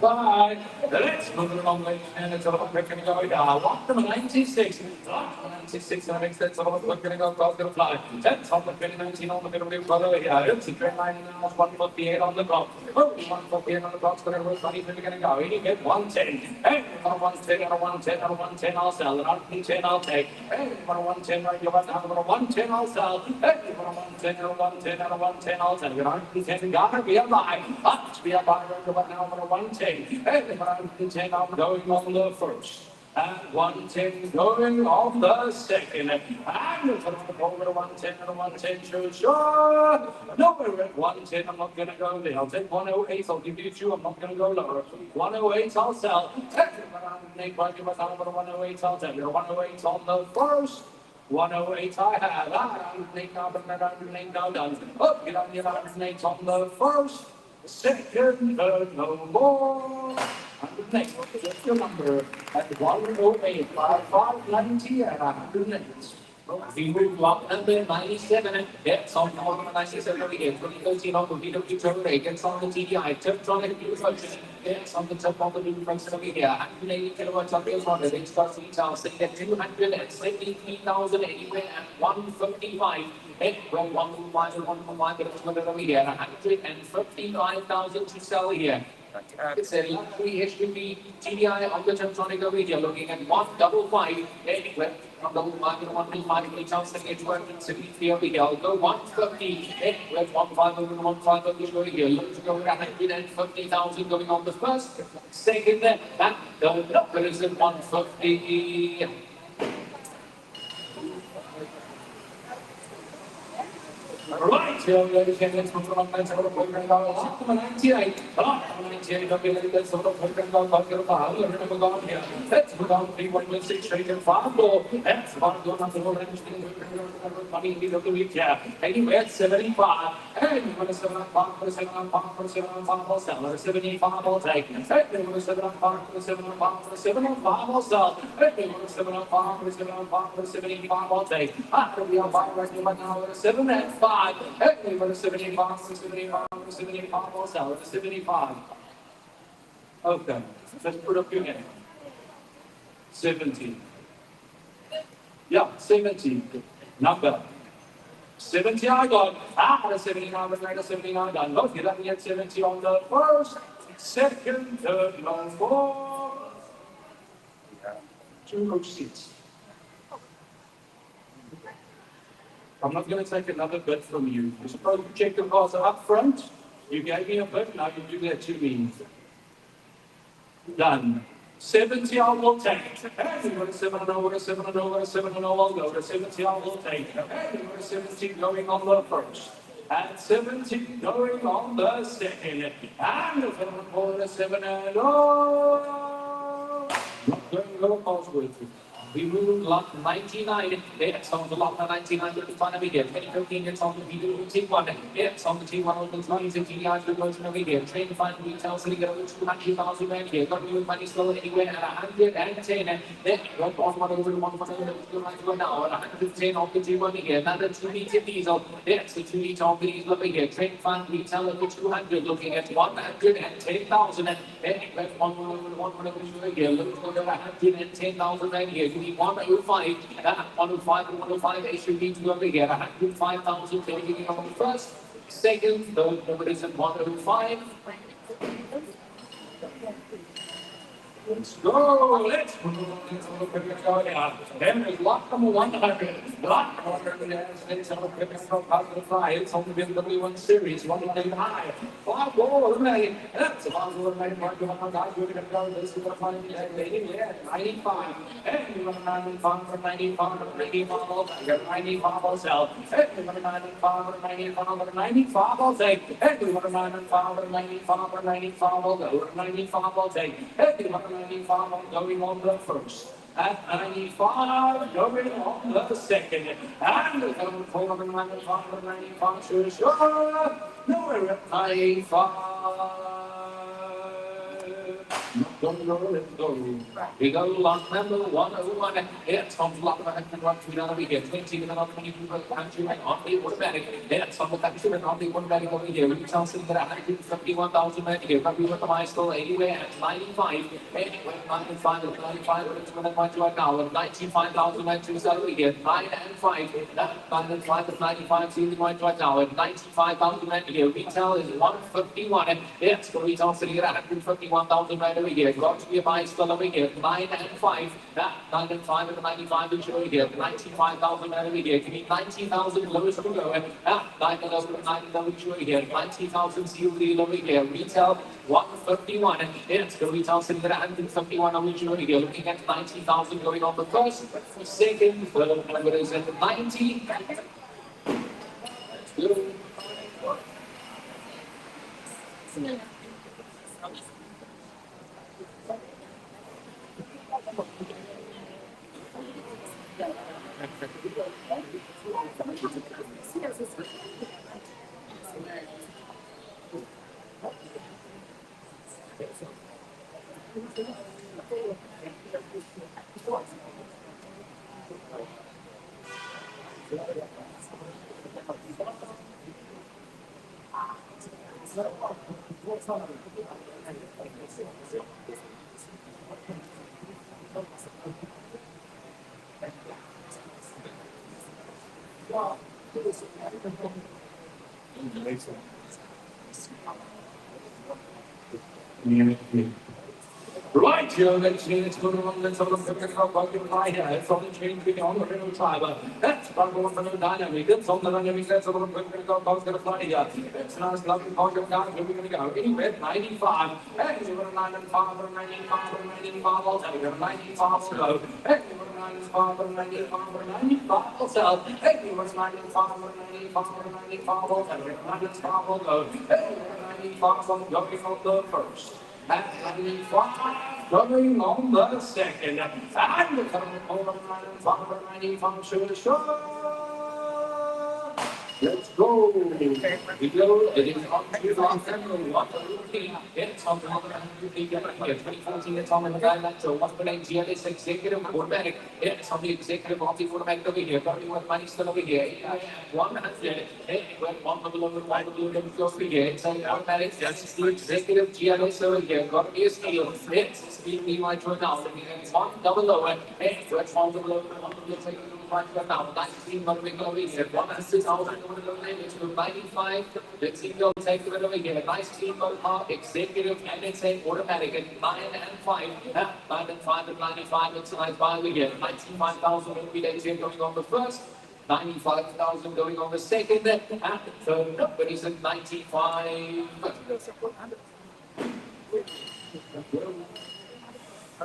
Bye. Let's move along, ladies and gentlemen. We're going to go lock number 96. Lock number 96, and it makes sense. We're going to go across the fly. That's on the 2019 on the middle of the over here. It's a trend line now, 148 on the clock. 148 on the clock. So we're going to go. You get 110. Hey, 110, 110, 110, I'll sell. And 110, I'll take. Hey, 110, right here, 110, I'll sell. Hey, 110, 110, 110, I'll take. 110, gotta be a buy. Must be a buy. Now 110. And 110, I'm going on the first. And 110 going on the second. And over 110 and 110, sure. No, we're at 110. I'm not going to go there. I'll take 108. I'll give you 2. I'm not going to go lower. 108, I'll sell. 108, I'll take. 108 on the first. 108 I have. 108 now, but 108 now done. Oh, get on the 108 on the first. Second, no more. Next, get your number at 108, 590 and 108. We move block number 97. It's on number 97 over here. 2013 on the BW Tower. It's on the TDI. Tiptronic new function. It's on the top of the new function over here. 180 kilowatts on the motor. It starts retail sitting at 273,000 anywhere at 155. It will 155 and 155, but it's over here. 155,000 to sell here. It's a luxury SUV TDI on the Tiptronic over here. Looking at 155 anywhere. From the market 125, we chance to get 273 over here. I'll go 150. With 15 over 15 over here. Look to go 150,000 going on the first. Second, that the number is at 150. Right, here, ladies and gentlemen, from 98. 98, let's go here. Let's go down 316 straight and 5 more. That's about to go down the road. Money in the week here. Anyway, at 75. And you're going to 75 for 75 for 75 for seller. 75 I'll take. And you're going to 75 for 75 for 75 I'll sell. And you're going to 75 for 75 for 75 I'll take. After we are buying right now, 7 and 5. Hey, we're going to 75, 75, 75, I'll sell it, 75. Okay, let's put up your hand. 70. Yeah, 70. Number. 70 I got. The 79, but later 79 done. Look, you're looking at 70 on the first, second, third, no, fourth. 2 coach seats. I'm not going to take another bid from you. You're supposed to check the cars up front. You gave me a bid, now you do that to me. Done. 70 I will take. Hey, you got a 7 and over, a 7 and over, a 7 and over, I'll go. A 70 I will take. Hey, you got a 70 going on the first. And 70 going on the second. And a 7 and oh. Not going to go Cosworth. We move lot 99. It's on the lot 99 in front of me here. 2015, it's on the video T1. It's on the T1 open 20 yards to close over here. Train fund retail city go to 200,000 rand here. Got new money still anywhere at 110. And then got one over to 1 hour. 110 off the T1 here. Another 2 meter diesel. It's the 2 meter off the diesel over here. Train fund retail over 200. Looking at 110,000. And then got one over here. Looking for 110,000 rand here. 105, 105 and 105 SUV to over here, 105,000 taking on the first, second, third, number is at 105. Let's go, let's go, yeah. Then there's lot number 100. Lot 100, it's on the picking from positive 5. It's on the BMW1 Series, 109 high. 5 more, that's a positive 95. You're going to go, this is what I'm going to 95. Hey, you're going to 95 for 95 for 95. You're 95 I'll sell. Hey, you're going to 95 for 95 for 95 I'll take. Hey, you're going to 95 for 95 for 95 I'll go. 95 I'll take. Hey, you're going to 95 going on the first. At 95 going on the second. And the third for 95 for 95 sure. No, we're at 95. Let's go. We go lot number 101. It's on lot number 101. Over here. 20 and another 22 country and on the automatic. It's on the country and on the automatic over here. We tell them that 151,000 men here. But we were the high still anywhere at 95. Anyway, 95 and 95. It's going to find right now. 95,000 men to over here. 9 and 5. 9 and 5 and 95. See the point right now. At 95,000 men here. Retail is 151. And it's the retail sitting at 151,000 men over here. Got to be a buy still over here. 9 and 5. 9 and 5 and 95 is over here. 95,000 men over here. Give me 90,000 lowest to go. 9 and over 9 and over here. 90,000 sealed deal over here. Retail 151. And it's the retail sitting at 151 over here. Looking at 90,000 going on the first, second, third, number is at 90. Right, here, let's go on. Let's have a look at how about your line here. It's on the change we on the real driver. That's part of the dynamic. It's on the dynamic. That's a little bit of going to fly here. It's nice, lovely part of guys. Where we're going to go? Anyway, 95. Hey, you got a 95 or 95 or 95. I'll tell you, 95 to go. Hey, you got a 95 or 95 or 95. I'll tell. Hey, you got a 95 or 95 or 95. I'll tell you, 95 will go. Hey, you got a 95 on going on the first. At 95, going on the second. And the coming over 95 or 95 sure. Let's go. We go. It is on to lot number 115. It's on the 115. 2014, it's on the guidelines. So 1.8 GLS executive automatic. It's on the executive automatic over here. Got me money still over here. 100. One over here. It's on the automatic. That's the executive GLS over here. Got me a steal. It's speeding right now. It's one double lower. It's one double lower. One double lower. Now, 19 moving over here. 100,000 it's to 95. Let's see, you'll take it over here. Nice team park, executive, and it's an automatic at 9 and 5. 9 and 5 and 95. It's a nice buy over here. 95,000 will be there going on the first, 95,000 going on the second, and third number is at 95.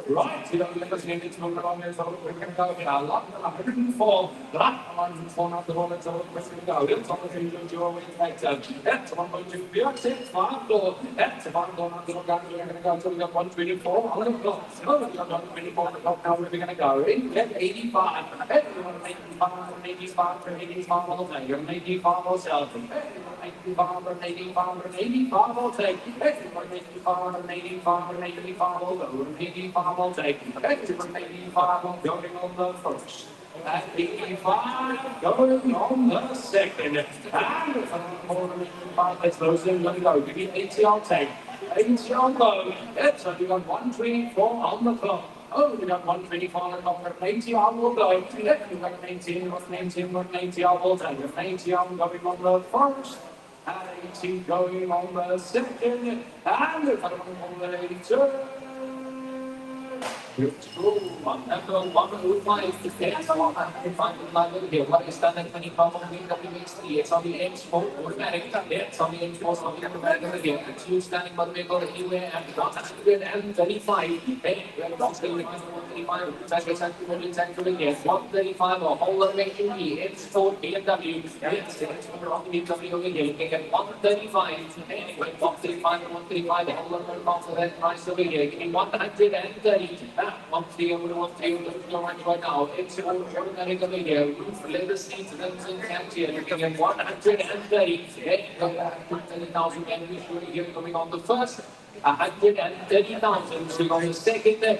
Right, you know, let us get it from around there, so we're going to go here. Lot 104, lot 104, not the one that's over the go. It's on the thing that you always like to. That's one point you feel, it's far door. That's a far door, not the one we're going to go. So we got 124 on the clock. Oh, we got 124 on the clock. Now we're going to go. In 85, everyone 85, 85, 85 all day. You're 85 yourself. 85, 85, 85 all day. Everyone 85, 85, 85 all over. 85 all day. Everyone 85 going on the first. At 85 going on the second. And for 85, let's close in. Let me go. Give me 80 all take. 80 on go. Yes, so we got 124 on the clock. Oh, we got 124 on the clock. 80 on will go. Yes, we got an 18, got an 18, got an 80 on will take. 80 on going on the first. 80 going on the second. And the on the 82. One after 105, yes, 105 here. What is standard 25 on the WX3? It's on the M4 automatic. It's on the M4 on the automatic again. It's you standing by the vehicle anywhere and 135. Hey, we have not still 135. That's exactly what it's actually here. 135 or whole of MHUV. M4 BMW. Yes, it's on the BMW over here. Looking at 135. Anyway, 135 and 135. The whole of the cost of that price over here. Giving 130. 130 right now. It's automatic over here. Roof, leather seats, rims and caps here. Looking at 130. 130,000 and we should here coming on the first. 130,000. So on the second, the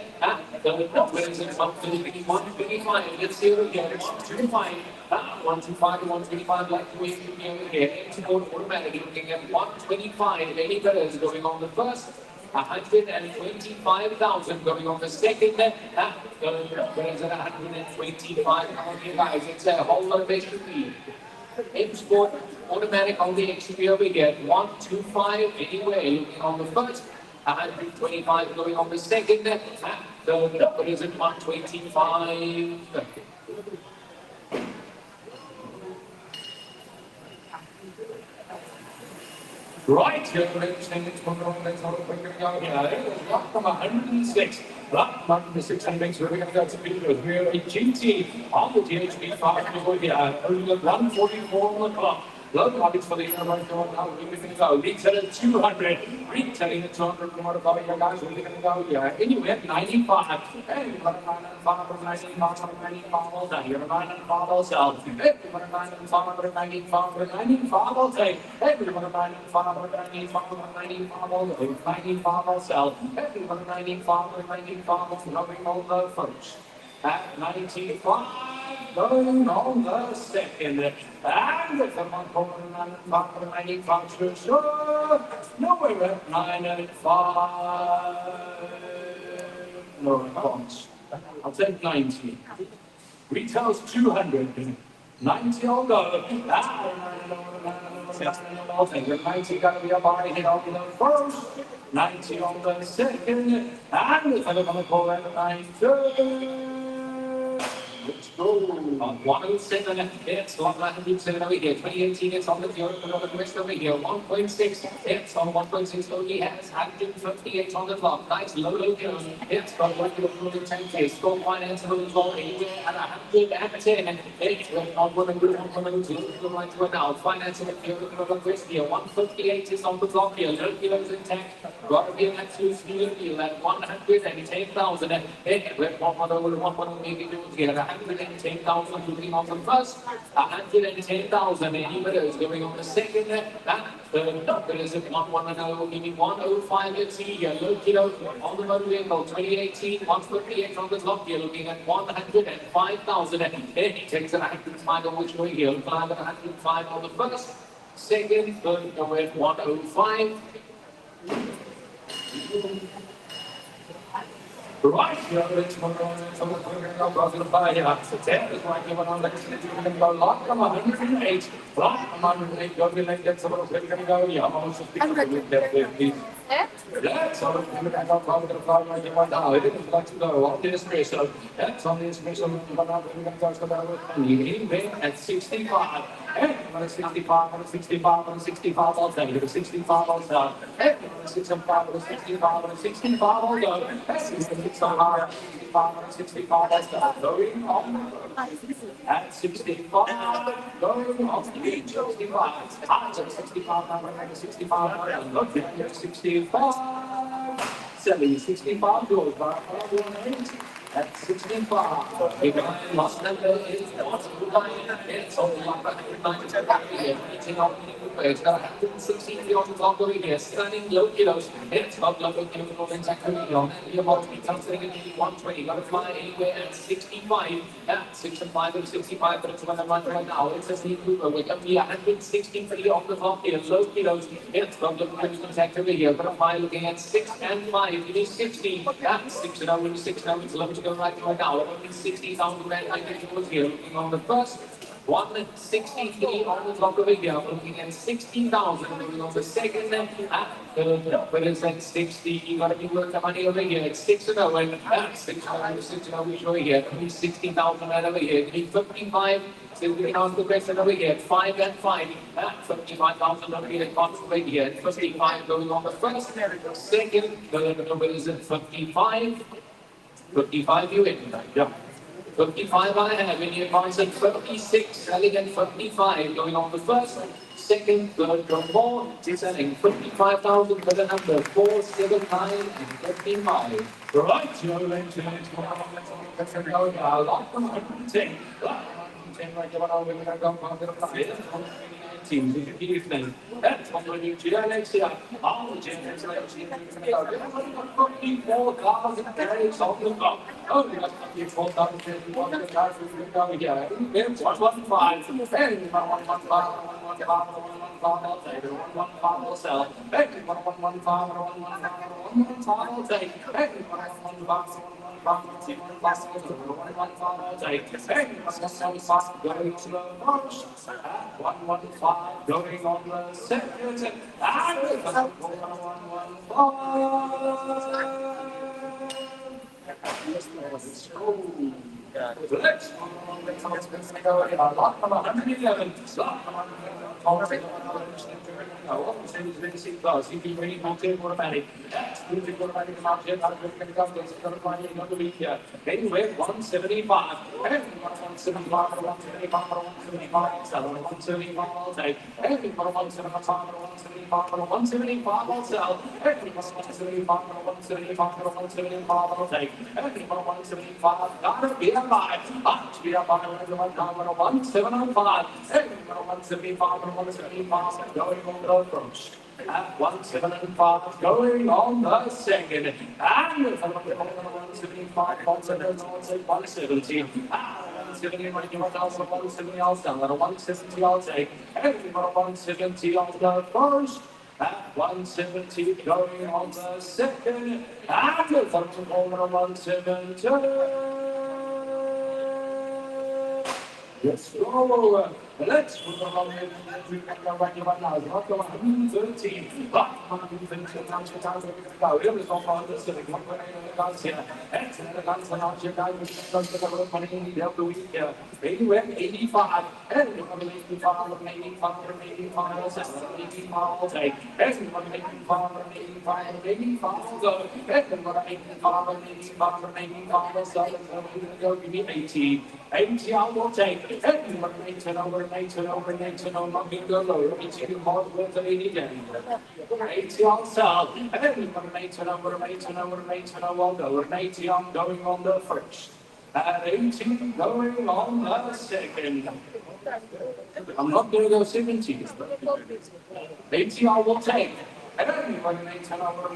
number is 125. Let's see what we get. 125. 125 to 125 like we should be over here. It's automatic. Looking at 125. Any colors going on the first. 125,000 going on the second. Whereas at 125,000 guys, it's a whole lot of XP. Import automatic on the XP over here. 125 anyway looking on the first. 125 going on the second. The number is at 125. Right, here it's from 106. Lot 106 and makes we're going to go to videos. We're a GT on the GHB 5 over here. Only got 144 on the clock. Low markets for the year right now. Now we're going to go. Retail at 200. Retailing at 200. From what about you guys? We're going to go here. Anyway, at 95. Hey, we've got a 95 from 95 from 95 all day. You're a 95 also. Hey, we've got a 95 from 95 from 95 all day. Hey, we've got a 95 from 95 from 95 all day. 95 also. Hey, we've got a 95 from 95 from going all the first. At 95. Going on the second, and the someone calling 95 to sure. No, we're at 95. No response. I'll take 90. Retails 200. 90 all go. I'll take it. 90 got to be a buy hit on the first. 90 on the second, and the someone calling 90. Let's go. 107, it's 107 over here. 2018, it's on the Europe and on the West over here. 1.6, it's on 1.6 only has 158 on the clock. Nice low kills. It's got 1 kilo 10K. Score financeable as well. Anywhere at 110. And it's on 1 good 1.2 right to now. Financing at Europe and on the West here. 158 is on the clock here. Low kilos intact. Got to be an absolute steal deal at 110,000. And we're 1 maybe doing here. 110,000 looking on the first, 110,000 anybody is going on the second, the number is at 110, giving 105, let's see here, low kilo on the motor vehicle, 2018, 158 on the clock here, looking at 105,000, and he takes an 105 on which way here, 105 on the first, second, third, go at 105. Right, here it's going to go to the fire. So 10 is right here on the go lock from 108. Lock from 108, go to the next one. We're going to go here. I'm also speaking with that. Let's have a look at the fly right now. It is like to go on the espresso. That's on the espresso. At 65. On a 65, on a 65, on a 65, I'll take it. A 65, I'll start. On a 65, on a 65, on a 65, I'll go. At 65, on a 65, I'll start. Going on. At 65, going on. 65. At 65, I'm 65, I'm looking at 65. 65 goes by. At 65, the guy lost number is not it's only 190 eating on it's got 160 on the clock over here, stunning low kilos. It's got low kilos exactly on the amount of something in 120. Got to fly anywhere at 65. At 65 and 65, but it's when I'm right now. It's a sneak mover. We're going to be 163 on the clock here, low kilos. It's got low kilos exactly here. Got to fly looking at 6 and 5. It is 60. At 6 and 0, 6 and 0. It's low to go right now. Only 60,000 men I think it was here. Looking on the first. 163 on the clock over here, looking at 60,000 on the second and but it's at 60, you gotta be worth the money over here. It's 6 and 0 and 6 and 0 we show here. 60,000 right over here. 55, still getting on the question over here. 5 and 5, 55,000 over here. Over here. 55 going on the first, second, the number is at 55. 55 you in, yeah. 55 I have in your points at 56, selling at 55, going on the first, second, third, more, selling 55,000 for the number 4, 7, 9, and 55. Right, you're going to go a lot of 110. 110 right now, we're going to go on the teams in the evening. That's what we're doing next year. All the generators are 44 cars and carriages on the block. Oh, we got 44 cars and carriages on the block. We're going here. It's 115. And 115. I'll take it. 115 will sell. And 115 I'll take. And 115 going on the second, let's go in a lot of 111. If you really want to automatic, anyway, 175. And 175, 175, 175, I'll take. And 175, 175, I'll sell. And 175, 175, I'll take. And 175, gotta be alive. To be alive, 175. And 175, 175, going on the approach. At 175, going on the second. And 175, 170. 170, 170, I'll sell. At 170, I'll take. And 170 on the first. At 170, going on the second. And 170. Let's go. Let's put on the right now. Not go 113. But 113 times the time we go. It was all on the civic. One way the guys here. And the guys are out here. Guys, the money in the other week here. Anyway, 85. And 85, 85, 85, I'll take. And 85, 85, 85, I'll go. And 85, 85, 85, I'll sell. Go give me 80. 80, I will take. And 80 over. 80 over, 80 over, not being go low. 80 more worth of 80 again. 80 on sell. And then 80 over, 80 over, 80 over, 80 I'm going on the first. At 80 going on the second. I'm not going to go 70. 80 I will take. And 80 over, 80 over,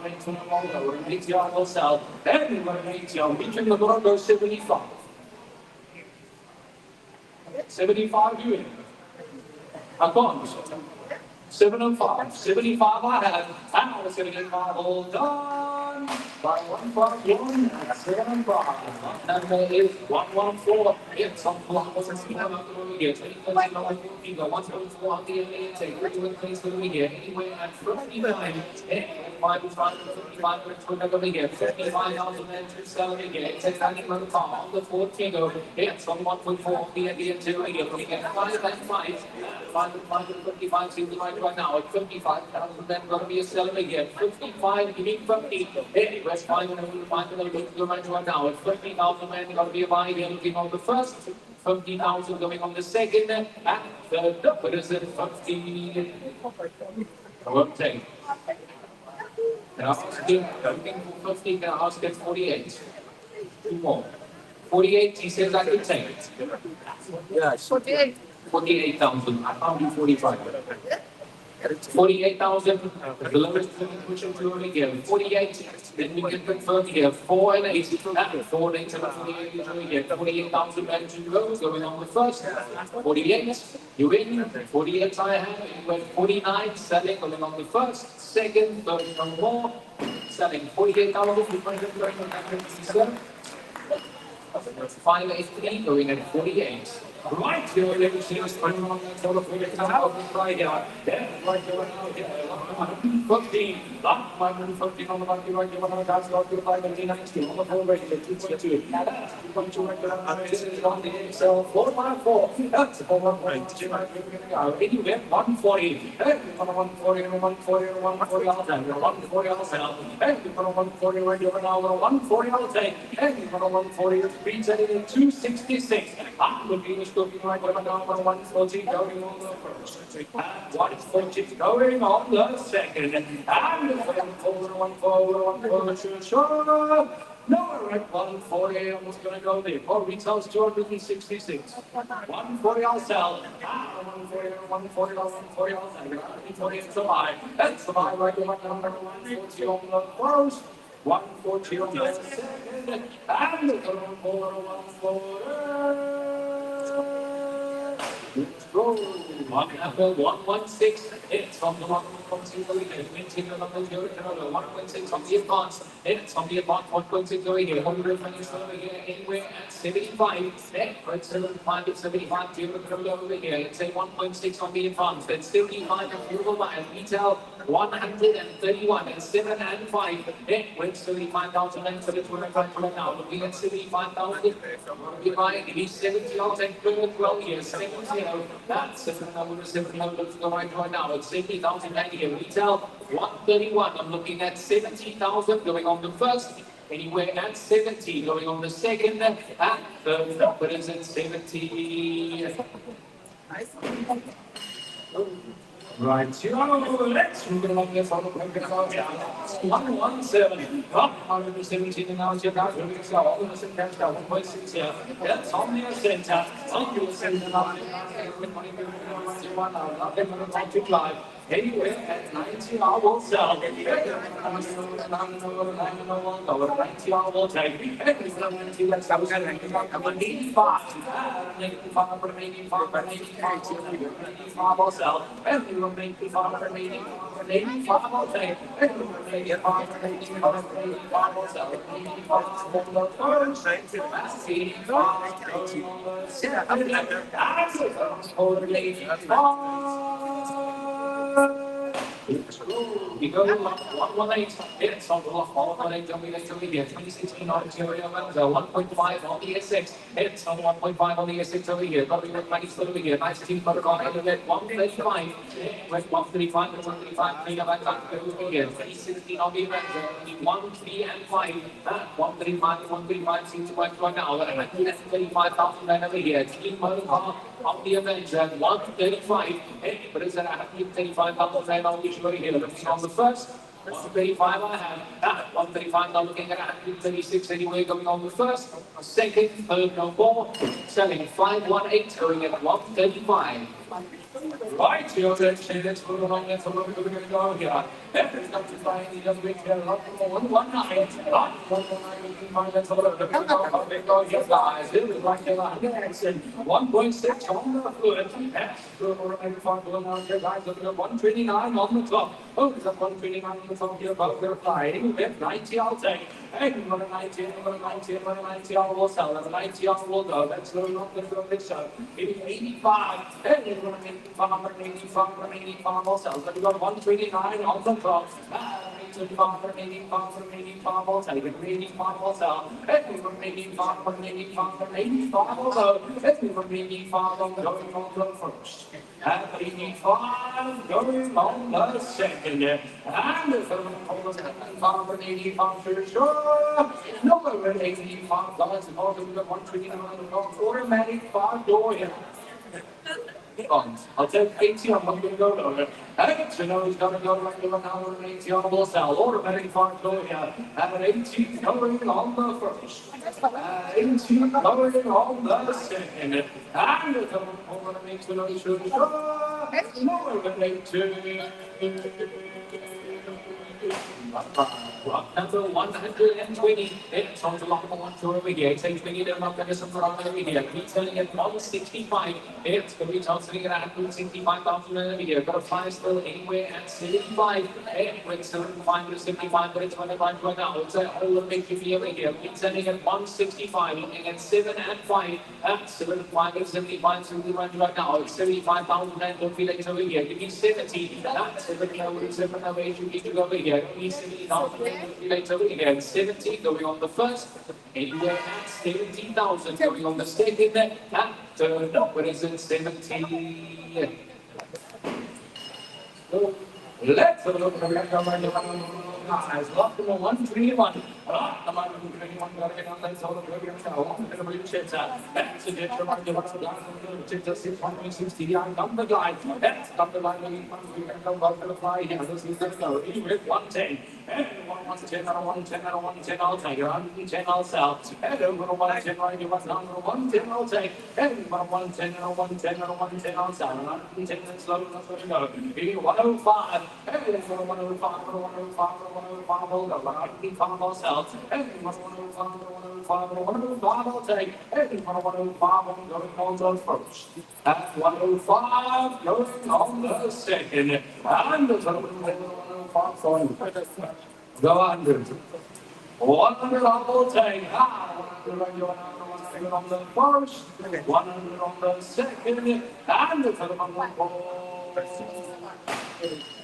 80 over, 80 I will sell. And 80 I'm reaching the bottom, go 75. 75 you in. I've gone. 705. 75 I have. And 75 all done. by 151, 75. Number is 114. It's on the line. It's here. 20 go 1.4 on the take. We're place for the year. Anyway, at 59. 55 to another year. 55,000 men to sell again. It's a tiny little car on the 14 go. It's on 1.4 on the idea to a year. We get 5 and 5. 55 seems right now. At 55,000 men going to be a seller again. 55, you need 50. Hey, let's find another right now. At 50,000 men going to be a buy here looking on the first. 50,000 going on the second. And third, what is it? 50. I won't take. The house is looking for 50. The house gets 48. Two more. 48, he says I can take it. Yes. 48. 48,000. I can't do 45. 48,000, the lowest which is only give 48, then we can confirm here 4 and 8, 4 and 8 and 48 is only give 48,000 men to go, going on the first, 48, you win, 48 I have, it went 49, selling, going on the first, second, third, no more, selling 48,000, 227, 583, going at 48. Right here, ladies and gentlemen, on that sort of right here. Yeah, right here, right here. 15. 150 on the right here, right here, on the guys, got to 590 on the full rate, 2.2. 2.2 this is on the Excel 454. That's 4.1. Anywhere, 140. Hey, 140, 140, 140, I'll take. 140, I'll sell. Hey, 140 right here now, 140, I'll take. Hey, 140, resetting in 266. I'm looking right now, 140 going on the first. 140 going on the second. And 140, sure. No, right, 140, I'm just going to go there. For retails, 266. 140, I'll sell. 140, I'll sell. 140, it's a buy. That's the buy right now, 140 on the first. 140 on the second. And 140. Let's go. 116. It's on the 1.6 over here. 1.6 on the advance. It's on the advance. 1.6 over here. 120 over here. Anywhere at 75. It's 75 at 75. Over here. It's a 1.6 on the advance. It's 75 and fuel miles. Retail 131 and 7 and 5. It's 75,000 and 75 right now. Looking at 75,000. We're buying it. 70 out and 12 years. 70. That's 700 right now. It's 70,000 here. Retail 131. I'm looking at 70,000 going on the first. Anywhere at 70 going on the second. And third. What is it? 70. Right, let's move along here for the 117. 117 and now you're guys moving slow. All of us in cash down 1.6 here. That's on your center. On your center now. To drive. Anywhere at 90, I will sell. 90, I will take. 90, let's go. 85. 85 remaining. 85 will sell. 85 remaining. 85 will take. 85 remaining. 85 will sell. 85 will go first. 85. We go 118. It's on the left. 118. 2016 Ontario 1.5 on the S6. It's on 1.5 on the S6 over here. Got to be nice over here. Nice team for the car. 135. With 135 and 135. Clean up that time over here. 2016 on the event. 1, 3 and 5. 135 135 seems to work right now. 135,000 over here. Team for the car on the event. 135. But is that 135,000 on the issue here? On the first, 135 I have. 135 now looking at 136 anyway going on the first. Second, third, no more. Selling 518 going at 135. Right, your attention, let's move along. Let's go here. Every time you find the other way, there are 119. 119, let's go here, guys. Here is right here. 1.6 on the foot. 129 on the top. Oh, it's a 129 from here, about the flying. With 90, I'll take. Hey, we're a 90, we're a 90, we're a 90, I will sell. A 90, I will go. That's no longer from this show. It is 85. Hey, we're an 85, we're an 85, we're an 85, I'll sell. But we got 129 on the clock. 85, we're an 85, we're an 85, I'll take it. 85, I'll sell. Hey, we're an 85, we're an 85, we're an 85, I'll go. Hey, we're an 85, I'm going on the first. At 85, going on the second. And the third one was 85 and 85 for sure. Number 85, dollars and all the 129 automatic 5 door here. I'll take 80, I'm going to go lower. And you know he's going to go right to an hour and 80 on the sell. Automatic 5 door here. And 80 going on the first. 80 going on the second. And the third one makes the noise for sure. Lower 82. Number 120. It's on the long one for over here. It's 8 million mechanism for over here. He's selling at 165. It's going to be tossing at 165,000 over here. Got a 5 still anywhere at 75. It went 75 to 75, but it's 25 right now. It's a whole big fee over here. He's selling at 165. Looking at 7 and 5. At 7 and 5 and 75. So we run right now. It's 75,000 and don't feel like it's over here. Give me 70. That's 7 over 7 over 8. You need to go over here. Give me 70,000. Later again, 70 going on the first, anywhere at 70,000 going on the second, and what is it, 70? Let's look at the guys. Lock them on 121. Lock them on 121. Got to get on that sort of program. I want to be checked. That's a different one. You want to check the 660 down the line. That's down the line. We can come back to the fly here. This is the go. With 110. And 110 and 110 and 110. I'll take it. 110 I'll sell. And over 110 right. You want down to 110 I'll take. And 110 and 110 and 110 I'll sell. 110 and slow. That's what we go. 105. And 105 and 105. 105, hold up, 105 ourselves, and 105, 105, I'll take, and 105, I'm going on the first, at 105, going on the second, and 105, go 100, 100 I will take, 100 on the first, 100 on the second, and 105.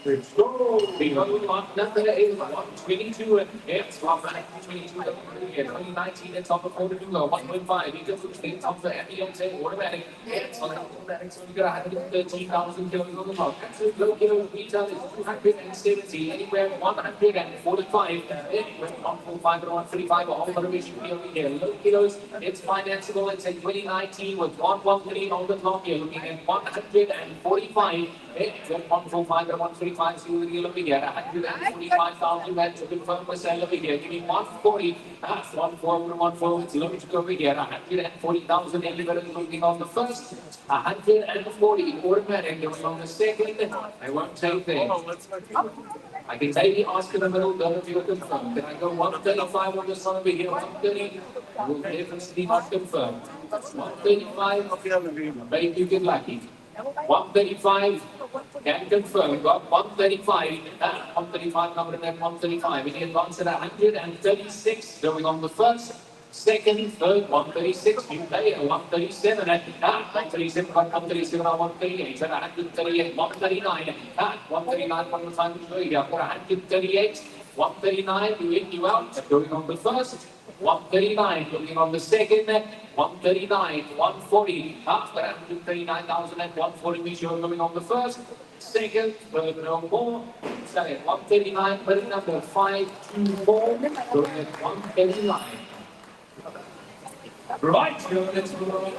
Let's go. We go on number 122. It's 122. 2019. It's on the 42. 1.5. You can put it on the ambient automatic. It's on automatic. So you got 113,000 going on the mark. Absolute low kilo retail is 270. Anywhere 145. Anywhere 145 or 135. All motivation over here. Low kilos. It's financeable. It's a 2019 with 113 on the top. You're looking at 145. It's 145 and 135. So you're looking at 145,000. That's a confirmed for sale over here. Give me 140. 140 and 140. It's looking to go over here. 140,000. Everybody looking on the first. 140 automatic. Going on the second. I won't take that. I can maybe ask in the middle, don't if you're confirmed. Can I go 135 on this one over here? 130? I will definitely not confirm. 135, maybe you get lucky. 135, can confirm. Got 135, 135 number and then 135. In advance at 136, going on the first. Second, third, 136, you pay 137 at 137, 137, 138, 138, 139, 139, 138, 139, you in, you out, going on the first, 139, looking on the second, 139, 140, after 139,000 and 140 means you're going on the first, second, third, no more, second, 139, but number 524, going at 139. Right, let's go on.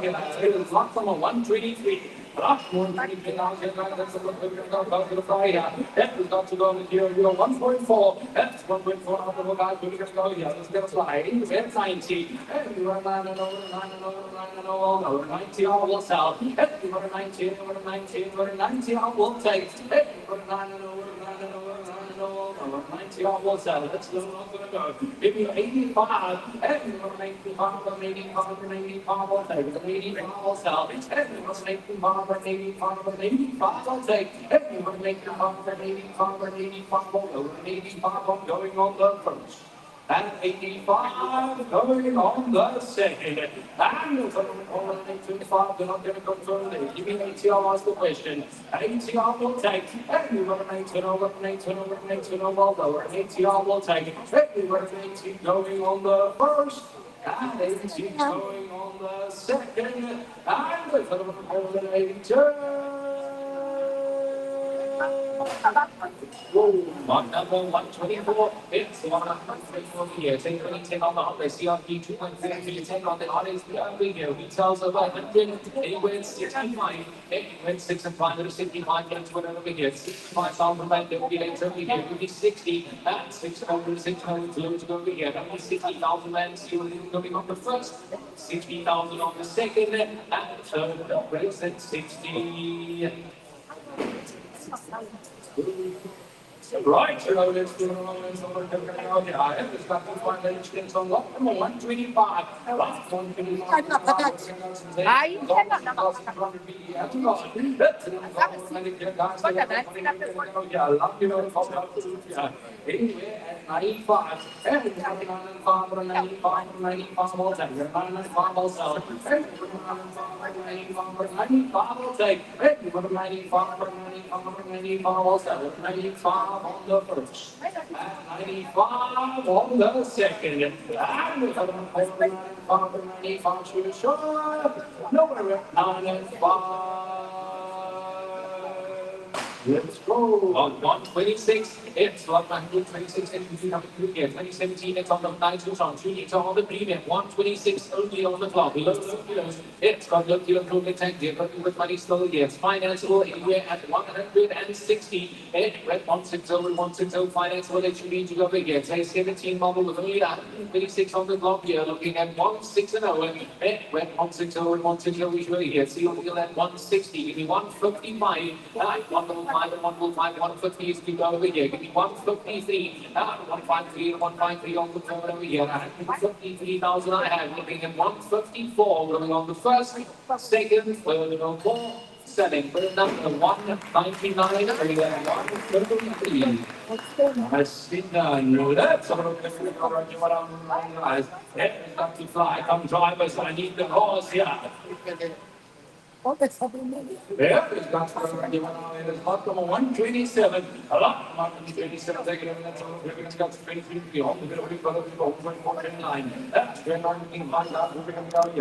It's locked on 123. Last 123 now, that's the one we're going to go to the fly here. That is not to go with you. You're 1.4. That's 1.4 after the guy. We're going to go here. Let's get a fly. In the 90. And you run 9 and over, 9 and over, 9 and over. 90, I will sell. And you run 19, over 19, over 90, I will take. And you run 9 and over, 9 and over, 9 and over. 90 on will sell. Let's go on gonna go. Give me 85. Everyone 85, 85, 85 will take. 85 will sell. Everyone 85, 85, 85 will take. Everyone 85, 85, 85 will go. 85 I'm going on the first. And 85 going on the second. And you're going on 85, they're not going to confirm it. Give me 80, I'll ask the question. 80 I will take. Everyone 80, over 80, over 80, over 80 I will take. Everyone 80 going on the first. And 80 going on the second. And we're going on 82. On number 124, it's 124 here. Take 2010 on the hot list. CRP 2.0 on the hottest video. Retails over 100. Anywhere 65. Anywhere 6 and 565. That's whatever we get. 65,000 by the later over here. Will be 60. That's 600. 600 to go over here. That was 60,000 and see what is going on the first. 60,000 on the second. And third race at 60. Right, so let's do it. I have this got to find the extent on lot number 125. Last 125. Anyway, at 95, every 95, 95, 95 will take. 95 will sell. 95 will take. 95 will sell. 95 on the first. And 95 on the second. And we're going to 95 to show. Nowhere at 95. Let's go. On 126, it's 126 and 2017, it's on the 92 on 3, it's on the premium. 126 only on the clock. It's got low kilo total tank here, but with money still here. It's financeable anywhere at 160. Red 160, 160 financeable. It should be to go big here. Say 17 model with only 126 on the clock here, looking at 160. Red 160, 160, we should be here. See over here at 160, give me 155. 105, 105, 150 is to go over here. Give me 153. 153, 153 on the third over here. 153,000 I have. Looking at 154 going on the first, second, third, and fourth. Selling for number 199, 133. That's been done. That's all of the it's got to fly. Come drivers, I need the horse here. Yeah, it's got to it's hot number 127. A lot, 127. That's all. It's got 23. All the bit of people over 29. That's 29.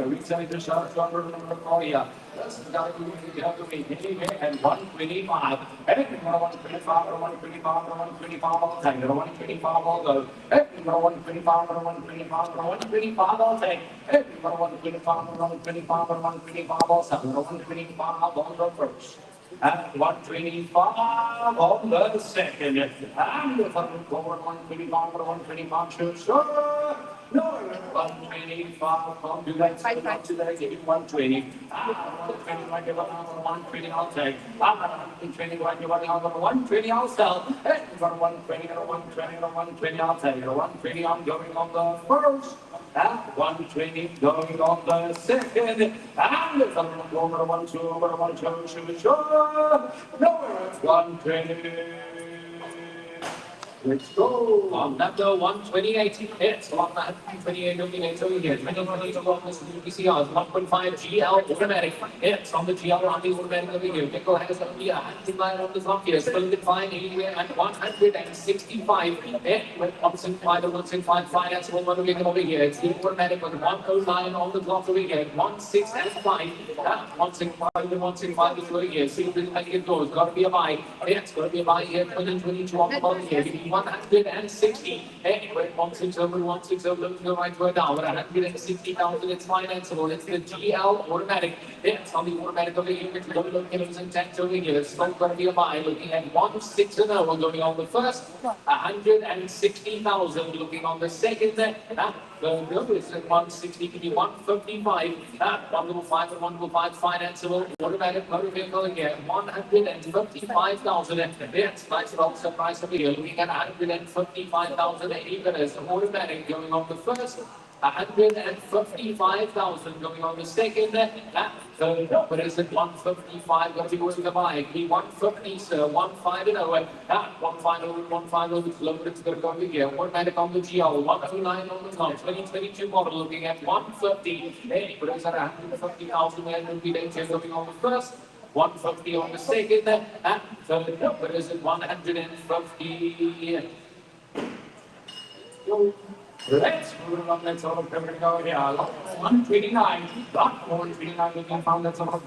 Retail to shop, number here. That's the guy who have to make anyway and 125. Everything 125 or 125 or 125 I'll take. 125 I'll go. Everything 125 or 125 or 125 I'll take. Everything 125 or 125 or 125 I'll sell. 125 on the first. At 125 on the second. And if I'm going 125 or 125, sure. No, 125, can't do that. Not today, give you 120. 120, I give it 120, I'll take. 120, I give it 120, I'll sell. Hey, you got 120 or 120 or 120, I'll take. 120, I'm going on the first. 120 going on the second. And if I'm going over 120 over 120, sure. No, it's 120. Let's go. On number 128, it's 128 illuminator here. 2020 to one is UPCR, 1.5 GL automatic. It's on the GL round the automatic over here. Nickel has only 109 on the top here. Still decline anywhere at 165. With 165 finance will one over here. It's the automatic with 109 on the clock over here. 165. 165 to 165 is over here. See if it goes. Got to be a buy. It's got to be a buy here. 2022 on the bottom here. 160. Anyway, 160 over 160, looking the right word down. 160,000, it's financeable. It's the GL automatic. It's on the automatic over here. It's low kilos and tanks over here. It's not going to be a buy. Looking at 160 now. We're going on the first. 160,000. Looking on the second. The bill is at 160 to be 155. 105 and 105 financeable. Automatic motor vehicle again. 155,000. It's nice and also price over here. Looking at 155,080 winners. Automatic going on the first. 155,000 going on the second. Third, but is it 155? Got to go to the bike. 150, sir. 150. 150, it's loaded. It's going to go here. Automatic on the GL. 109 on the clock. 2022 model looking at 150. Hey, but is at 150,000 and will be then going on the first. 150 on the second. Third, but is it 150? Let's move on. Let's all go here. 129. 129 looking found. Let's all go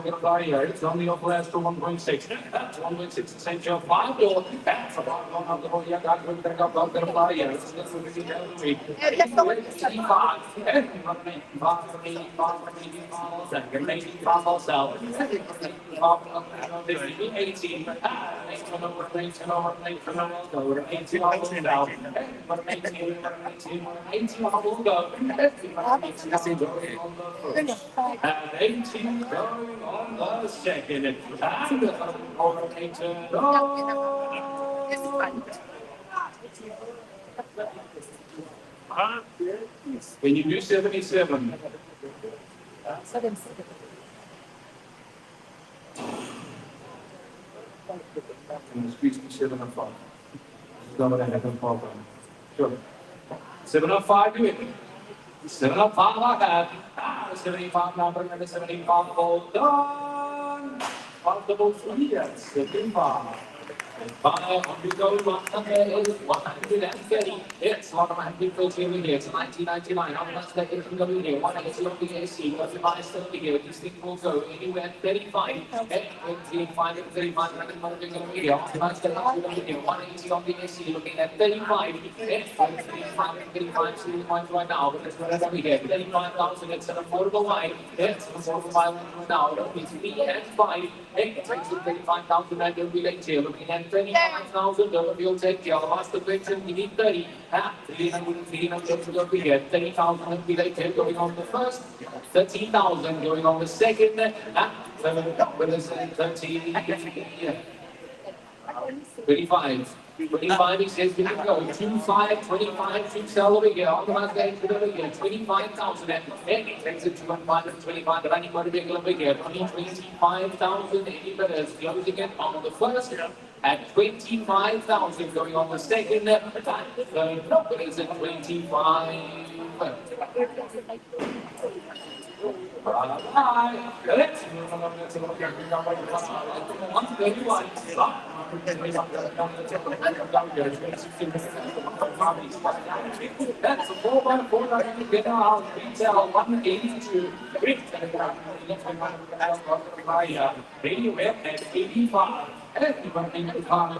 get a fly here. It's only up last to 1.6. That's 1.6 essential 5 door. That's about one of the boy. I got to get a fly here. Let's get to the 85. 18 will go. And 18 going on the second. And the overtaker. When you do 77. Squeeze me 705. Sure. 705, do it. 705 like that. 75 number, and 75 hold done. Comfortable 3, that's 75. And final on we go, one number is 130. It's 130 over here. It's 1999. How much that is going here? 180 on the AC. What's the minus 30 here? This thing will go anywhere 35. And 25 and 35. And then what are we going to here? How much that is going here? 180 on the AC. Looking at 35. And 35 and 35. So the points right now. But let's go over here. 35,000. It's an affordable line. It's an affordable line now. It'll be 3 and 5. And it takes 35,000. And it'll be late here. Looking at 25,000, you'll take your last question, you need 30. 300 over here, 30,000 will be later going on the first, 13,000 going on the second, 25. 25, he says, we can go. 25, 25, 2 sell over here. On the last day, over here. 25,000. And he takes it to 125. But I need more to make over here. 25,000 bidders closing it on the first. At 25,000 going on the second. Third number is at 25. Let's move on. Let's look at the number 131. That's a 4x4 get out retail 182. Radio at 85. Everyone in the car,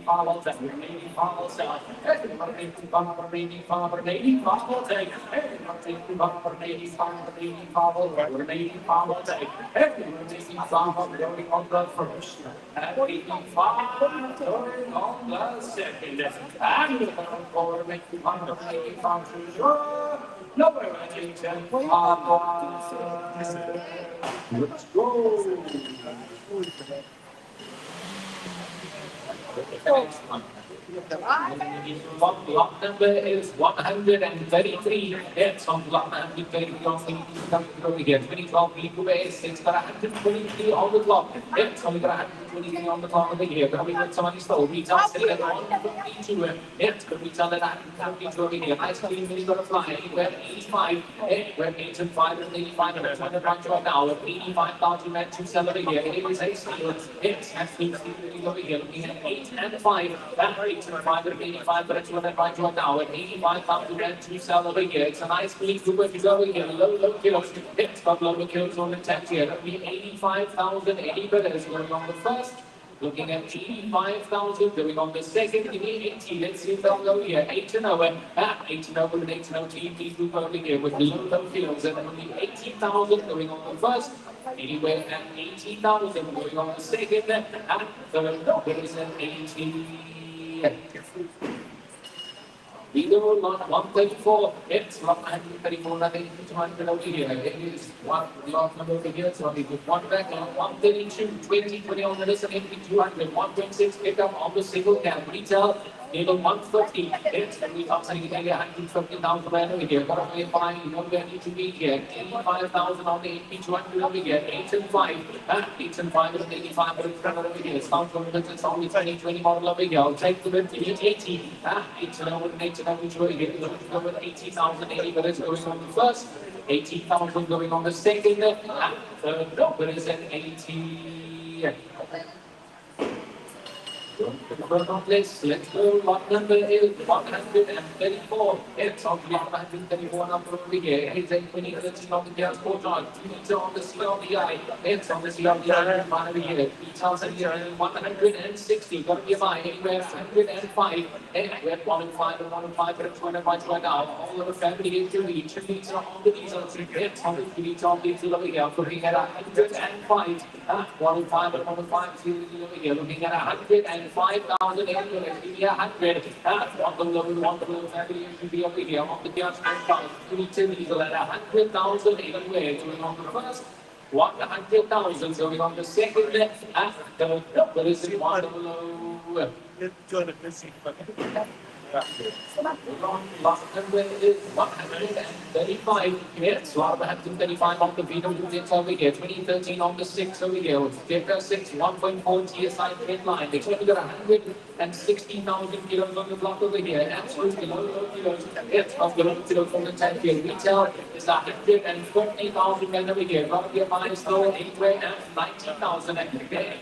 follows that remaining follows out. Everyone in the car, follows take. Everyone in the car, follows take. Everyone in the car, going on the first. At 85, going on the second. And the car, making on the number 10. Let's go. Block number is 133. It's on block number 2012 legal base. It's got 123 on the clock. It's only got 123 on the clock of the year. Coming with somebody stole. Retail sitting at 152. It's the retail at 152 over here. Nice clean mini got a fly. Anywhere 85. Anywhere 8 and 5 and 85. And there's one right now. 85,000 men to sell over here. It is a steal. It's actually over here. Looking at 8 and 5. That 8 and 5 and 85. But it's one right now. At 85,000 men to sell over here. It's a nice clean group if you go over here. Low kills. It's got low kills on the 10 here. That'll be 85,000. 80 bidders going on the first. Looking at 85,000 going on the second. Give me 80. Let's see if they'll go here. 8 and 0. 8 and 0 with an 8 and 0 team. Please move over here with low kills. And then only 80,000 going on the first. Anywhere at 80,000 going on the second. And third, there is an 80. Below lot 134, it's lot 134, nothing 200 over here. It is one lot number over here, so we put one back lot 132, 20 on the list, and 200, 126, pick up on the single cab. Retail, needle 150, it's going to be top saying 150,000 over here. Got away by, you know where need to be here. 85,000 on the AP 200 over here. 8 and 5, 8 and 5 and 85 over here. Start from the it's only 20 model over here. I'll take the 80, 8 and over 8 and over here. Go with 80,000, 80, but it's going on the first. 80,000 going on the second, third, but it's at 80. Let's go. Lot number is 134. It's on the 134 number over here. It's a 2013 on the gas port on. It's on the CLDI. It's on the CLDI over here. Details are here 160. Got to be a buy anywhere 105. Anywhere 105 and 105, but it's 105 right now. All of the family is to reach. 2 meters on the diesel. It's on the 2 meters on the diesel over here. Looking at 105. 105 and 105 over here. Looking at 105,000 100. One below family should be over here on the gas tank. 2 diesel at 100,000 anywhere going on the first. 100,000 going on the second. The number is one below. Last number is 135. Yes, 135 on the Vito units over here. 2013 on the 6 over here. Decker 6, 1.4 TSI trend line. They only got 160,000 kilos on the block over here. Absolutely low kilos. Yes, of the low kilos from the 10 here. Retail is 140,000 men over here. Got to be a minus low anywhere at 90,000.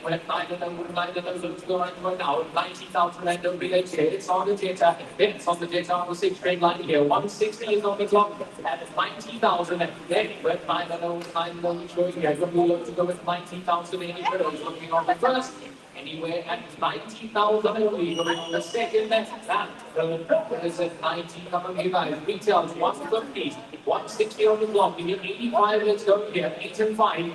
We're 9,000. Let's go right now. 90,000 men over here. It's on the Jetta. It's on the Jetta on the 6 trend line here. 160 is on the clock at 90,000. Then we're 9,000 showing here. We're going to go with 90,000 anywhere. Looking on the first. Anywhere at 90,000 only. Going on the second. The is at 90. Come on, you guys. Retails 150. 160 on the clock. We get 85. Let's go here. 8 and 5.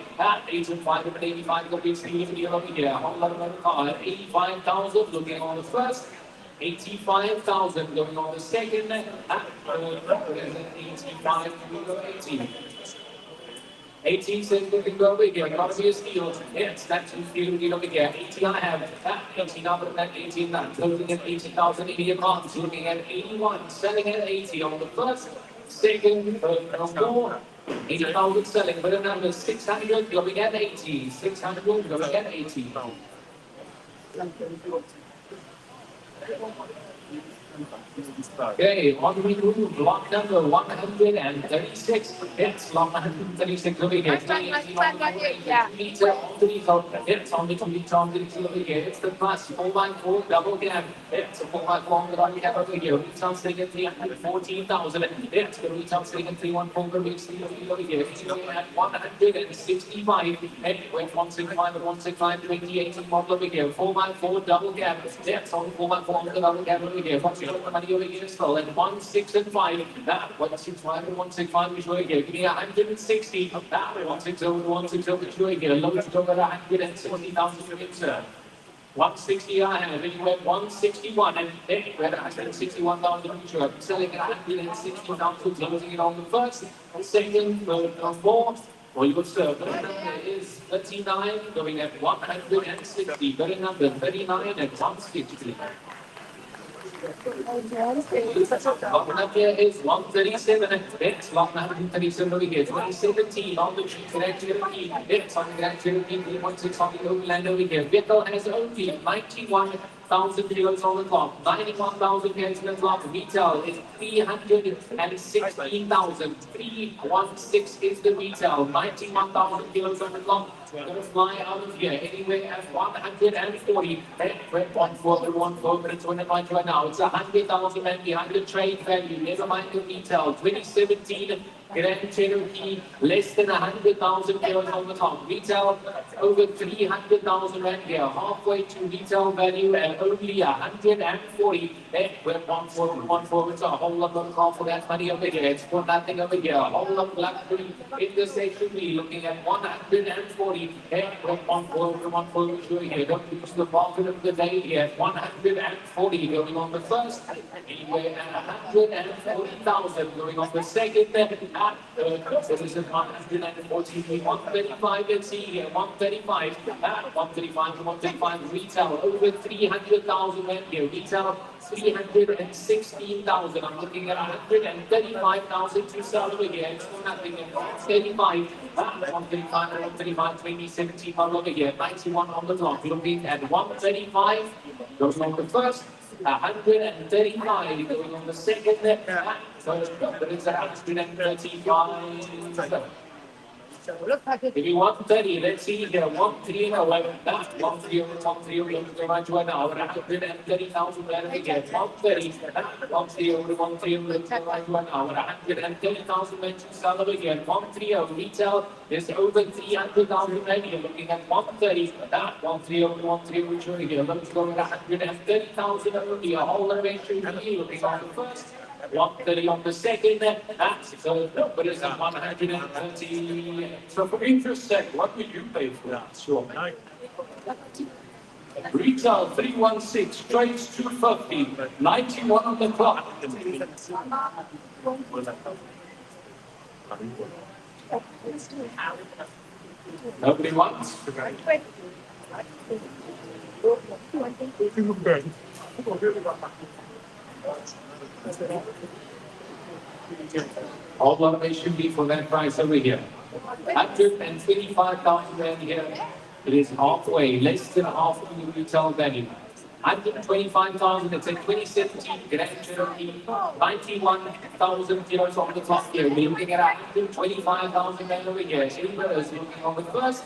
8 and 5 and 85. Going to be speeding over here. A whole lot of car. 85,000 looking on the first. 85,000 going on the second. 85 to 80. 18 cents looking go over here. Got to be a steal. Yes, that's a steal over here. 80 I have. 18 up at that 18 now. Closing at 80,000 India bonds. Looking at 81. Selling at 80 on the first. Second, four. 80,000 selling. But another 600 going at 80. 600 going at 80. Okay, on we move. Block number 136. It's block 136 over here. It's on the 2 meter on the over here. It's the plus 4x4 double cab. It's a 4x4 that I have over here. Retail sitting at 314,000. It's the retail sitting at 314 over here. It's at 165. And went 165 and 165, 2018 model over here. 4x4 double cab. It's on the 4x4 double cab over here. The money over here still at 1, 6 and 5. 165 and 165 is over here. Give me 160. 160 over 160 is over here. Lowest over 160,000 units, sir. 160 I have. Anywhere 161 and anywhere 161,000 units. Selling at 160,000, closing it on the first, second, third, fourth. Or you would serve. The number is 39, going at 160. Better number 39 and 160. Up here is 137. It's 137 over here. 2017 on the connectivity. It's on the connectivity. 3.6 on the overland over here. Vehicle has only 91,000 kilos on the clock. 91,000 kilos on the clock. Retail is 316,000. 316 is the retail. 91,000 kilos on the clock. We're going to fly out of here anywhere at 140. Red point for the 1 but it's winning right now. It's 100,000 and behind the trade value. Never mind the retail. 2017 Grand Cherokee, less than 100,000 euros on the top. Retail over 300,000 rand here, halfway to retail value at only 140. Then we're one for it's a whole lot of call for that money over here. It's for nothing over here. A whole lot of luxury in the section B, looking at 140. Then we're one for here. Don't lose the profit of the day here. 140 going on the first. Anyway, at 140,000 going on the second. At third, this is 140, 135. Let's see here, 135. 135 to 135 retail over 300,000 rand here. Retail 316,000. I'm looking at 135,000 to sell over here. It's for nothing. 35. 135, 135, 2017 over here. 91 on the clock. Looking at 135. Goes on the first. 135 going on the second. First, but it's 135. If you want 30, let's see here. 130, 130, 130, right to an hour. 130,000 rand again. 130, 130, 130, right to an hour. 130,000 rand to sell over again. 130 retail is over 300,000 rand. You're looking at 130, 130, 130, which are here. Let's go at 130,000 only. A whole eventually looking on the first. 130 on the second, so but it's at 130. So for interest sake, what would you pay for that? Sure. Retail 316, trades 250, 91 on the clock. Nobody wants? All what they should be for that price over here. 125,000 rand here. It is halfway, less than half of the retail value. 125,000, it's a 2017 Grand Cherokee, 91,000 euros on the top here. We're looking at 125,000 rand over here. Silver is looking on the first.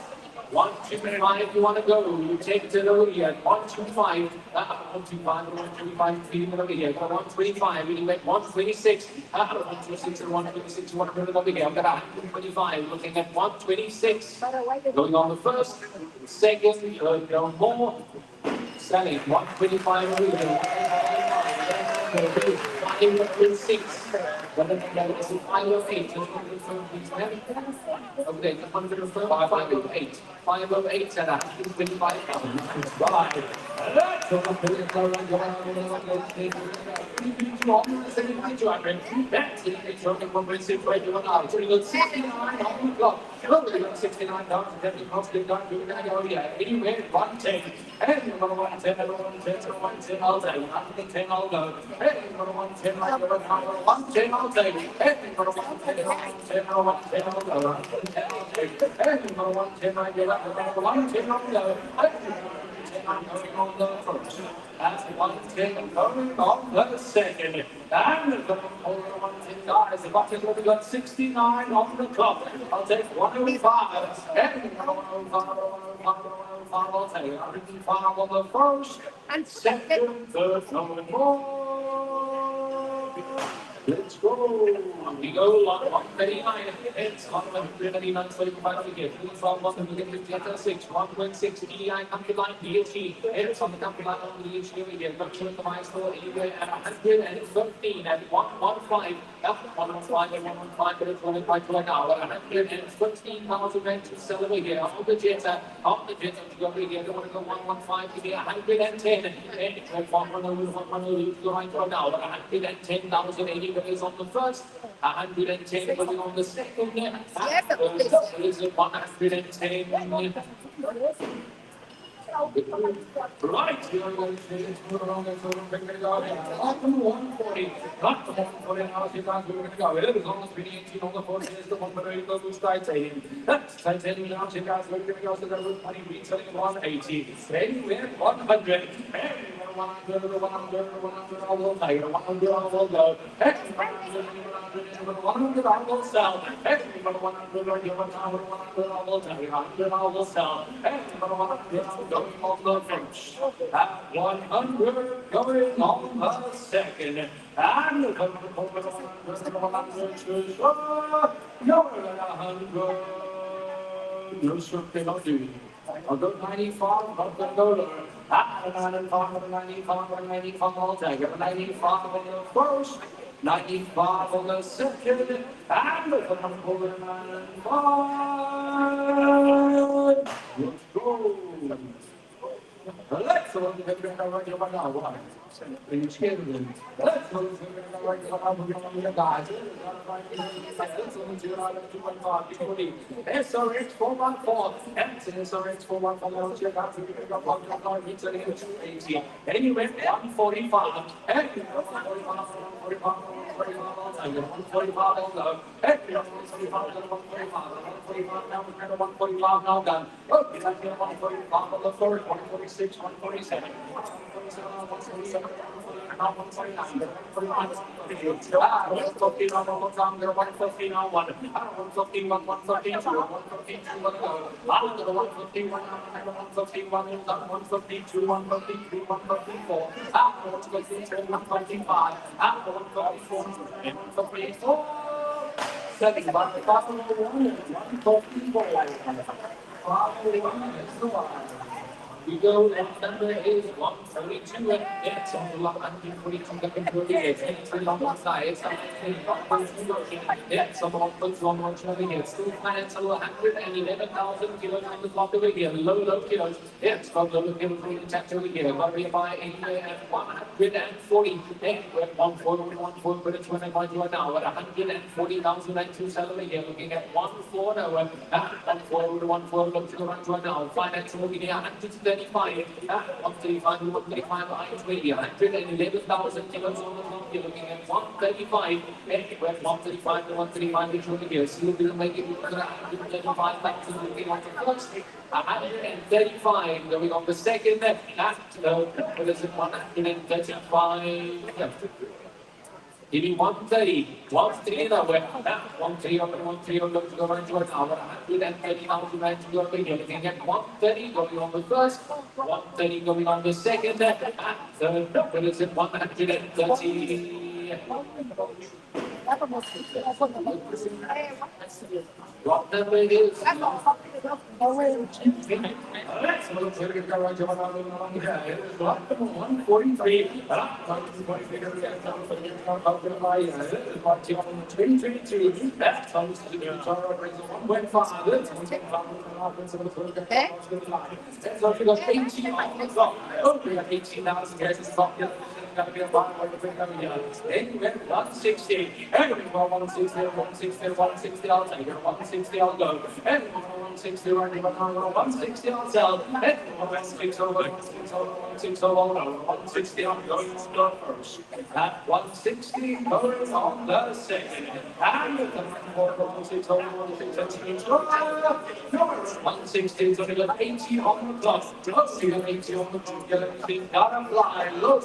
125 if you want to go, you take it over here, 125, 125, 125, feeling over here, 125, you get 126, 126 and 126, 100 over here, I've got 125, looking at 126, going on the first, second, no more, selling, 125 over here, 506, 508, okay, 508. 508 and 125,000. Bye. That's it. It's only 1.6 now. So we got 69 on the clock. We got 69,000. Then we crossed it down. We're going to go here. Anywhere, 110. And 110, 110, 110, I'll take. 110, I'll go. And 110, I'll go. 110, I'll take. And 110, 110, 110, I'll go. 110, I'll take. And 110, I'll go. 110 on the I'm going on the first. That's 110 going on the second. And the 110 guys. The button will be got 69 on the clock. I'll take 105. And 105, I'll take 105 on the first. And second, third, no more. Let's go. We go on 139. It's 139, 45 again. 6, 1.6 DI country line DHE. It's on the country line on the DHE again. But show the miles for anywhere at 115 at 115. Up 115 and 115, but it's running by to an hour. 115,000 rand to sell over here. On the Jetta to go over here. Don't want to go 115 to be 110. And it's 110 to go right for an hour. 110,000 is on the first, 110 going on the second, is 110. Right, we are going to around the 140, not the 140 now, you can't go. It is almost 2018 on the 40 is the one where you go to titanium. That's titanium now, you guys are going to go to the money retailing 180, anywhere 100. I will take it. 100, I will go. Everybody 100, I will sell. Everybody 100, I give a pound. 100, I will take it. 100, I will sell. Everybody 100, I'm going on the first. At 100, going on the second. And the 100 is you're at 100. No something I'll do. I'll go 95, I'm gonna go lower. At 95, 95, 95, I'll take it. 95 on the first, 95 on the second, and the 195. Let's go. Let's go. Let's SRX 414, SRX 414, check out the and you went 145, and you went 145 now done. Okay, 145 on the first, 146, 147. 147, 149, 150 on the one, 150 on one, 150, 150, 152, 152, 154, 155, 154, 154. We go, that number is 142, and it's on the 142, 23 on one side, it's on one over here, still planets on 111,000 kilos on the clock over here, low kilos, it's from low kilos, tax over here, but we buy anywhere at 140, anywhere at 140, but it's when I buy you now at 140,000 and two sell over here, looking at 140, at 140, look to the right right now, finance over here, 135, 135, 135, 111,000 kilos on the clock, you're looking at 135, anywhere 135 to 135, which over here, so we'll make it 135,000 looking at the first, 135, going on the second, at, what is it, 135, give me 130, 130 nowhere, 130 over 130 over to go right to an hour, 130,000 right to go over here, looking at 130 going on the first, 130 going on the second, and third, what is it, 130. What number it is? Let's move to the garage of 143. 333. That's how to the guitar brings 1.5. That's so if you got 18 on the clock. Oh, we got 18,000 guys. It's not yet. Got to be a lot of things coming here. Then you went 160. And we go 160, 160, 160. I'll take it. 160, I'll go. And 160, right? 160, I'll sell. And 160 over, 160 over, 160, I'm going to go first. At 160, going on the second. And 160 over, 160 is only 80 on the clock. 80 on the clock. You've got to fly. Look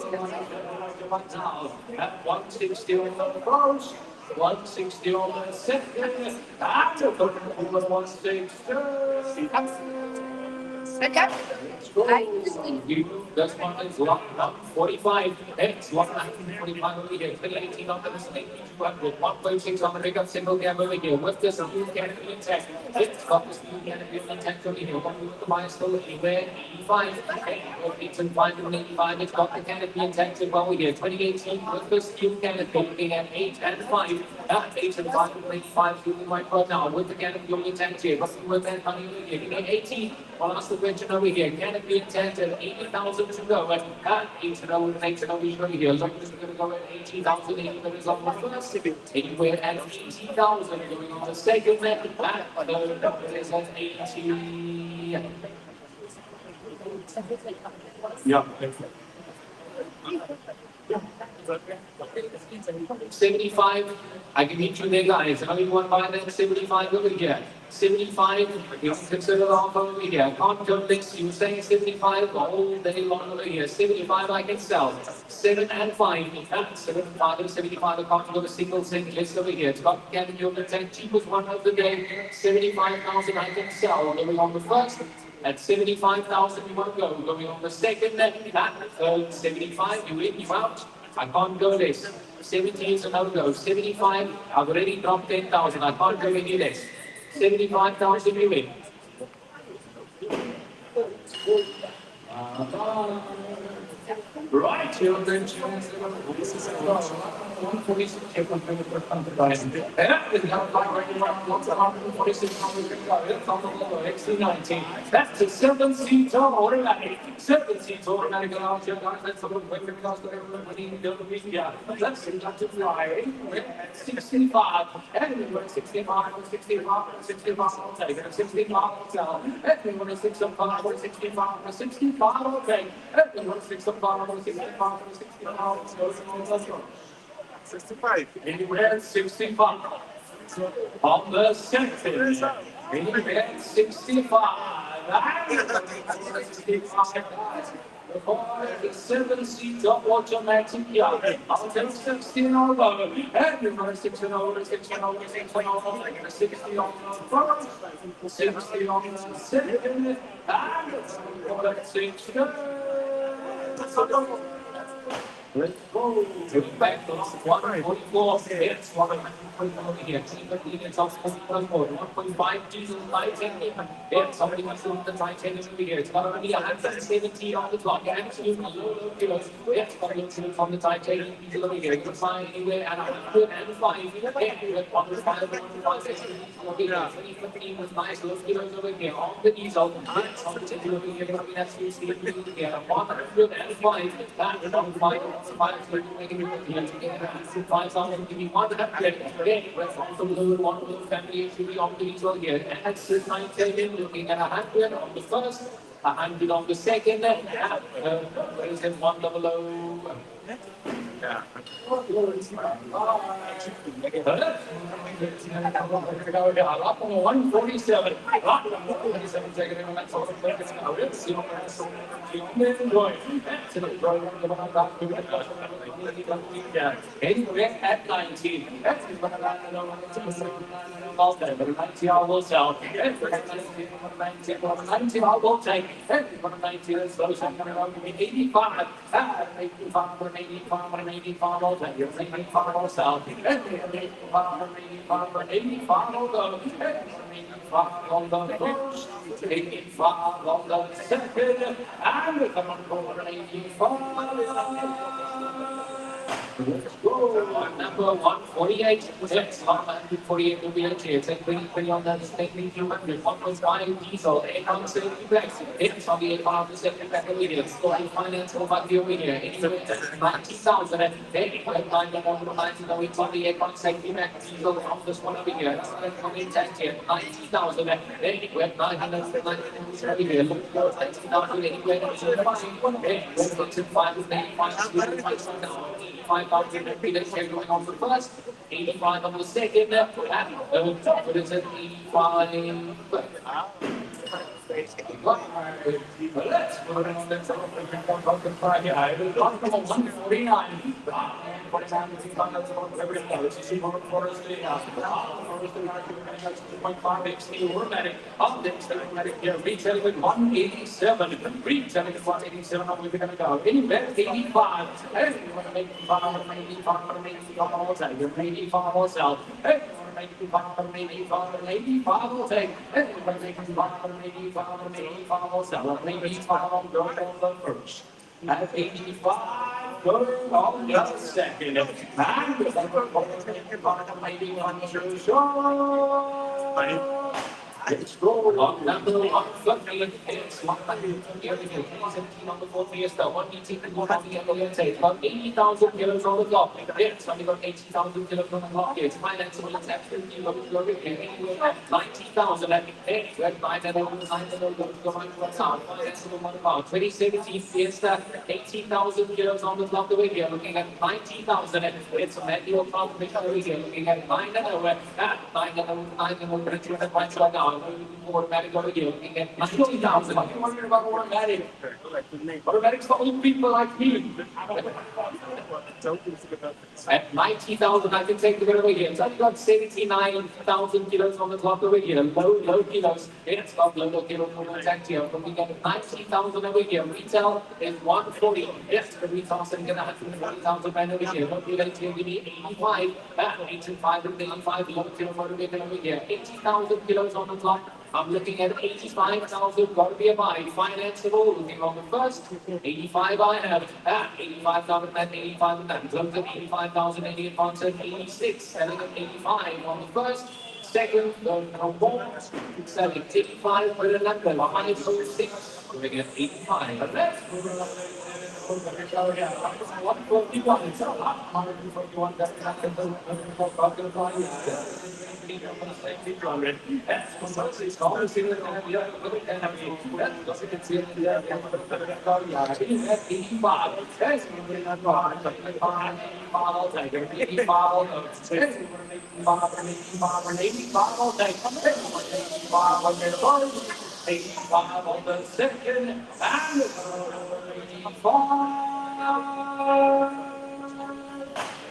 at 160 on the first, 160 on the second, and 160. This one is 145. It's 145 over here. 2018 on the mistake. 1.6 on the big up single cam over here. With this new canopy intact. It's got this new canopy intact over here. What we want to buy is still anywhere 85. It's in 585. It's got the canopy intact as well here. 2018 with this new canopy looking at 8 and 5. 8 and 5 feeling right right now with the canopy intact here. But with that money over here. 80. I'll ask the question over here. Canopy intact at 80,000 to go. At 8 to go and 8 to go over here. So I'm just going to go at 80,000. 80 minutes on the first. Anywhere at 80,000. Going on the second. At the third is at 80. Yeah. 75, I can meet you there, guys. How many want to buy that? 75 over here. 75, you consider the offer over here. I can't go next. You saying 75 all day long over here. 75 I can sell. 7 and 5. 75 and 75. I can't go a single cent less over here. It's got Gavin Yoga tank, cheapest one of the day. 75,000 I can sell. Going on the first. At 75,000 you want to go. Going on the second, that 75, you in, you out. I can't go less. 70 is a no-go. 75, I've already dropped 10,000. I can't go any less. 75,000 you win. Right, children. 146. That's a 7-seater automatic. 7-seater automatic. That's a little quick because everybody let's fly. 65. And we're 65, 65, 65. I'll take it. 65, I'll sell. And we're 65, 65, 65. Okay. And we're 65, 65, 65. 65. Anywhere 65. On the second. Anywhere 65. The 7-seater automatic yard. I'll take 16 over. And 16 over, 16 over, 16 over. 60 on the first. 60 on the second. And 60. Let's go. Back to 144. It's 144 here. It's off 1.5 diesel titanium. It's somebody wants to look at the titanium over here. It's got only 170 on the clock. Absolutely low kilos. It's got to look on the titanium diesel over here. You can find anywhere at 105. Anywhere on the 2015 with nice low kilos over here. On the diesel. It's on the diesel over here. That's usually here. 105. That's on 5. 5,000 give me 100. Then we're from the one little family to be on the diesel here. And that's 19 looking at 100 on the first, 100 on the second, what is it, 100. Yeah. 147. Anyway, at 19. 90 I will sell. 90 I will take. 90 is close. 85. 85, 85, I'll take. 85 I'll sell. 85 I'll go. 85 on the first. 85 on the second. And come on, 85. Let's go. Number 148. Yes, 148 will be a chance. Take 20 on that. Take 200. 1.5 diesel. 8.7 packs. It's on the 8.7 pack of idiots. Go and finance over the media. It's 90,000. 8.9 on the 90. No, it's on the 8.7 pack diesel on this one over here. That's what I'm intent here. 90,000. 8.9 here. Look for 90,000. 85,000 repeaters here going on the first, 85 on the second, and what is it, 85. Let's go on the 149. Retailing with 187. Retailing with 187. We're going to go. Anywhere 85. Hey, you want to make 85, 85 or sell. Hey, 85 will take. Everybody take 85 will sell. 85 will go on the first. At 85, go on the second. And 81 to show. Let's go on number 150. It's 117 on the fourth fiesta. 118 on the Alliance. About 80,000 kilos on the clock. It's only got 80,000 kilos on the clock. It's financial. It's absolutely low. 90,000. Anywhere, 2017 fiesta. 18,000 kilos on the clock over here. Looking at 90,000. It's a manual confirmation over here. Looking at 9 and over. 9 and over. 9 and over. Automatic over here. Looking at 90,000. What are you wondering about automatic? Automatic's for old people like me. At 90,000, I can take the bit over here. It's only got 79,000 kilos on the clock over here. Low kilos. It's got low kilos on the tank here. Looking at 90,000 over here. Retail is 140. Yes, the retail sitting at 140,000 rand over here. Low kilos here, give me 85. 85 and 85. Low kilo motivated over here. 80,000 kilos on the clock. I'm looking at 85,000, got to be a buy. Financeable, looking on the first. 85 I have. 85,000 and 85 and that. Close at 85,000, 88 at 86. Selling at 85 on the first. Second, third, fourth. Selling 85 with a number. 506. Moving at 85. And that's 141. It's a lot. 141. That's not the on the second and 85.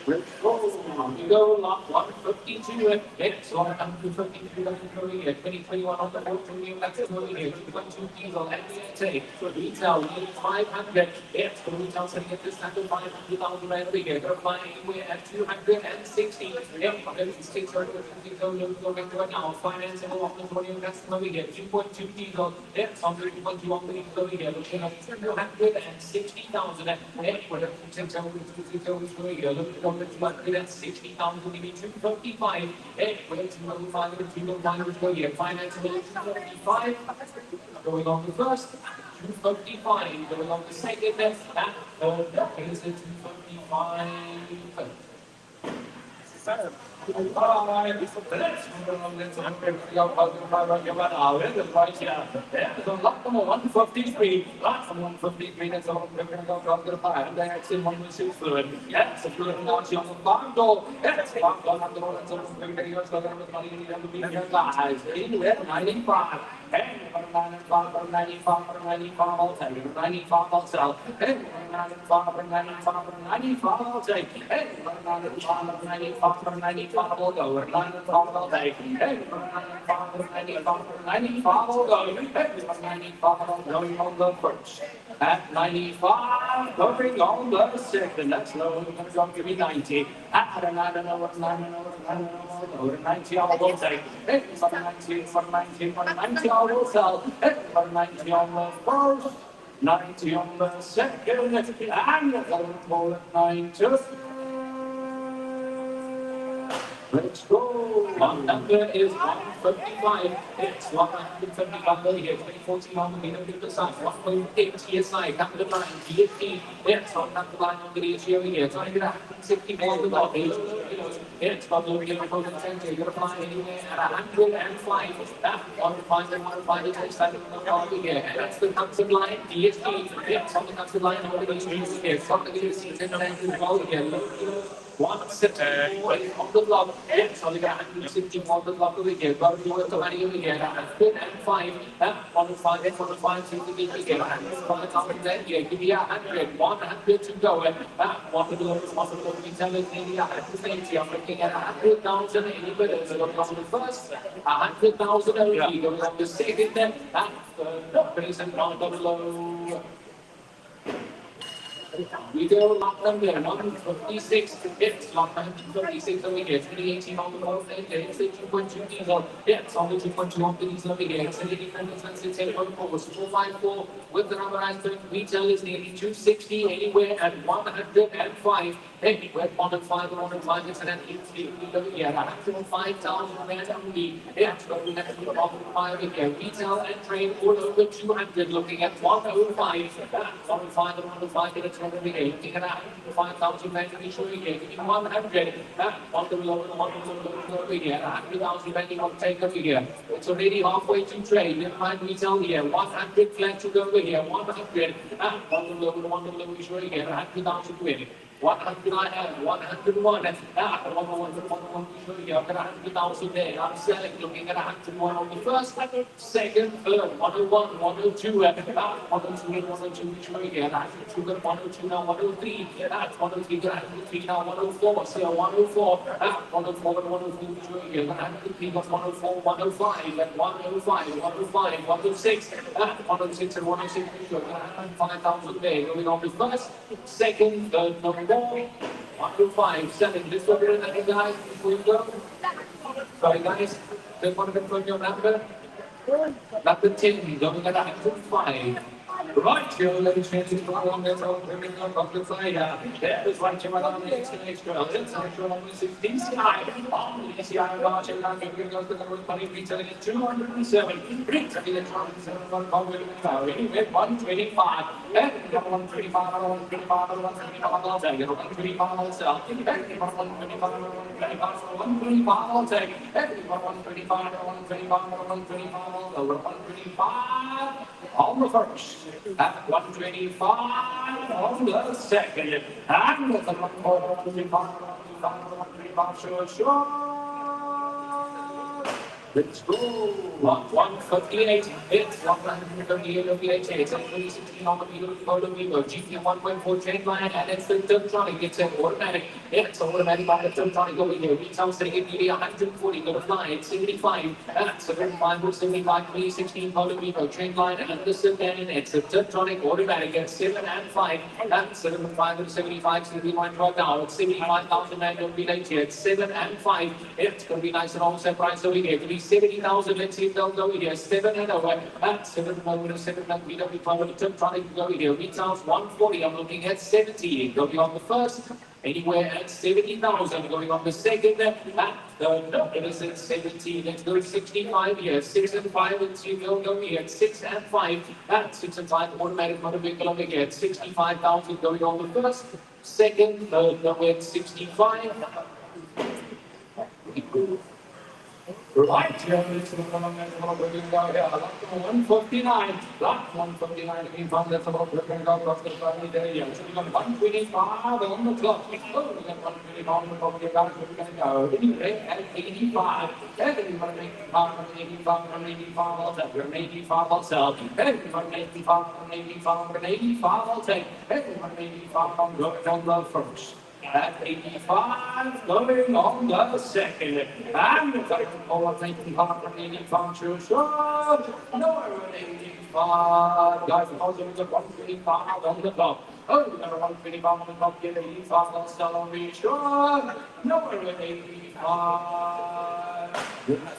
Let's go. We go lot 152. It's 152 going here. 2021 on the 14 that's going here. 2.2 diesel and retail 500. It's the retail setting at this time to 500,000 rand over here. Go fly anywhere at 260. Going to it now. Finance and off the 20 that's over here. 2.2 diesel. It's 100.2 on the diesel over here. Looking at 260,000. It's 160,000, maybe 255. Wait, 255 and 255 go here. Finance 255. Going on the first. 255. Going on the second. Is it 255? Let's move on. Let's the price here. So lot number 153. Lot from 153. That's all we're going to go from the fire. And that's in 116 fluid. Yes, the fluid launch on the farm door. Yes, farm door. That's all we're going to go. So the money you have to be here, guys. In there, 95. Hey, 95, 95, 95, I'll take it. 95, I'll sell. Hey, 95, 95, 95, I'll take it. Hey, 95, 95, 95, I'll go. 95, I'll take it. Hey, 95, 95, 95, I'll go. Hey, 95, I'll go on the first. At 95, going on the second. That's low. Don't give me 90. At 90, I will take. Hey, 90, 90, 90, I will sell. Hey, 90 on the first. 90 on the second. And 90. Let's go. One number is 155. It's 155 here. 2014 on the middle of the side. 1.8 TSI. Number 9 TSP. It's on number 9 on the ratio here. It's only 160 more than that. It's probably going to go to the center. You're going to fly anywhere at 105. That 105 and 105 is exciting on the clock here. And that's the custom line TSP. It's on the custom line over the ratio here. It's on the season and as well here. 160 on the block. Yes, only got 160 on the block over here. But you want to money over here. 105. 105 and 105 seems to be here. From the top of that here, give me 100. 100 to go. 100 to be telling me 120. I'm looking at 100,000 anybody. So on the first, 100,000 only. Going on the second, the place and on the low. We go lock number 156. It's lock number 156 over here. 2018 on the board. It's the 2.2 diesel. It's on the 2.2 on the diesel over here. It's the independence and 454 with the number I think retail is nearly 260 anywhere at 105. Anywhere 105 or 105 it's an empty over here. 105,000 rand only. It's going to be over 5 here. Retail and trade all over 200 looking at 105. 105 and 105 it's going to be looking at 5,000 rand to be showing here. 100. On the lower over here. 100,000 rand you want to take over here. It's already halfway to trade. Never mind retail here. 100 flat to go over here. 100. On the lower showing here. 100,000 win. 100 I have, 101. 100,000 there. I'm selling, looking at 101 on the first, second, third, 101, 102, 102, which way again? 102 now, 103, 103 now, 104, so 104, 104, 103, which way again? 103 got 104, 105, and 105, 105, 106, 106 and 106, 5,000 there. Going on the first, second, third, number 105, 7. This one here, that guys, before you go. Sorry guys, just want to confirm your number. Number 10, going at 105. Right, here, ladies and gentlemen, let's all bring it up on the side. There is right here, on the extra. It's actually on the 16 side. On the CI, watching that, giving us the number money, retailing at 207. Retailing at 207, anyway, 125. And 125, 125, 125, I'll take it. 125, I'll sell. 125, I'll take. 125, 125, on the first. At 125 on the second. And with the 125, sure. Let's go. 158. It's 138 of the HA. It's 2016 on the middle photo Vivo. GP 1.4 trade line and it's the Tiptronic. It's an automatic. It's automatic on the Tiptronic over here. Retail sitting at nearly 140. Go to fly. It's 75. At 75 with 75. 2016 photo Vivo trade line and the sedan. It's a Tiptronic automatic at 7 and 5. At 75 with 75. 71 right now. It's 75,000 and don't be late here. It's 7 and 5. It's going to be nice and also price over here. 70,000, let's see if they'll go here. 7 and over. At 7 over 7 and BW power Tiptronic go here. Retails 140. I'm looking at 70. Going on the first. Anywhere at 70,000. Going on the second. At the it is at 70. Let's go 65 here. 6 and 5. Let's see if they'll go here. 6 and 5. At 6 and 5. Automatic motor vehicle over here. At 65,000. Going on the first. Second. Third. Nowhere at 65. Right here, it's 159. Lot 159 again from that's about looking down across the family there. Yeah, so we got 125 on the clock. Oh, we got 125 on the clock. We got anyway at 85. And we want to make 85 from 85 from 85. I'll take from 85. I'll sell. And we want to 85 from 85 from 85. I'll take. And we want 85 from the first. At 85, going on the second. And the second over 85 from 85 to short. No, 85. Guys, also we got 125 on the clock. Oh, we got 125 on the clock. Get 85 on salary short. No, 85.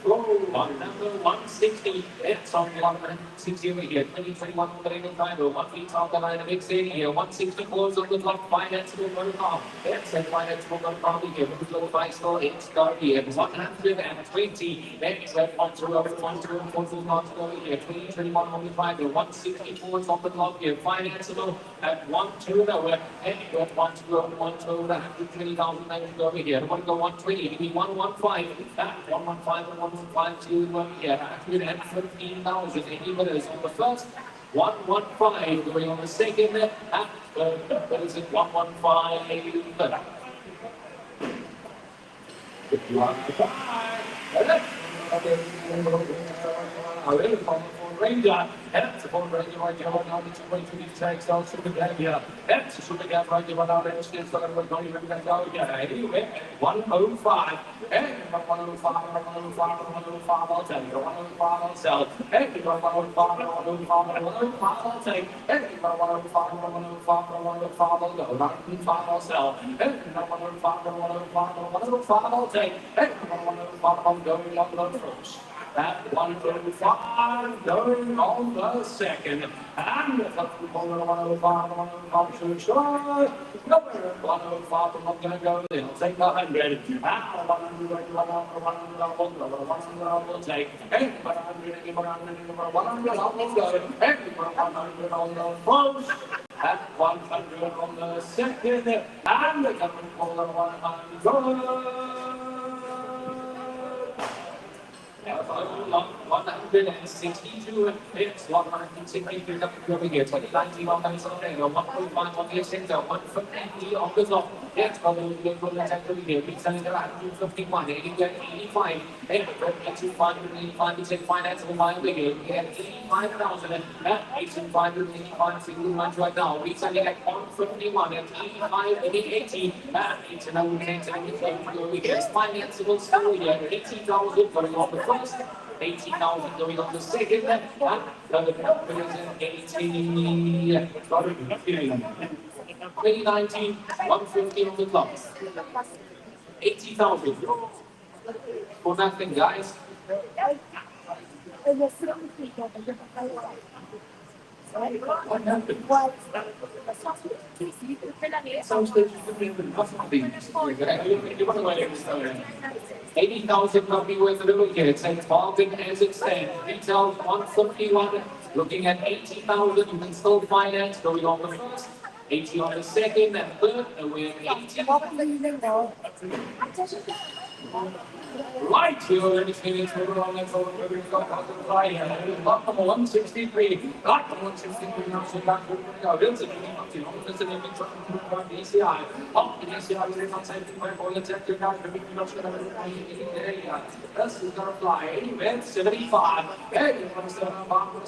On number 160, it's on 160 over here, 2021 1 feet off the line of X here, 164 is on the clock, finance will go off, it's a finance will go off here, with little bicycle, it's got here, 120, next at 120, over here, 2021 on the 164 is on the clock here, financeable at 120, and you got 120, 120,000 over here, I want to go 120, give me 115, 115. 115 here, 115,000 80 minutes on the first, 115 going on the second, what is it, 115, Ranger, That's the ball right, you're now the 2 takes out Super Gap here. That's Super Gap right, you're now the still going to go, you're going to go. Yeah, anyway, 105. And 105, 105, 105, I'll tell you. 105, I'll sell. And 105, 105, 105, I'll take. And 105, 105, 105, I'll go. 105, I'll sell. And 105, 105, 105, I'll take. And 105, I'm going on the first. At 135, going on the second. And the 105, 105, so sure. Number 105, I'm not going to go there. I'll take the 100. And 100, 100, I'll take. And 100, 100, I'll go. And 100 on the first. At 100 on the second. And the 100. 162 hits, 162 over here, 2019 on the Sunday, 1.5 on the center, 150 on the top. Yes, on the center here, we send it around 251, 85, 85, it's in finance of my here, we have 85,000, and 85 single months right now. We send it at 151 and 85 and 80, and it's an old center over here. It's financeable still here, 80,000 going on the first. 80,000 going on the second, and the number is 80. 2019, 150 on the clock. 80,000. For nothing, guys. What happened? Sounds like you could be the nothing. 80,000 copy worth of it here. It's at Falcon as it stands. Retail 151. Looking at 80,000. You can still finance going on the first. 80 on the second and third. And we're at 80. Right here, anything on that phone, we're going to fly here. Lock number 163. Lock number 163. Now, so back to the Wilson. It's an image from the ECI. Up the ECI, we're not saying we're going to check the guy. We're not going to area. This is going to fly anywhere. 75. Hey, 75,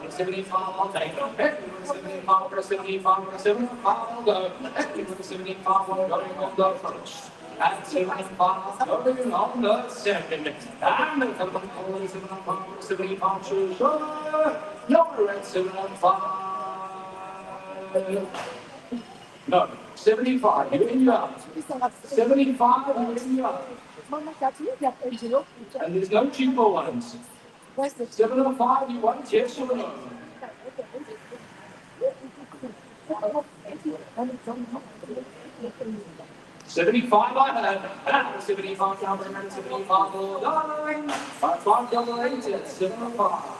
75, I'll take. Hey, 75, 75, 75, I'll go. Hey, 75, I'm going on the first. At 75, going on the second. And the 75, sure. You're at 75. No, 75, you're in your up. 75, you're in your up. And there's no cheaper ones. 705, you want yes or no? 75 I have, 75 75 $5 705.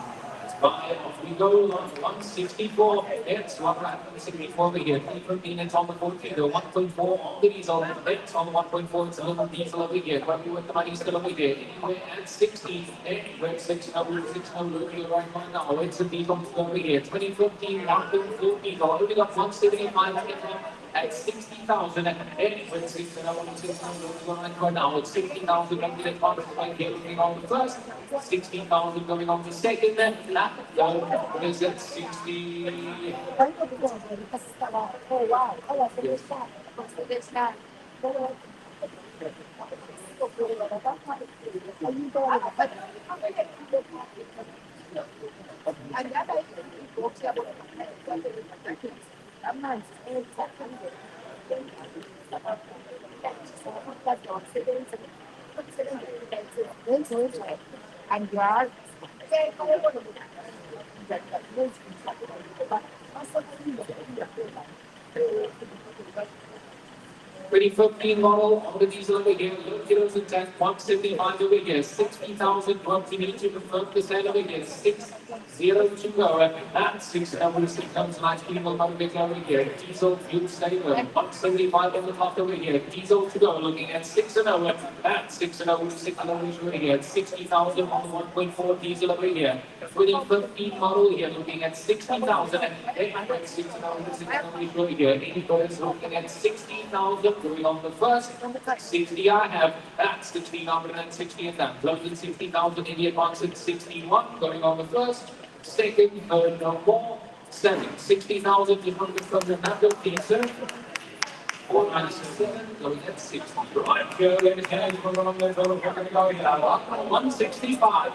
Off we go on 164. It's 164 over here. 15 it's on the 14. The 1.4 on the diesel. It's on the 1.4. It's a little diesel over here. But with the money still over here. Anyway, at 60. Anyway, 6 over here right now. It's a diesel over here. 2015 1.4 diesel. Only got 175 at 60,000. Anyway, 6,000 right now. It's 60,000 going to get on the first. 16,000 going on the second. Then is at 60. And you are 2015 model on the diesel over here, kilos and tank, 175 over here, 60,000, what you need to confirm percent over here, 60 to go, and 6 hours, 6 hours, nice people motivate over here, diesel fuel saver, 175 on the top over here, diesel to go, looking at 6 an hour, and 6 an hour, 6 hours over here, 60,000 on the 1.4 diesel over here, 2015 model here, looking at 60,000, and 6 hours, 6 hours over here, 80 looking at 60,000. Going on the first, 60 I have, that's 1660 and that. Close in 60,000 in the advance at 61, going on the first. second, third, no more. 60,000 from the number pizza. 4 minus 7, going at 60. Right, here, ladies and gentlemen, 165.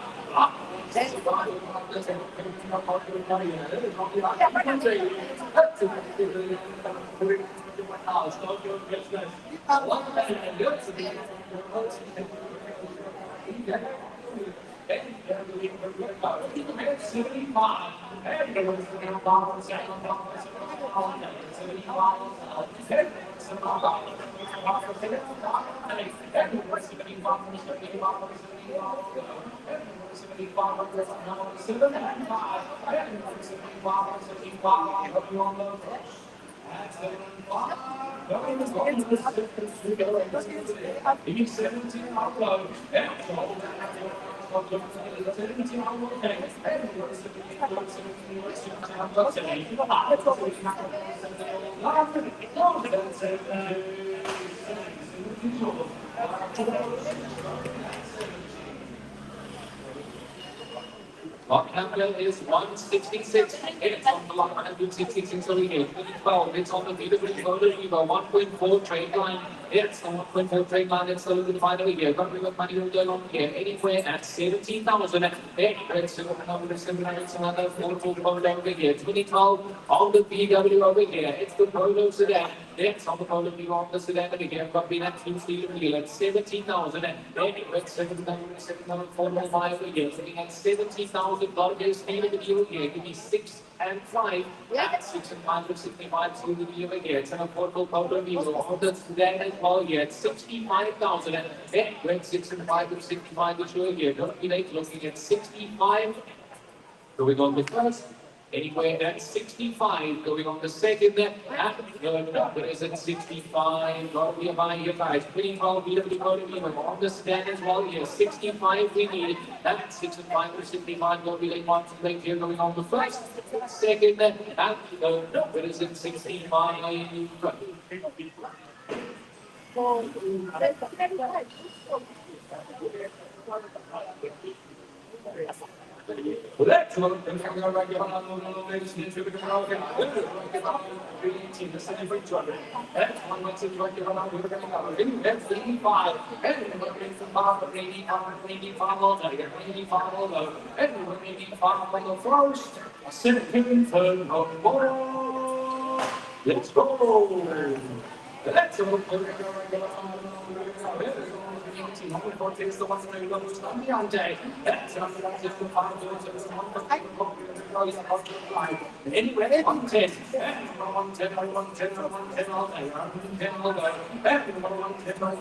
Lot number is 166. It's on the lot 166 over here. 12. It's on the beautiful golden river. 1.4 trade line. It's the 1.4 trade line. It's the little final here. Got river money will go on here. Anywhere at 17,000. It's another 4 photo over here. 2012 on the BW over here. It's the photo sedan. It's on the photo view on the sedan over here. Got been at 2 steal wheel at 17,000. It's 7,405 over here. Sitting at 17,000. $1 stay in the video here. Give me 6 and 5. At 6 and 5 with 65 to the video again. It's an affordable powder view. On the sedan as well here at 65,000. With 6 and 5 with 65 to show here. Don't be late looking at 65. Going on the first. Anywhere at 65, going on the second, and third number is at 65. Got me by here, guys. Pretty well, beautifully on the stand as well here. 65 we need. At 6 and 5 to 65, got me one to make here going on the first, second, and third number is at 65. Well, that's what I'm going to write down. Ladies and gentlemen, the celebrate trouble. That's one that's it right here on the ground. That's 85. Everyone makes the bar, 85 all day, 85 all over. Everyone 85 on the first, second, third, no more. Let's go. That's what I'm going to write down. It's the ones that go to the young day. That's not the ones that find anyway, 110. 110, 110, 110 all day. 110 all day. Everyone 110 all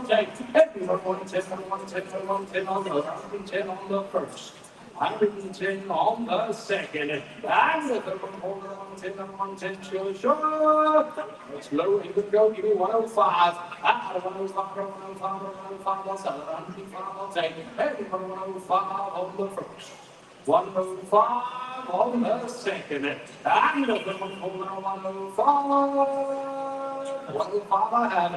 day. Everyone 110, 110, 110 all day. 110 on the first. 110 on the second. And the third one, 110, 110, sure. It's low, you can go, give me 105. 105, 105, also 105, I'll take it. Everyone 105 on the first. 105 on the second. And the third one, 105. 105 I have.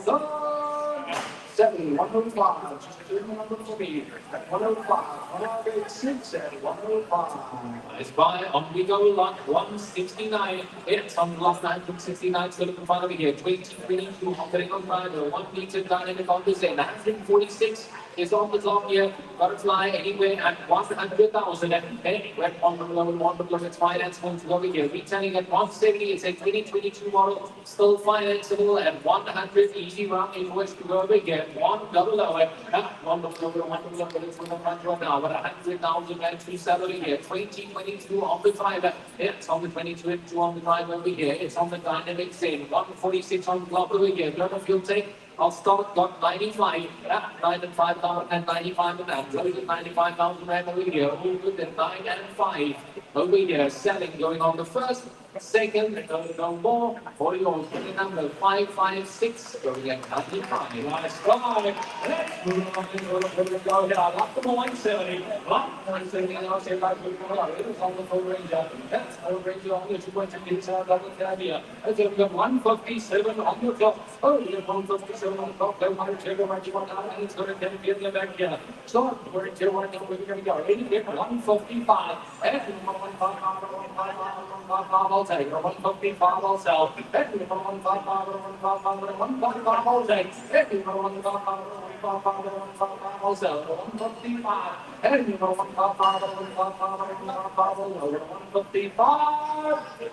105, 7, 105, just a number for me. 105, 106, and 105. It's by on we go lot 169. It's on lot 969, so look in front of me here. 2022, operating on driver, 1 meter dynamic on the Zen. 146 is on the top here. Got to fly anywhere at 100,000. And anywhere on the below, it's financeable over here. Retailing at 170, it's a 2022 model, still financeable at 100. Easy round invoice to go over here. One double over. One double over, but it's on the front right now. But 100,000 and 3 salary here. 2022 on the driver. It's on the 22 on the driver over here. It's on the dynamic Zen. 146 on the clock over here. Not a fuel tank. I'll start got 95, 95,000 and 95 and that. So 95,000 right over here. All good at 9 and 5. over here, selling, going on the first, second, no more, for your number 556, going at 95. Nice try. Let's move on to the go here. Lock them 170. Lock 170. Now, say, like, we're going to go on the full ranger. That's full ranger on the 220 double cab here. As we got 157 on the clock. Oh, we have 157 on the clock. Go on, take a right one down, and it's going to get the back here. So, we're into one, we're going to go. 155. And 155, I'll take. 155, I'll sell. And 155, 155, I'll take. And 155, I'll sell. 155. And 155,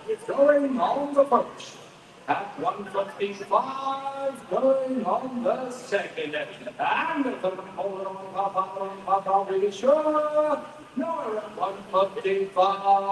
it's going on the first. At 155, going on the second. And are we sure? No, at 155.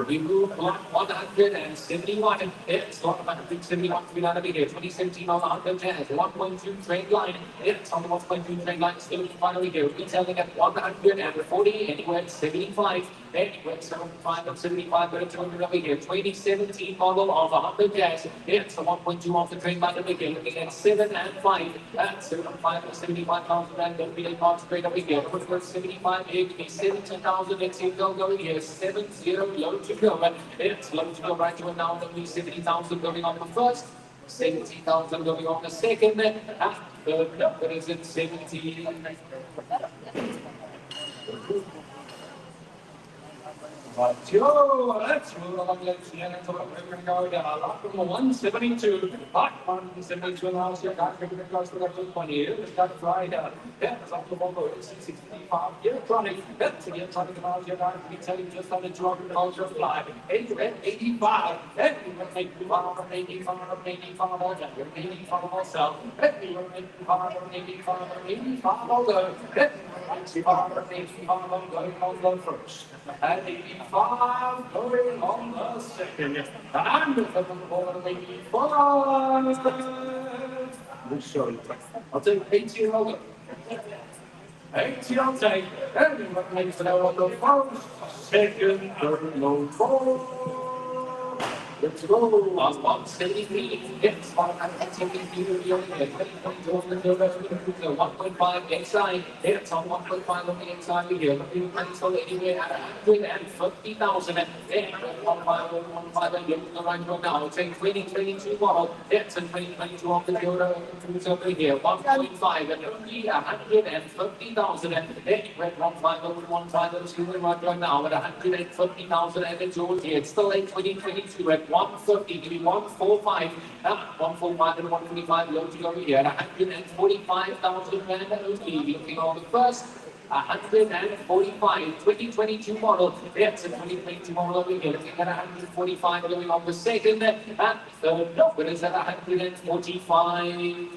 We move on 171. It's 171 to be done here. 2017 on the 100 jazz. 1.2 trade line. It's on the 1.2 trade line. Still finally here. Retailing at 140. Anywhere at 75. Anywhere at 75 and 75. But it's over here. 2017 model of 100 jazz. It's a 1.2 off the trade line over here. Looking at 7 and 5. At 75 and 75,000 and don't be a box straight over here. Number 75. It could be 17,000. It's here. Go here. 70 low to go, but it's low to go right to it now. Only 70,000 going on the first, 70,000 going on the second, and third number is at 70. Yo, let's move along. Let's see. Let's go down. Lock from 172. Lock 172 and now your guys making it close to the 20. It's got fried up. Yeah, it's up to Volvo. It's 65. Electronic. That's the electronic about your guys. We tell you just on the $200 your fly. 85. And we will make 85, 85, 85 also. And we will make 85, 85 also. And 85 going on the first. And 85 going on the second. And the 85. We'll show you. I'll take 18 over. 18 I'll take. And what makes it out on the first, second, third, no, fourth. Let's go. 173. Yes, 173. 1.5 inside. It's on 1.5 on the inside here. Looking pencil anywhere at 150,000. And 1.5 and look the right one now. It's a 2022 model. It's a 2022 of the Toyota over here. 1.5 and only 150,000. And then you went 1.5 over 1.5 and see the right one now at 150,000. And it's all here. It's still a 2022 at 150 to be 145, 145 and 125 low to go here at 145,000 rand only. Looking on the first, 145, 2022 model. It's a 2022 model over here. Looking at 145 going on the second, and third number is at 145.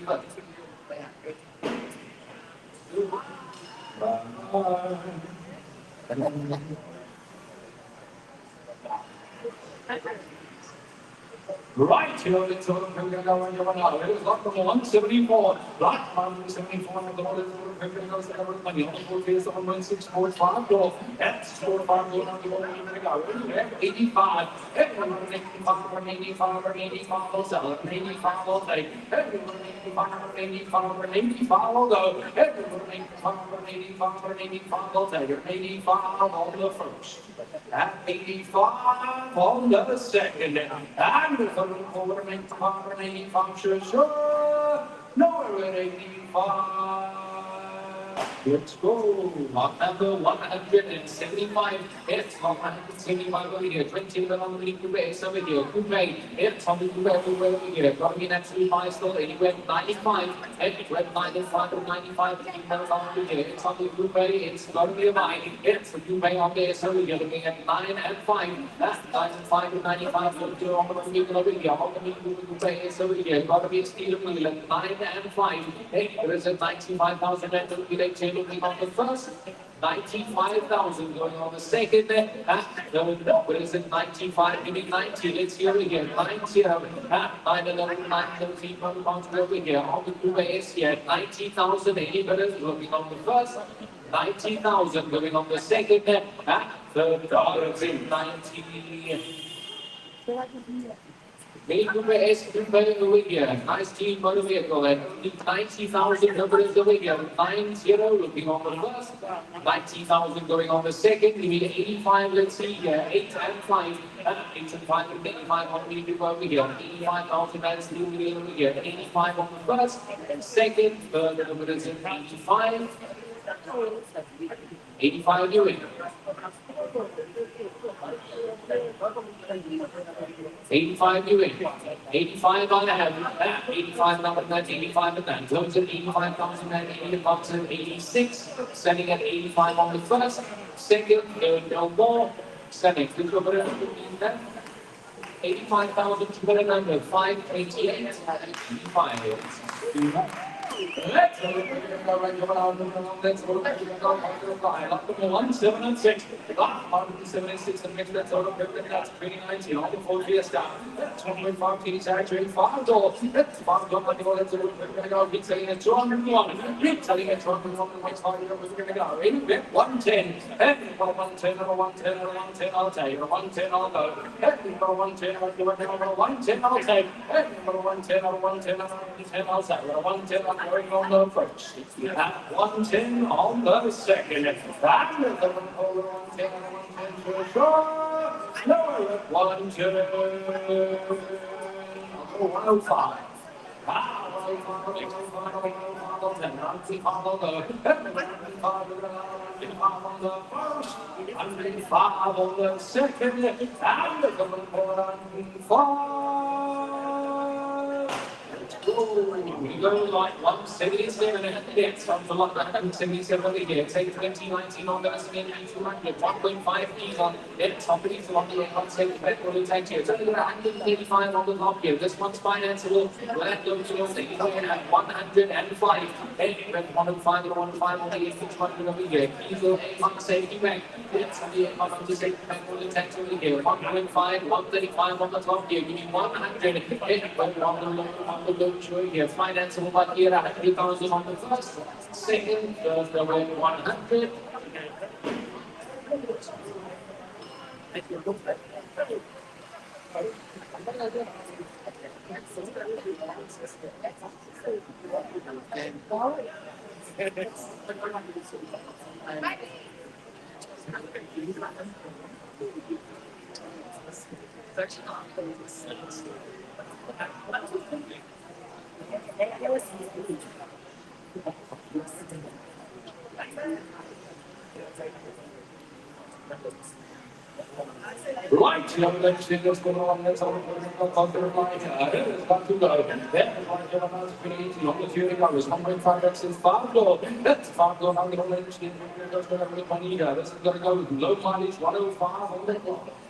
Right here, it's over. We're going to go on your now. It is locked from 174. Locked 174. And the order is over. We're going to go to the money. On the board is 164.5 goal. That's 4.5 goal on the order. We're going to go. 85. Everyone 85 or 85 or 85 will sell it. 85 will take. Everyone 85 or 85 or 85 will go. Everyone 85 or 85 or 85 will take it. 85 on the first. At 85 on the second. And the over 85 and 85, sure. No, we're at 85. Let's go. Lot number 175. It's 175 over here. 20 on the Coupe over here. Coupe. It's on the Coupe over here. Probably naturally high still. Anywhere 95. Anywhere 95 or 95. Over here. It's on the Coupe. It's going to be a buy. It's the Coupe on there. So we're looking at 9 and 5. That's 9 and 5 and 95. On the vehicle over here. On the vehicle Coupe is over here. Got to be a steel wheel at 9 and 5. There is a 95,000 and looking on the first, 95,000 going on the second, and what is it, 95, maybe 90, let's hear again, 90, 911, 913 pounds over here, on the Coupe here, 90,000, 80 minutes, looking on the first, 90,000 going on the second and third dollars in 90. BURCHMORE'S over here. Nice team motor vehicle at 90,000 numbers over here. 90 looking on the first. 90,000 going on the second. We need 85, let's see here. 8 and 5. 8 and 5 and 85 on the over here. 85,000 that's still over here. 85 on the first. And second, third numbers in 85. 85 doing. 85 you in. 85 on the head. 85 number that's 85 and that. Close at 85,000 and 85,000 86. Setting at 85 on the first. Second, no more. Setting. 85,000 number 588. 85. Let's go. Let's go. 176. 176 and that's out of that's 2019 on the full Fiesta. 25 T saturate 5 dollars. That's 5 dollars. That's we're selling at 201. We're selling at 201. What's hard we're going to go in 110. And 110 over 110 over 110 I'll take. 110 I'll go. And 110 over 110 I'll take. And 110 over 110 over 110 I'll take. 110 I'm going on the first. At 110 on the second. And the 110 for sure. No, 110. 105. 105 on the second. And the 105. We go like 177 and it's something like 177 again. Say 2019 on the spin 200, 1.5 E's on it. Somebody's on the concept that will take you. It's only 185 on the top here. This one's financeable. We'll have to go to 105. And 105 and 105 on the 600 over here. Easel on the safety bank. It's on the safety bank will take you here. 1.5, 135 on the top here. Give me 100. On the low show here. Financeable but here 100,000 on the first. Second, the way 100. Right, let's see what's going on. Let's have a look at the line. It's got to go. Then on the Fury covers 1.5x is 5 door. That's 5 door. I'm going to let you just going to put money here. This is going to go low mileage 105 on the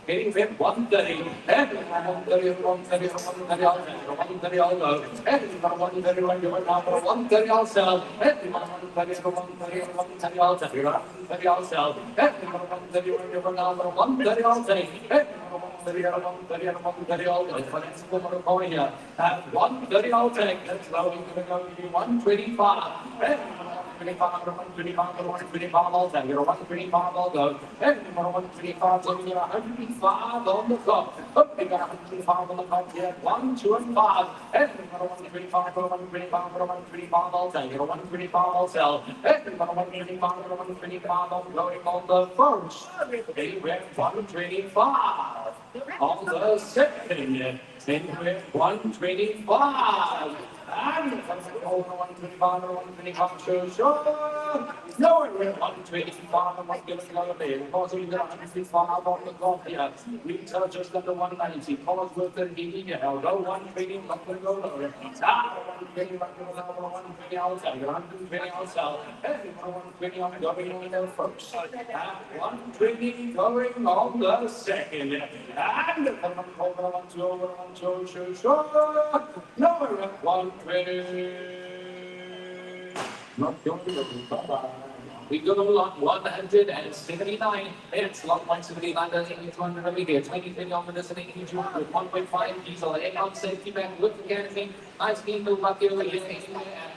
getting fit 130. And 130, 130, 130, 130, I'll go. And 130, 130, I'll sell. And 130, 130, 130, I'll take. 130, I'll sell. And 130, 130, I'll take. And 130, 130, I'll go. Financial motor going here. At 130, I'll take. That's low. We're going to go to 125. And 125, I'll take. 125, I'll go. And 125, so we got 105 on the clock. Oh, we got 105 on the clock here. 1, 2, and 5. And 125, 125, 125, I'll take. 125, I'll sell. And 125, 125, I'm going on the first. And we're 125 on the second. And we're 125. And 125, 125, sure. No, we're 125, I'm not giving another bit. Because we've got 155 on the clock here. We are just under 190. Cause worth the meeting here. I'll go 120, not going to go lower. 120, 120, I'll sell. 120, I'll sell. And 120, I'm going on the first. 120 going on the second. And 1, 2, sure. No, we're at 120. Not going to go. Bye-bye. We go lot 179. It's lot 179. That's 200 over here. 20 on the listening. 1.5 diesel. Egg on safety back with the canopy. Nice being built up here over here.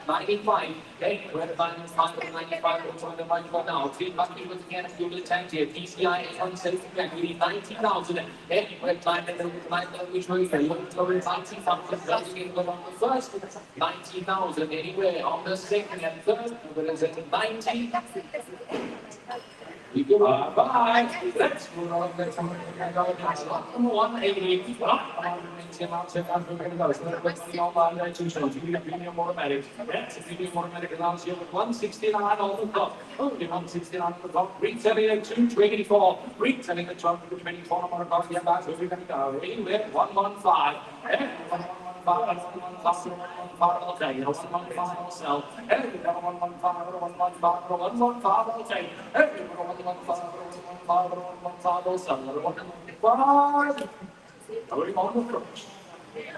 95. Okay, we're at 95, 95. What's on the right one now? 3 bucky with the canopy over the tank here. PCI egg on safety back. We need 90,000. Okay, we're climbing the line that we show you. Look over 90,000. On the first 90,000 anywhere on the second and third. There is a 90. You go bye. Let's go on. Let's go. 180. Premium automatic. That's premium automatic allows you with 169 on the top. Only 169 on the top. Retailing at 224. Retailing at 224 on the top. Yeah, that's where we're going to go. Anywhere 115. And 115. I'll take. 115 I'll sell. Every 115, 115 I'll take. Every 115 I'll sell. 115. Going on the first.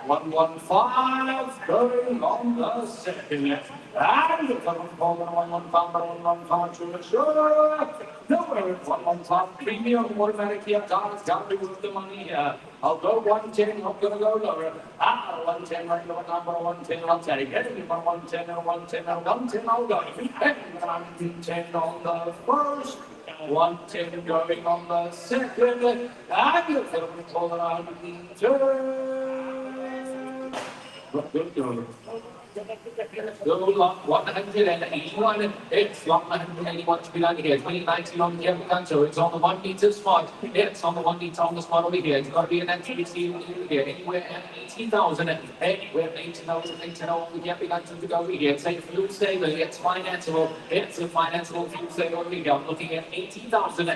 115 going on the second. And the 115 sure. Nowhere 115 premium automatic here. God's got me with the money here. I'll go 110, I'm gonna go lower. 110, right now, number 110, I'll take it. 110, 110, 110, I'll go. 110 on the first. 110 going on the second. And the 110. Go lot 181. It's lot 181 to be done here. 2019 on the Capricorn, so it's on the 1 meter spot. It's on the 1 meter on the spot over here. It's got to be an activity here. Anywhere at 18,000. Anywhere 18,000, 18,000 on the Capricorn to go over here. It's a fuel saver. It's financeable. It's a financeable fuel saver over here. I'm looking at 18,000.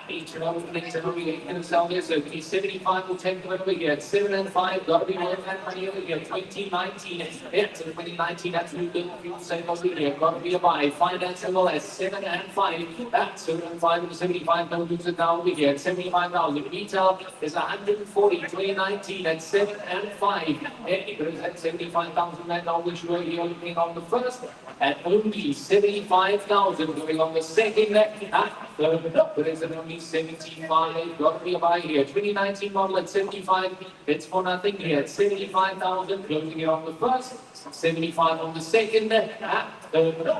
18,000 over here. Going to sell this. So 75 will take them over here. It's 7 and 5. Got to be worth that money over here. 2019. It's 2019. That's new fuel saver over here. Got to be a buy. Financeable at 7 and 5. That's 7 and 5 and 75. No lose it now over here. 75,000. Retail is 140. 2019 at 7 and 5. It goes at 75,000 right now, which we're here looking on the first. At only 75,000 going on the second. There is only 75. Got to be a buy here. 2019 model at 75. It's for nothing here. At 75,000. Closing it on the first. 75 on the second. There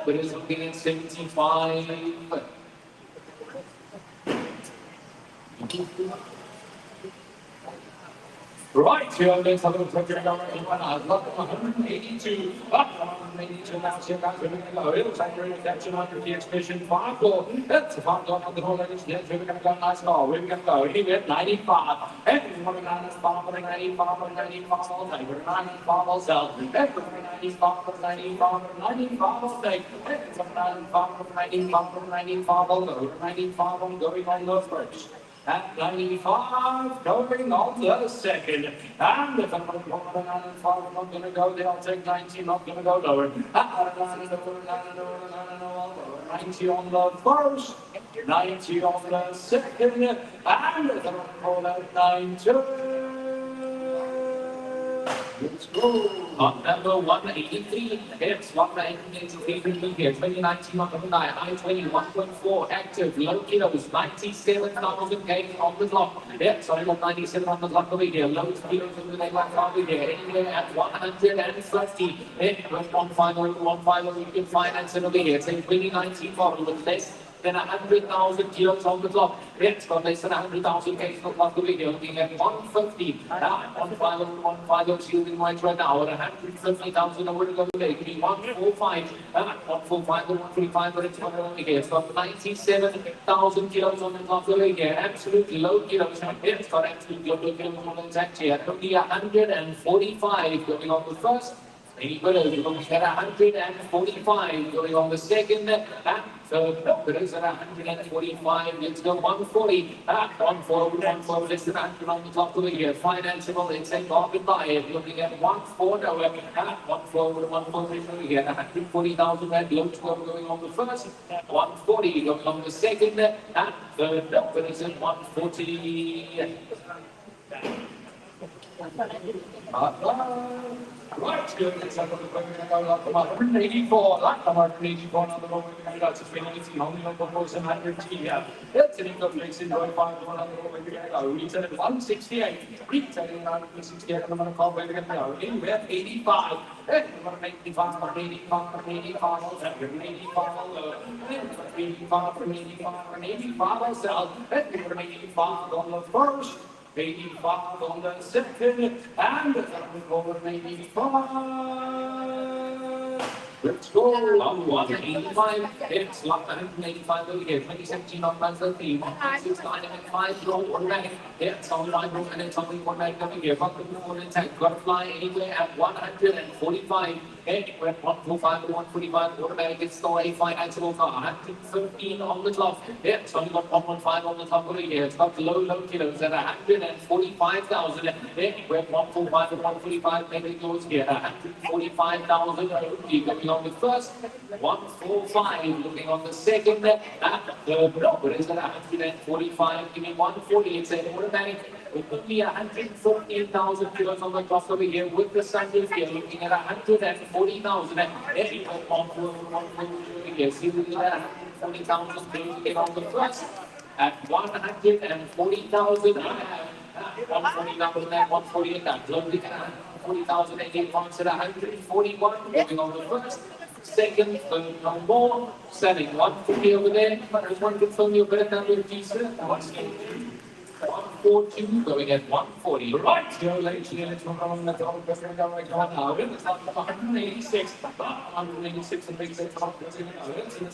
is looking at 75. Right, here, let's have a look at your 182. 182 now, here guys, we're going to go. It looks like we're in attention under the exhibition 5-4. That's a 5 on the whole edge. Yes, we're going to go nice ball. We're going to go anywhere 95. Everyone 95, 95, 95 all day. We're 95 all sell. Everyone 95, 95, 95 all day. Everyone 95, 95, 95 all day. 95 on going on the first. At 95, going on the second. And if I'm not going to go there, I'll take 90, not going to go lower. 90 on the first, 90 on the second, and if I'm going to go at 92. Let's go. On number 183, it's 183 here. 2019 on the night, high 21.4 active, low kilos, 97,000 gains on the clock. It's only got 97 on the clock over here. Low kilos in the neighborhood over here. Anywhere at 150. It was 150, you can finance it over here. It's a 2019 model with less than 100,000 kilos on the clock. It's got less than 100,000 k's on the clock over here. Looking at 150. 150 shielding right now. At 150,000 over the day. It could be 145. 145 or 135, but it's not over here. It's got 97,000 kilos on the clock over here. Absolutely low kilos. It's got absolutely low kilos on the exact here. Only 145 going on the first. Any better, you're looking at 145 going on the second. Third, there is at 145. Let's go 140. 140, less than 100 on the top of the year. Financeable, it's a market buy. Looking at 140. 140 over here. 140,000 red low going on the first. 140 going on the second. Third, there is at 140. Right, good. It's up to the point we're going to go up 184. Like the 184 on the road, we're going to go to 20, only on the horse and 100 G. It's an income place in 25 on the road, we're going to go. Retail at 168. Retailing at 168 on the car, we're going to go. Anywhere 85. Hey, we're going to make 85 from 85 from 85. 85 from 85 from 85 ourselves. Hey, we're going to make 85 on the first. 85 on the second, and the third over 85. Let's go on 185. It's locked 185 over here. 2017 on 13. 69 and 5 roll automatic. It's on 5 roll and it's only automatic over here. Got the blue intact. Got to fly anywhere at 145. Anywhere at 145 to 145 automatic. It's still a financial car. 115 on the clock. It's only got 115 on the top over here. It's got low kilos at 145,000. Anywhere at 145 to 145. Maybe it goes here. 145,000 only going on the first. 145 looking on the second. And the third is at 145. Give me 140. It's an automatic. With only 114,000 kilos on the clock over here with the sunroof here, looking at 140,000. Anywhere on 140 here. See the 140,000 kilos on the first. At 140,000, I have 140,000 and 148. I'm closing at 140,000 and 8 points at 141. Moving on the first. Second, third, no more. Selling 140 over there. There's one good film you're better than with decent. 142 going at 140. Right, here, ladies and gentlemen, from the top of the right now. It's up to 186. 186 and big 6 it's in the 70s.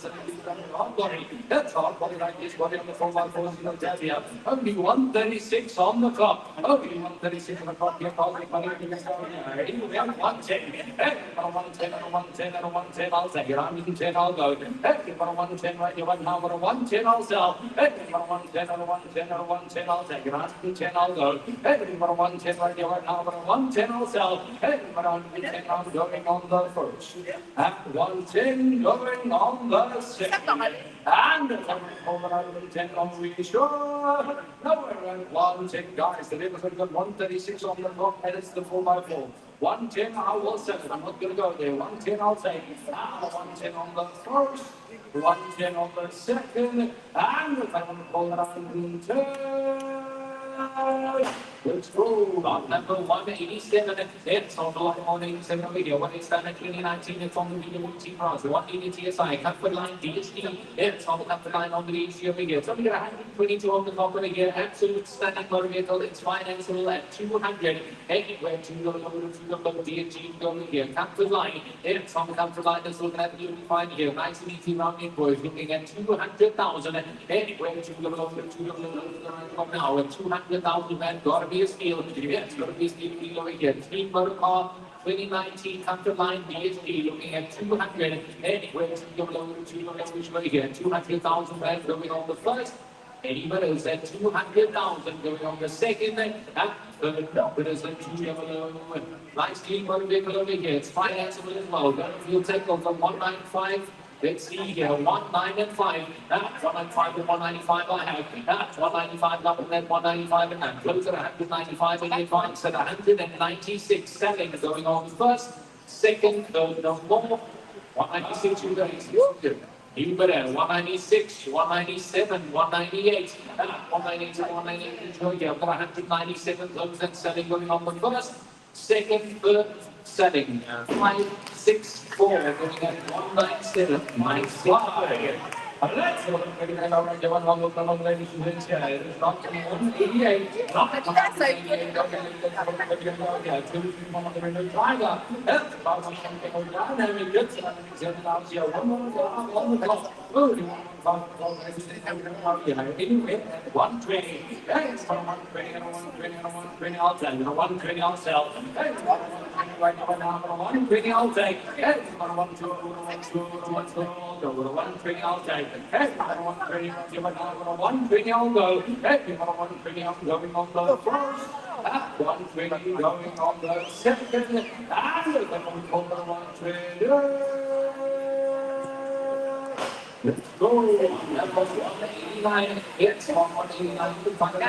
That's all. Body like this, body on the 4x4s in the Tavia. Only 136 on the clock. Only 136 on the clock. Here, causing money. Anyway, 110. Hey, 110 and 110 and 110. I'll take it. 110, I'll go. Hey, 110 right here, right now. 110, I'll sell. Hey, 110 and 110 and 110. I'll take it. 110, I'll go. Hey, 110 right here, right now. 110, I'll sell. Hey, 110, I'm going on the first. At 110, going on the second. And over 110 on the sure. Nowhere at 110, guys. The neighbor's got 136 on the clock, and it's the 4x4. 110, I will sell it. I'm not going to go there. 110, I'll take it. 110 on the first. 110 on the second, and if I want to call it 110. Let's go. On number 187, it's on the line 187 over here. When it's done at 2019, it's on the BWT Bronze. 180 TSI, comfort line DHD. It's on the comfort line on the DHD over here. So we got 122 on the top over here. Absolute stunning motor vehicle. It's financeable at 200. Anywhere to the low DHD over here. Comfort line. It's on the comfort line. It's looking at the fine here. Nice and easy rounding boys. Looking at 200,000. Anywhere to the low now at 200,000. Man, gotta be a steal. Yeah, it's gonna be a steal over here. Clean motor car. 2019 comfort line DHD looking at 200. Anywhere to the low over here. 200,000 man going on the first. Anybody else at 200,000 going on the second. And third number is at 200. Nice clean motor vehicle over here. It's financeable as well. You'll take over 195. Let's see here, 195. That's 195 and 195 I have. That's 195 up and then 195 and that. Close at 195 in advance at 196. Selling going on first, second, third, no more. 196, you guys. You better 196, 197, 198. 198 to 198. Enjoy here. I've got 197 close and selling going on the first, second, third. Setting 5, 6, 4, going at 197. Nice fly. Let's go. Ladies and gentlemen, it's not 188. Not 188. That's about something down and we get something out here. One more on the clock. Anyway, 120. Thanks for 120 and 120 and 120. I'll tell you. 120 I'll sell. Thanks for 120 right now. 120 I'll take. Thanks for 120 I'll take. Hey, 120 I'll go. Hey, 120 I'm going on the first. 120 going on the second. And on the 120. Let's go. That was 189. It's 189. You can find it.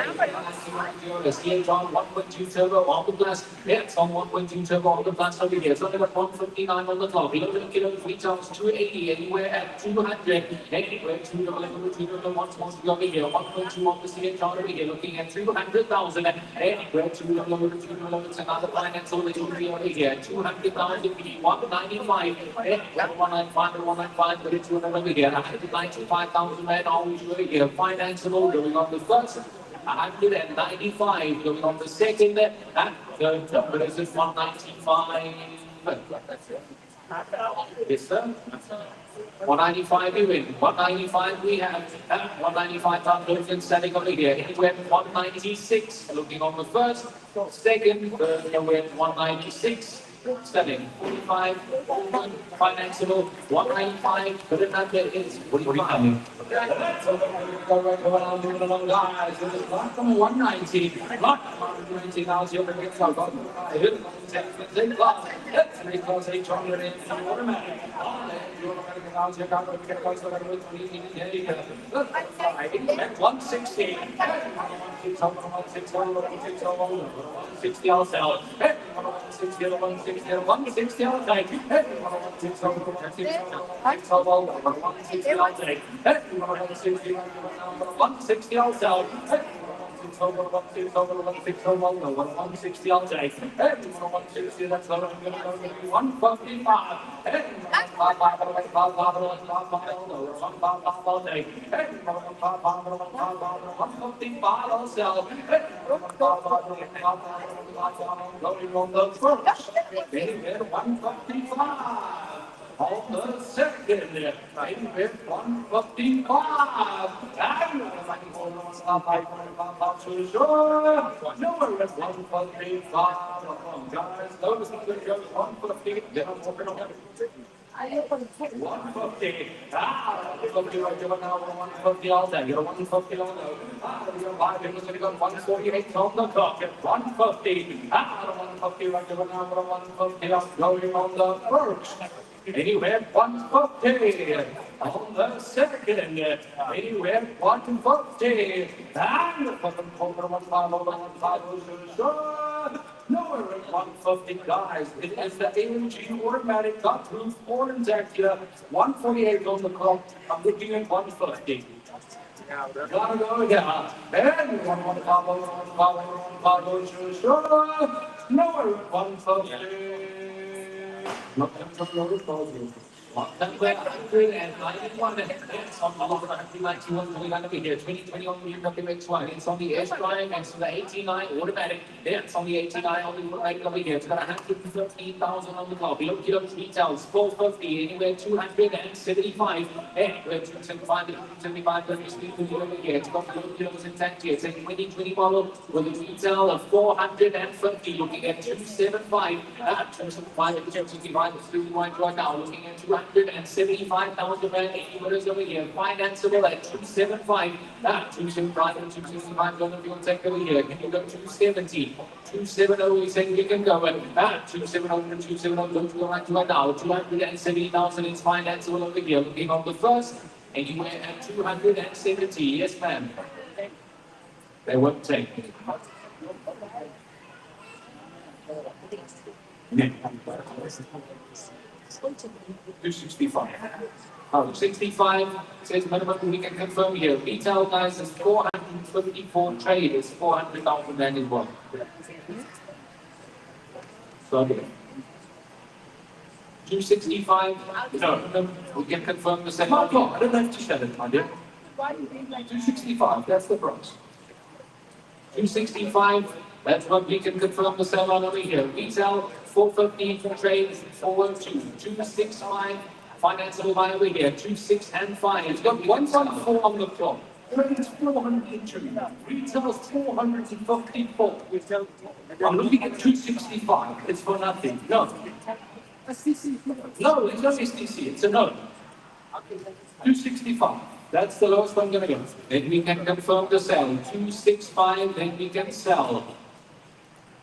The CH on 1.2 turbo on the plus. It's on 1.2 turbo on the plus over here. So we got 159 on the clock. 11 kilos, retails 280. Anywhere at 200. Anywhere 200, once more to go over here. 1.2 on the CH on over here. Looking at 300,000. Anywhere 200, it's another finance over here. 200,000, 195. 195, but it's over here. 195,000 men always over here. Financeable going on the first. 195 going on the second. And third number is 195. Yes, sir. 195 we win. 195 we have. 195,000 selling over here. Anywhere 196 looking on the first. Second, third, we're 196. Selling 45, financeable 195, but the number is 45. Guys, from 190, not 190 now, so you're going to get so because 800 in automatic. 160. 160 I'll sell. 160, 160, 160 I'll take. 160 I'll take. 160 I'll sell. 160 I'll take. 160, that's what I'm going to go with. 155. 155 I'll sell. Going on the first. 155. On the second, in with 155. And nowhere at 155. Guys, notice that it goes 150. Then I'm walking on 150. Ah, 150 right there now. 150 all day. You're 150 all day. Ah, you're 5 minutes. You got 148 on the clock. 150. Ah, 150 right there now. 150 going on the first. Anywhere 150 on the second, anywhere 150, and nowhere at 150, guys. It is the AMG automatic gut-proof orange here. 148 on the clock. I'm looking at 150. Gotta go, yeah. And nowhere at 150. Not them from the volume. Number 191, it's on the 191 going on over here. 2020 on the WX1. It's on the S-Drive, it's on the 89 automatic. It's on the 89 on the automatic over here. It's got 115,000 on the clock. Below kilos retails 450, anywhere 275. Anywhere 275, 275, let me speak to you over here. It's got below kilos intact here. It's a 2020 model with a retail of 450, looking at 275. 275 and 265 is still right now, looking at 275,000 euros over here. Financeable at 275. 275 and 265. Don't know if you want to take over here. Can you go 270? 270, we saying you can go at 270 and 270. Don't go right now. 270,000 is financeable over here. Looking on the first, and you went at 270. Yes, ma'am. They won't take. Yeah. 265. 65 says minimum we can confirm here. Retail guys is 454, trade is 400,000 and as well. So 265, no, we can confirm the same. I don't have to shut it, my dear. 265, that's the price. 265, that's what we can confirm the sale on over here. Retail 450 for trade, 412, 265, financeable by over here, 26 and 5. It's got 114 on the clock. Trade is 402. Retail is 454. I'm looking at 265. It's for nothing. No. No, it's not STC. It's a no. 265. That's the lowest I'm going to go. Then we can confirm the sale. 265, then we can sell.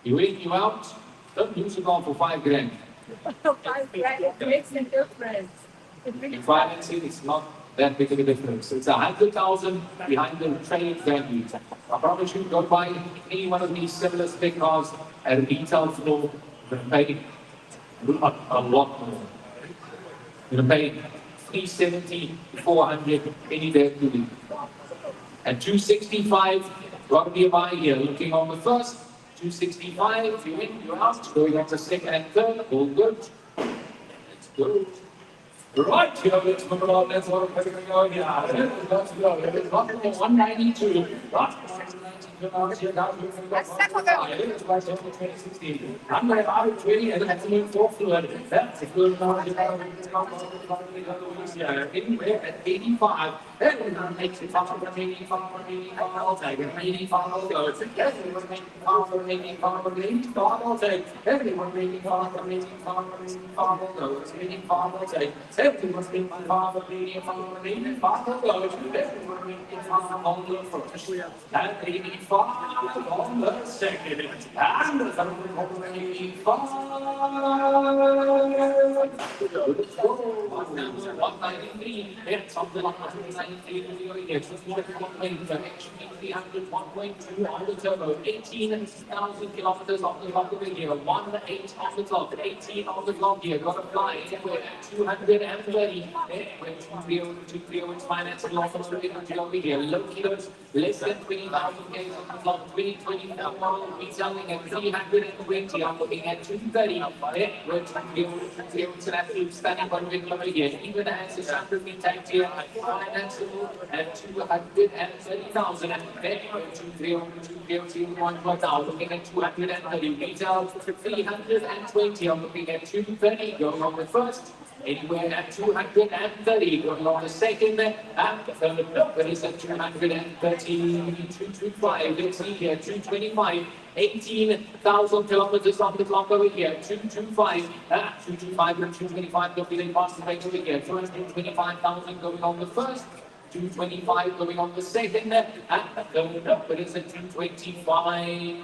You in, you out? Don't use it all for 5 grand. 5 grand, it makes a difference. In financing, it's not that big of a difference. It's 100,000 behind the trade value. I promise you, go buy any one of these similar spec cars at retail floor, you're going to pay a lot more. You're going to pay 370, 400 any day of the week. At 265, got to buy here. Looking on the first, 265, if you in, you're out. Going on to second and third, all good. Let's go. Right here, let's move on. Let's go. Let's go. Yeah, let's go. It's got 192. Right. Let's go. 2016. I'm going to have 20 and that's moving forward. That's a good one. Anywhere at 85. Everyone makes it up for 85, I'll take it. 85, I'll go. Everyone makes it up for 85, I'll take. Everyone makes it up for 85, I'll go. 85, I'll take. Everyone makes it up for 85, I'll go. Everyone makes it up on the first. And 85 on the second. And the third on 85. Let's go. 193. It's something like 193. It's 1.2 on the turbo, 18,000 kilometers on the clock of the year, 18 on the clock, 18 on the clock here, got to fly anywhere at 230, anywhere 230, it's financing off of the over here, low kilos, less than 20,000 Ks on the clock, 2024 model, retailing at 320, I'm looking at 230, anywhere 230, it's an absolute stunning one over here, even as it's under the tax here, finance at 230,000 and then 230 out, looking at 230 retail 320. I'm looking at 230 going on the first. Anywhere at 230 going on the second and the third. But it's at 225. Let's see here 225. 18,000 kilometers on the clock over here. 225. 225 and 225 going past the break over here. 225,000 going on the first. 225 going on the second, and the third up, it is at 225.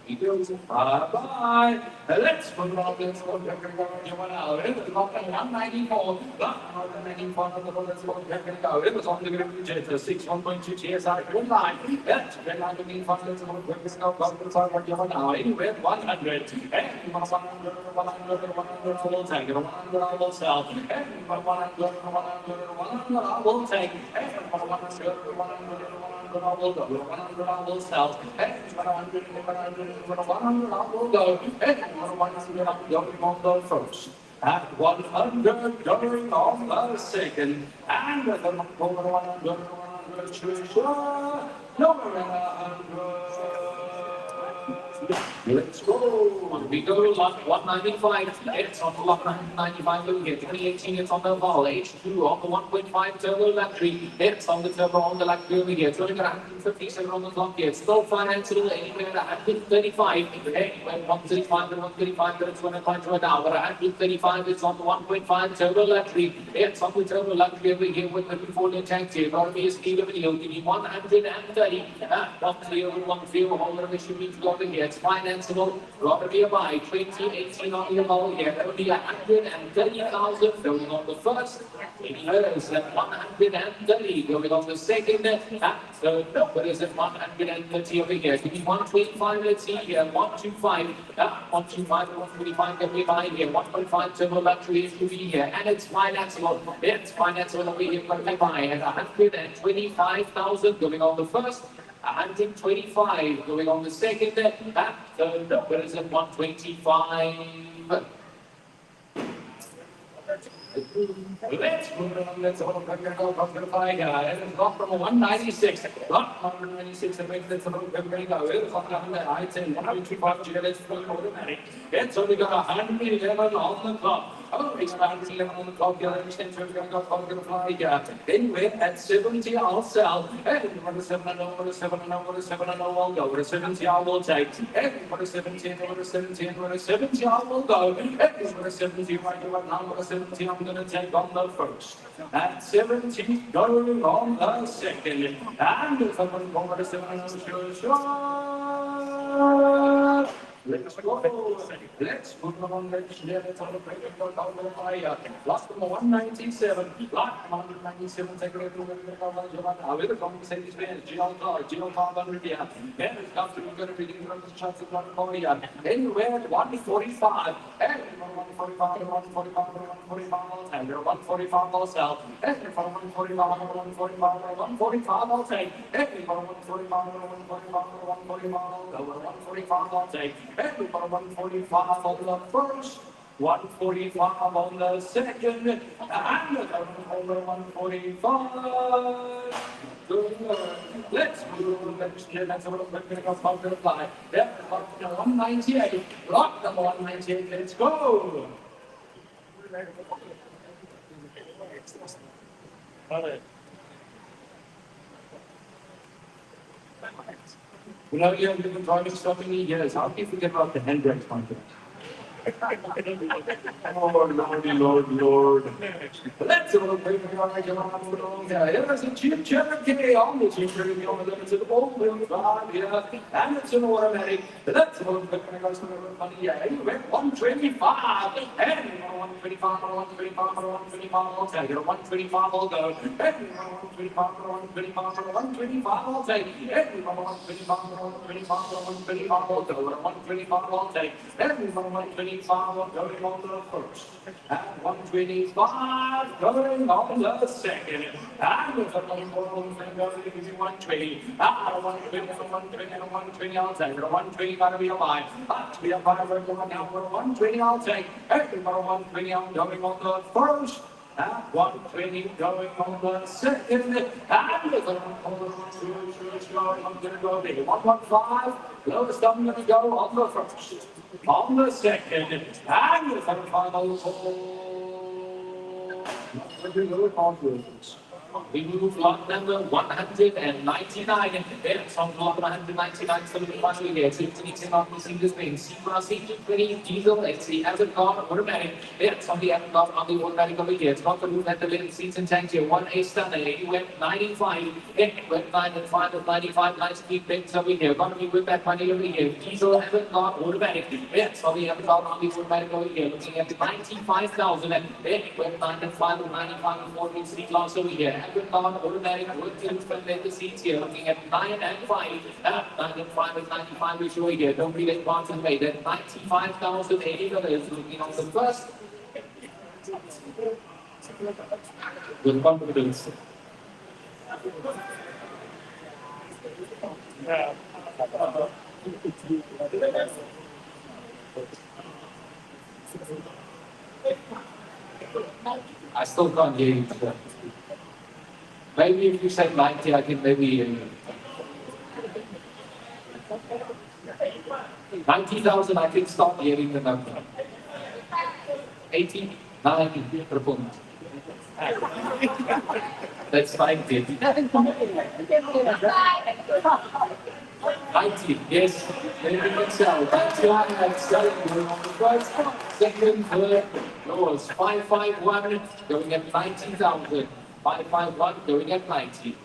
He goes, bye-bye. Let's go on, let's go. Let's go now. It was not 194. 194, let's go. It was on the group jet, 6.1.2 GSI, one line. Let's go now. Let's go. Let's go now. Anywhere 100. And 100, I will take. 100, I will sell. And 100, I will take. And 100, I will go. 100, I will sell. And 100, I will go. And 100, I'm going on the first. At 100, going on the second. And at 100, number 100. Let's go. We go lot 195. It's on lot 195 over here. 2018, it's on the ball. H2 on the 1.5 turbo battery. It's on the turbo on the battery over here. 257 on the clock here. Still financeable anywhere at 135. Anywhere 135 and 135, but it's going to find to an hour. At 135, it's on the 1.5 turbo battery. It's on the turbo battery over here with the before tank here. Got to be a speed of it. He'll give you 130. 130, hold of it should be over here. It's financeable. Got to be a buy. 2018 on the ball here. That would be 130,000 going on the first. It is at 130 going on the second. Third number is at 130 over here. Give me 125. Let's see here. 125. 125, 125 can be buy here. 1.5 turbo battery is to be here. And it's financeable. It's financeable over here. Got to be buy at 125,000 going on the first. 125 going on the second, third number is at 125. Let's move on. Let's go. It's got from 196. 196 and make this about going out. It's on the I-10, 125 GLS full automatic. It's only got 111 on the clock. Oh, expand 11 on the clock. The other extension is going to fly here. Anyway, at 70, I'll sell. And for the 7 and over the 7 and over the 7 and over, I'll go. For the 70, I will take. And for the 17, over the 17, for the 70, I will go. And for the 70, right now, for the 70, I'm going to take on the first. At 70, going on the second. And if I'm going to go over the 7 and over, sure. Let's go. Let's put them on the chair. Let's have a break and go down the fire. Last number 197. Last 197. Take a look at the with the compensation is Gino Car 100 here. Then it's got to be going to be from the chance of 140. Anywhere 145. And 145, 145, 145, and 145 also. And 145, 145, 145 I'll take. And 145, 145, 145 I'll take. And 145 on the first. 145 on the second, and over 145. Good. Let's move. Let's have a look at the butterfly. Yeah, 198. Lock them 198. Let's go. You know, you've been driving so many years. How do you forget about the handbrakes, Michael? Lord. Let's go. There's a Jeep Cherokee on the Jeep Cherokee on the limits of the all-wheel drive here, and it's an automatic. Let's go. You went 125, and 125, 125, 125, I'll take it. 125, I'll go. And 125, 125, 125, I'll take it. And 125, 125, 125, I'll go. 125, I'll take it. And 125, going on the first, and 125 going on the second, and with a 120, 120, I'll take it. 120 gotta be a 5, but we have 5 right now. 120 I'll take, and 120 I'm going on the first. And 120 going on the second, and with a 120, I'm going to go big. 115, lowest I'm going to go on the first. On the second, and with a final we move lot number 199. It's on lot 199. So we must be there. It's not missing this thing. C20 diesel. It's the hazard car automatic. It's on the hazard car on the automatic over here. It's got the move at the little seats and tanks here. 1A stunner. It went 95. It went 95 with 95. Nice speed bends over here. Gonna be with that money over here. Diesel hazard car automatic. It's on the hazard car on the automatic over here. Looking at 95,000. It went 95 with 95 with 14 seat loss over here. Automatic working from the seats here, looking at 9 and 5. 9 and 5 is 95, we show here. Don't relate parts and made at $95,080 looking on the first. With confidence. I still can't hear you. Maybe if you say 90, I can maybe hear you. 90,000, I can start hearing the number. 80, 90, triple. That's 90. 90, yes. Maybe we can sell. 91, I'm selling. We're on the first, second, third. No, it's 551, going at 90,000. 551 going at 90.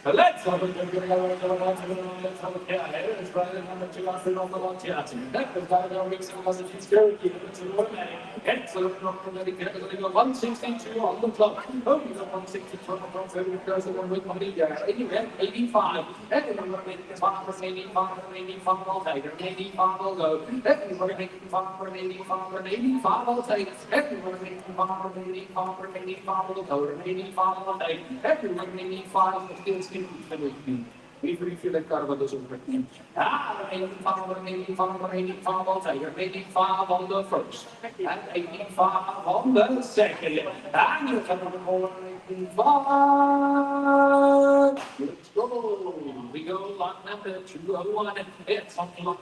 Let's have a look. Let's have a look here. It's running number 200 on the lot here. That was down there mixing on the Cherokee. It's an automatic. Excellent. Automatic. There's only got 162 on the clock. Only got 162 on the clock. So we go to with money here. Anyway, 85. Everyone making 85 for 85 for 85. I'll take it. 85 I'll go. Everyone making 85 for 85 for 85. I'll take it. Everyone making 85 for 85 for 85. I'll go. 85 I'll take it. Everyone making 85 for 85. We feel like Carvados over here. 85 I'll take it. 85 on the first. And 85 on the second. And you come over 85. Let's go. We go lot number 201. It's on lot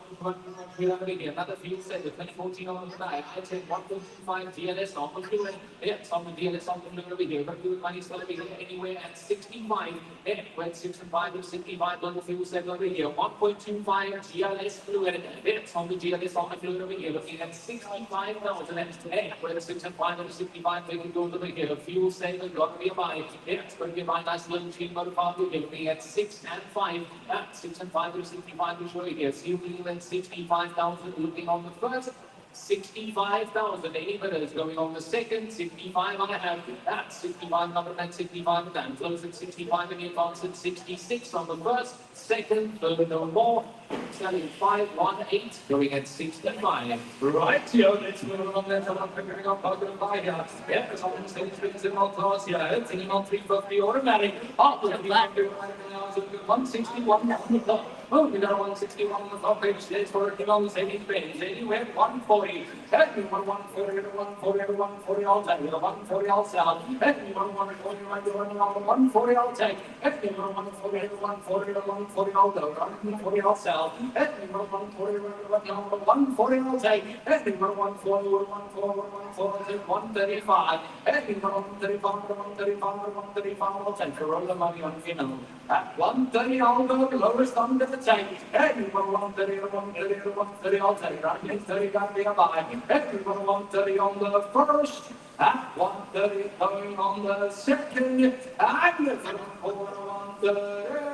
200. Another field set with 2014 on the side. I take 1.25 DLS on the fluid. It's on the DLS on the fluid over here. But fluid money is going to be anywhere at 65. It went 65 to 65 on the fuel set over here. 1.25 GLS fluid. It's on the GLS on the fluid over here. Looking at 65,000. And where the 65 to 65 they can go over here. Fuel set is going to be a buy. It's going to be a buy. Nice little machine motor farm. Looking at 65,000. 6 and 5. 6 and 5 is 65 is right here. See you at 65,000 looking on the first. 65,000. Any bidders going on the second? 65 and a half. That's 65 number 9, 65 and down. Close at 65 and the advance at 66 on the first. Second, third, no more. Selling 518, going at 65. Right here, let's move on. Let's have a figuring out how to buy here. Yeah, there's all the same things in all class here. It's in on 350 automatic. Up to 161 on the top. Oh, we got 161 on the top page. Let's work on the saving page. Anywhere 140. Everyone 140 to 140 to 140 all take. 140 all sell. Everyone 140 right to 140 all take. Everyone 140 to 140 to 140 all go. 140 all sell. Everyone 140 right to 140 all take. Everyone 140 to 140 to 135. Everyone 135 to 135 to 135 all take. Roll the money on final. At 130 all go. Lowest under the tank. Everyone 130 to 130 to 130 all take. Right, 30 got to be a buy. Everyone 130 on the first. At 130 going on the second. And the 130.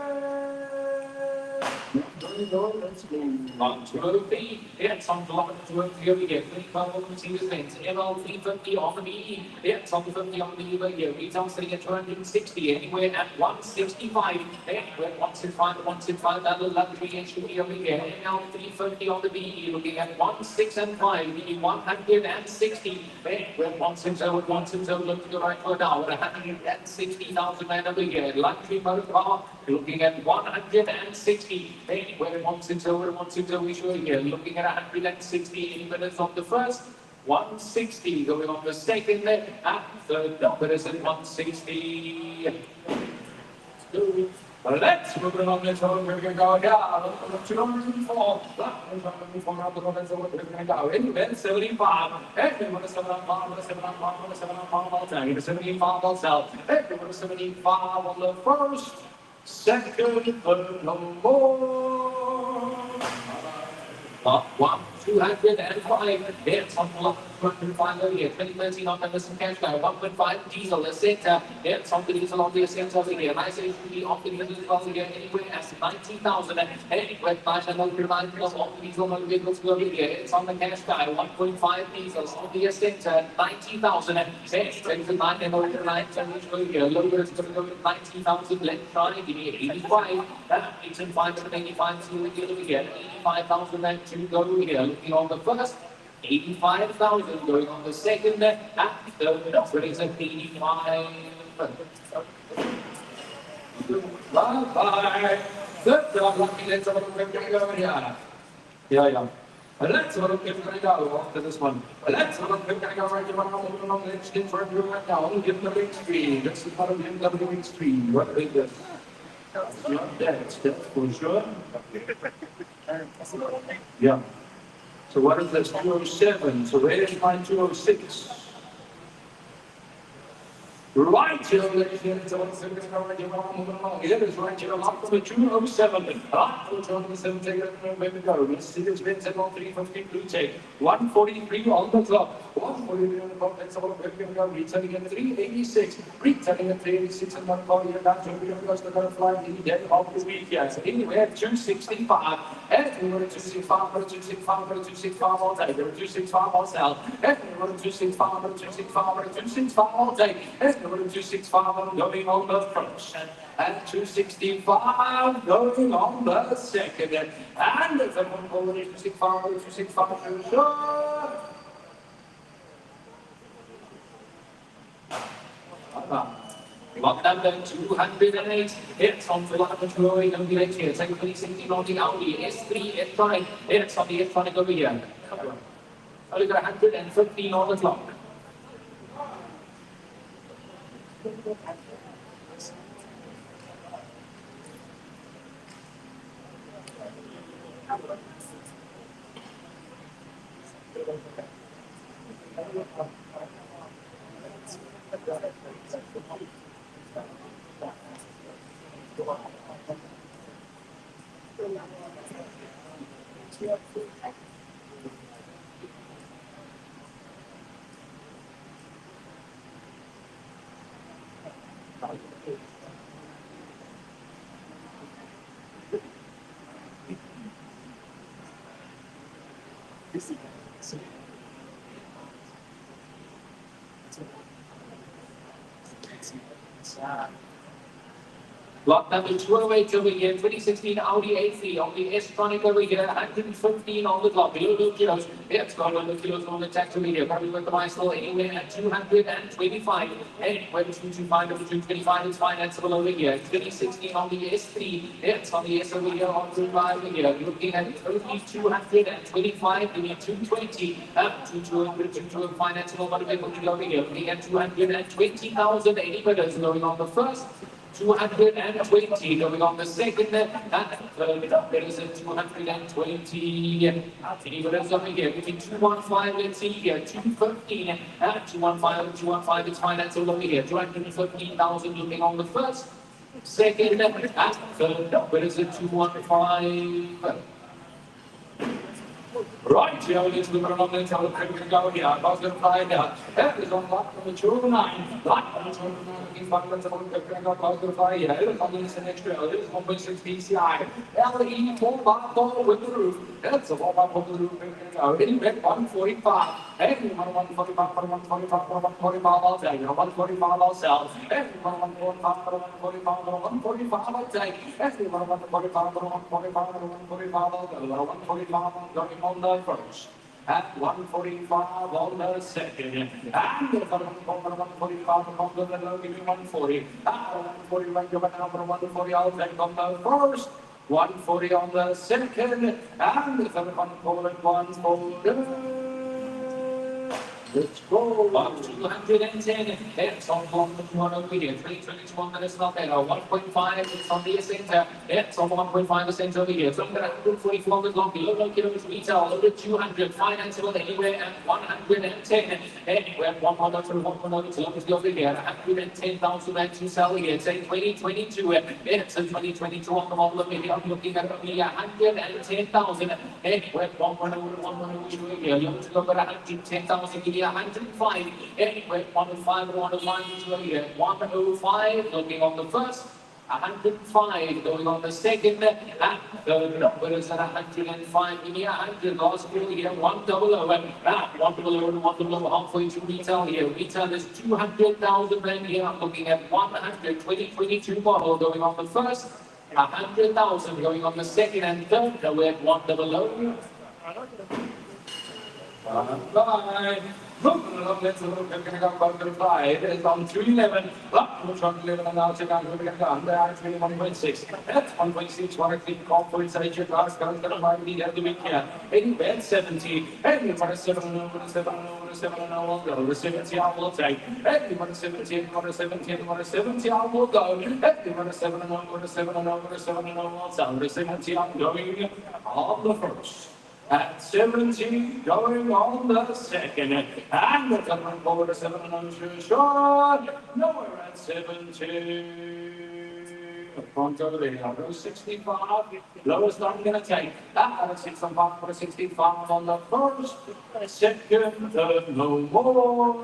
Let's go. On 203. It's on block 203 over here. 25 Mercedes-Benz. ML 350 on the BE. It's on 50 on the E over here. Retail sitting at 260. Anywhere at 165. Anywhere 165 to 165. That'll luxury SUV over here. ML 350 on the BE. Looking at 165. BE 160. Anywhere 160 and 160. Look to the right for now. 160,000 man over here. Luxury motor car. Looking at 160. Anywhere 160 over 160 we show here. Looking at 160 in minutes of the first. 160 going on the second. And third number is at 160. Let's move along. Let's go. We're going to go here. 204. 204 up the comments over. We're going to go. Anywhere 75. Everyone is 75. 75. 75 all day. 75 all sell. Everyone is 75 on the first. Second, third, no more. 205. It's on block 1.5 over here. 2013 on the cash guy. 1.5 diesel, the center. It's on the diesel on the center over here. Nice HPD off the diesel as well here. Anywhere as 90,000. Anywhere 509 plus off the diesel motor vehicles over here. It's on the cash guy. 1.5 diesels on the center. 90,000. It's 29 and over 9 over here. Lower is going to go to 90,000. Let's try it. 85. 85 so we get over here. 85,000 and two go over here. Looking on the first. 85,000 going on the second. And third number is at 85. Bye-bye. Third job, lucky. Let's have a look at it over here. Yeah. Let's have a look at it go after this one. Let's have a look at it go right now. Let's get for it right now. Give the big screen. Let's see how to give the big screen. What is this? That's for sure. Yeah. So what is this? 207. So where is my 206? Right here, ladies and gentlemen, here is right here, up to the 207. Up to the 207, take it where we go. Let's see this Benz on 350 blue take. 143 on the clock. 143 on the clock. Let's have a look where we go. Retailing at 386. Retailing at 386 and one car here. That's where we go. The butterfly in the dead of the week. Yes. Anywhere 265. And we go to 265, go to 265, go to 265 all day. Go to 265 all sell. And we go to 265, go to 265, go to 265 all day. And 265 going on the first, and 265 going on the second, and the third one going 265, 265, sure. Got number 208. It's on the line of Roy on the right here. Second 2016 on the Audi S3 S5. It's on the S5 over here. Only got 115 on the clock. Lot number 208 over here, 2016 Audi A3 on the S-Tronic over here, 115 on the clock, below the kilos. It's got on the kilos on the tax over here, probably with the bicycle anywhere at 225. Anywhere between 225 and 225 is financeable over here. 2016 on the S3, it's on the S over here, on the drive over here. Looking at only 225, we need 220, 220 financeable motor vehicle to go over here. Looking at 220,000 80 minutes going on the first. 220 going on the second, and there is a 220. Minutes over here, between 215, let's see here, 215, and 215 is financial over here, 215,000 looking on the first, second, and third, there is a 215. Right, here we get to the middle and tell the quick to go here. I was going to find out. That is on lot number 209. Lot number 209, looking back to the quick to go. I was going to find here. Look, I'm going to say extra. It is 1.6 PCI. LED 4x4 with the roof. That's a 4x4 with the roof. In red 145. Every 145, 145, 145, I'll take. 145, I'll sell. Every 145, 145, 145, I'll take. Every 145, 145, 145, I'll go. 145, going on the first. At 145 on the second. And the 145 on the 140. At 140 right over now for 140, I'll take on the first. 140 on the second. And the 140. Let's go. 210. It's on one over here. 321 minutes not there. 1.5. It's on the center. It's on 1.5 center over here. So I'm going to 144 with long. Below kilometers retail. Over 200. Financeable anywhere at 110. Anywhere at 100 kilometers over here. 110,000 and to sell here. Say 2022. It's a 2022 on the model of maybe I'm looking at only 110,000. Anywhere at 110 here. You have to go over 110,000. 105, anyway, 105, 105 here, 105, looking on the first, 105, going on the second, and third number is at 105, give me 100, last year here, 100, 100, halfway to retail here, retail is 200,000 rand here, I'm looking at 100, 2022 model, going on the first, 100,000, going on the second and third, we're at 100. Bye. Let's look at the fly. It is on 311. Which one 11 and now check out where we can go. Under 1.6. That's 1.6. One clean call for inside your class. Current the five lead at the week here. In bed 70. Everyone is 7 over 7 over 7 and over 70. I will take. Everyone is 17 over 17 over 70. I will go. Everyone is 7 and over 7 and over 7 and over 70. I'm going on the first. At 70, going on the second, and the coming forward to 7 and 2 short, nowhere at 70. Front over there, 65, lowest I'm going to take, at 65 for 65 on the first, second, third, no more.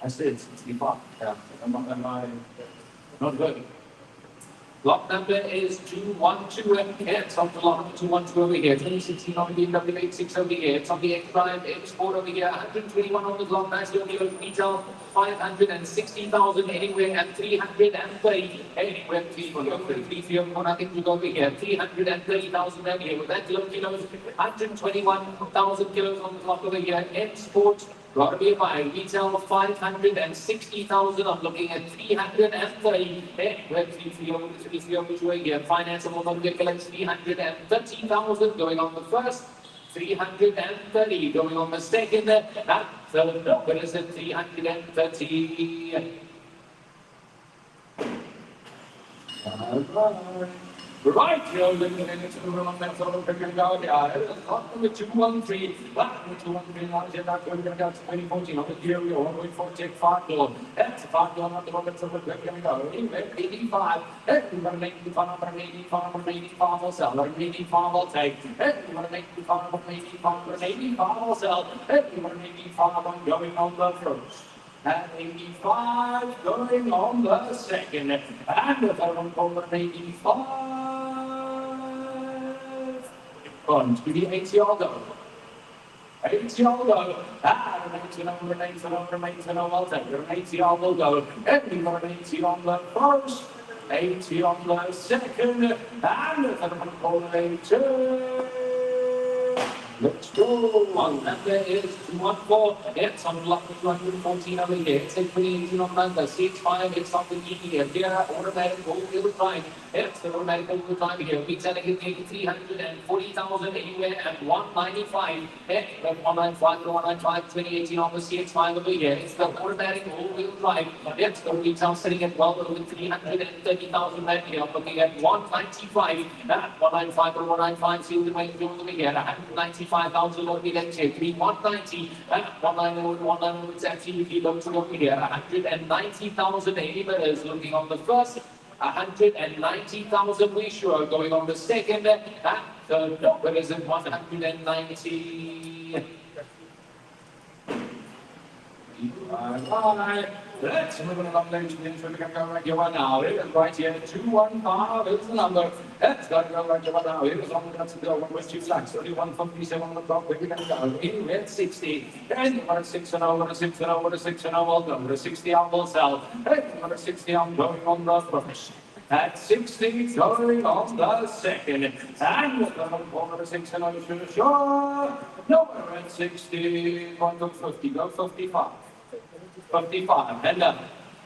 I said 65. Yeah. Am I not good? Lot number is 212 and it's on the lot number 212 over here. 2016 on the BMW 86 over here. It's on the X-Drive X4 over here. 121 on the clock. Nice on the retail. 560,000 anywhere and 330. Anywhere 330. I think we go over here. 330,000 over here. With that low kilos, 121,000 kilos on the clock over here. Export. Got to be by retail 560,000. I'm looking at 330. Anywhere 330 here. Financeable motor vehicle at 330,000 going on the first. 330 going on the second. And third number is at 330. Right, you're looking into the room that's all over your yard. Lot number 213. Lot number 213. Now, you're not going to get 2014 on the year. We're all going for take 5 door. That's 5 door on the moment. So we're going to go. 85. Everyone make the fun of 85 or 85 or sell. 85 will take. Everyone make the fun of 85 or 85 will sell. Everyone make the fun of going on the first. at 85, going on the second, and the third one called at 85. On to the 80-yard go. 80-yard go. Remains I'll take it. 80-yard will go. Everyone 80 on the first, 80 on the second, and the third one called at 82. Let's go. One number is 214. It's on block 214 over here. It's a 2018 on number 65. It's on the E here. Here, automatic all-wheel drive. It's the automatic all-wheel drive here. We're selling it 340,000 anywhere at 195. It's the 195 to 195, 2018 on the CX5 over here. It's the automatic all-wheel drive. It's the retail sitting at well over 330,000 right here. Looking at 195. At 195 to 195, see the range over here. 195,000 will be then checked. 190. At 190, it's actually below to over here. 190,000 is looking on the first. 190,000 we sure going on the second, and the number is at 190. Let's move along, ladies and gentlemen. We're going to go right here now. It is right here. 215 is the number. Let's go right here now. It is on the nuts and go. One with two flags. 31.57 on the clock. We're going to go in with 60. And we're at 6 and over, 6 and over, 6 and over. We're at 60 on the sell. And we're at 60 on going on the first. At 60, going on the second. And we're going to go over 6 and over. Sure. No, we're at 60. Going to 50. Go 55. 55, and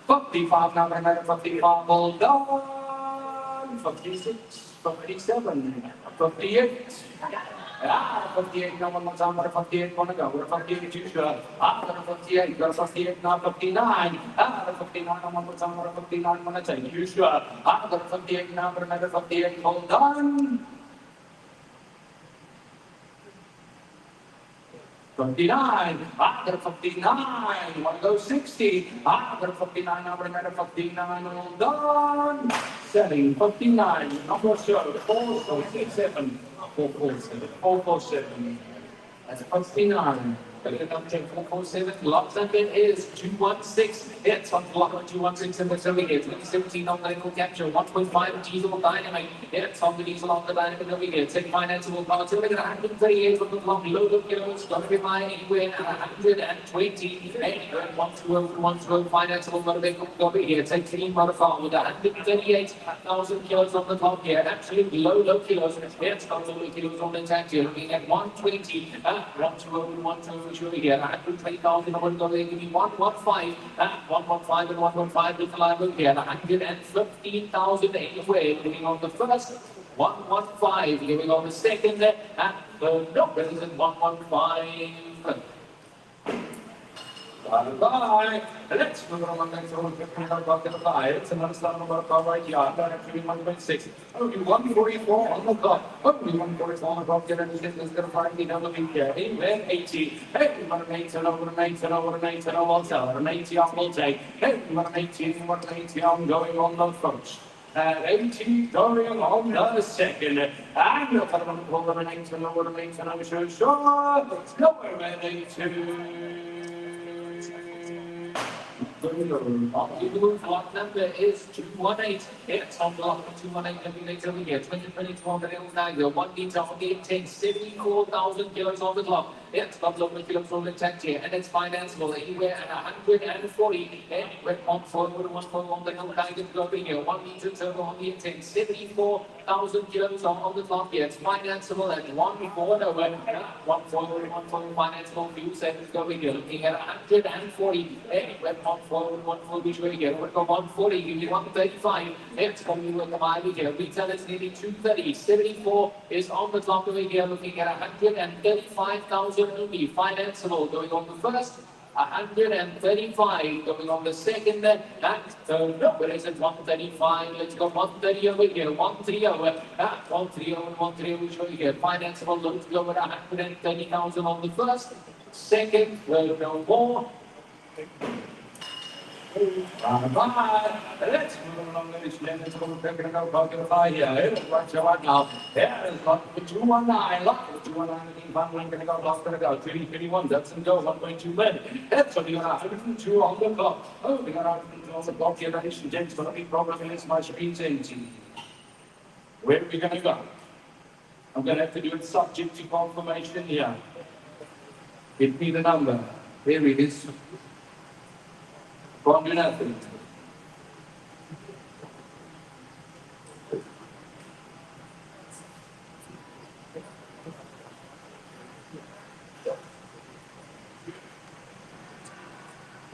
55, now we're at 55, all done, 56, 57, 58, 58, now one more time, we're at 58, wanna go, we're at 58, you sure, after 58, go 58, now 59, after 59, now one more time, we're at 59, wanna take, you sure, after 58, now we're at 58, all done. 59, after 59, want to go 60, after 59, now we're at 59, all done. Selling 59, number show, 447, 447, that's 59. Number 447, lots of it is 216. It's on block 216 and it's over here. 2017 on the nickel capture, 1.5 diesel dynamic. It's on the diesel on the dynamic over here. Take financeable parts. Look at 138 on the block. Load of kilos. Got to be buying anywhere at 120. Anywhere 112 financeable motor over here. Take clean motor farm with 138,000 kilos on the top here. Absolutely low kilos. It's got low kilos on the tank here. Looking at 120, 112. Sure here, 120,000 over the way, give me 115, 115 and 115 with the line over here, 115,000 anyway, giving on the first, 115, giving on the second, and the number is at 115. Bye. Let's move on next one. It's another start number right here. I'm going to 1.6. Only 144 on the clock. Only 144 on the clock. Get anything that's going to find me down the week here. Anyway, 80. Hey, we want an 80 and over an 80 and over an 80 and over. Sell an 80 on will take. Hey, we want an 80 and what an 80 on going on the first. At 80, going on the second. And you'll put them over an 80 and over an 80 and I'm sure. Nowhere at 82. Block number is 218. It's on block 218 every day over here. 2022 on the little tiger. 1 meter on the intake. 74,000 kilos on the clock. It's got lower kilos on the tank here. And it's financeable anywhere at 140. Anywhere on forward, on the little tiger over here. 1 meter turbo on the intake. 74,000 kilos on the clock here. It's financeable at 140. 140, financeable. Fuel savings over here. Looking at 140. Anywhere on forward, 140 which way here. We'll go 140, give you 135. It's coming with the mileage here. Retail is nearly 230. 74 is on the clock over here, looking at 135,000 only. Financeable going on the first. 135 going on the second, and third number is at 135. Let's go 130 over here, 130 over, 130 over, 130 which way here. Financeable looks go at 130,000 on the first. Second, well, no more. Bye. Let's move along, ladies and gentlemen. We're going to go back in the fire here. Watch out now. There is lock for 219. Lock for 219. We're going to go. Lock's going to go. 321. Doesn't go. 1.2 men. That's what we got. 102 on the clock. Oh, we got 102 on the clock here, ladies and gents. But the big problem is my screen's empty. Where are we going to go? I'm going to have to do it subject to confirmation here. Give me the number. There it is. Can't do nothing.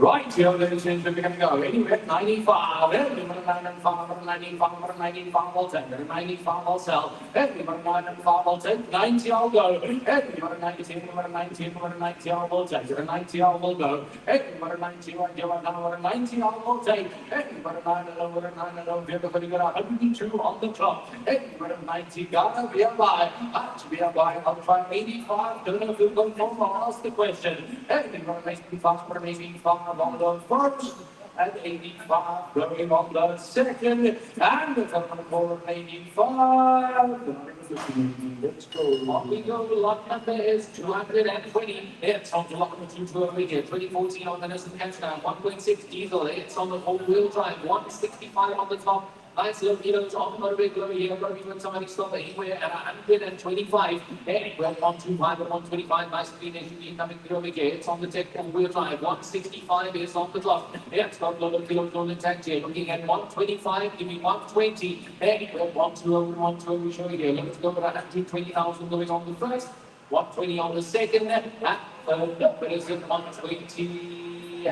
Right, here, ladies and gentlemen, we're going to go. Anyway, 95, everybody 95, 95, 95, I'll take it. 95, I'll sell. Everybody 95, I'll take 90, I'll go. Everybody 90, everybody 90, everybody 90, I will take it. 90, I will go. Everybody 90, I give it. 90, I will take. Everybody 90, over 90, everybody got 102 on the clock. Everybody 90, gotta be a buy. Have to be a buy. I'll try 85. Don't know if you'll go home. I'll ask the question. Everybody 85, 85. On the first, and 85 going on the second, and the for 85. Let's go. On we go. Lot number is 220. It's on the lot number 2 over here. 2014 on the Nissan Qashqai, 1.6 diesel. It's on the four-wheel drive. 165 on the top. Nice little kilos on the motorway over here. Probably when somebody stop anywhere at 125. Anywhere 125 and 125. Nice clean SUV coming through over here. It's on the tech four-wheel drive. 165 is on the clock. It's got a lot of kilos on the tank here. Looking at 125, give me 120. Anywhere 120, 120 show here. Let's go with 120,000 going on the first. 120 on the second. And third up is at 120.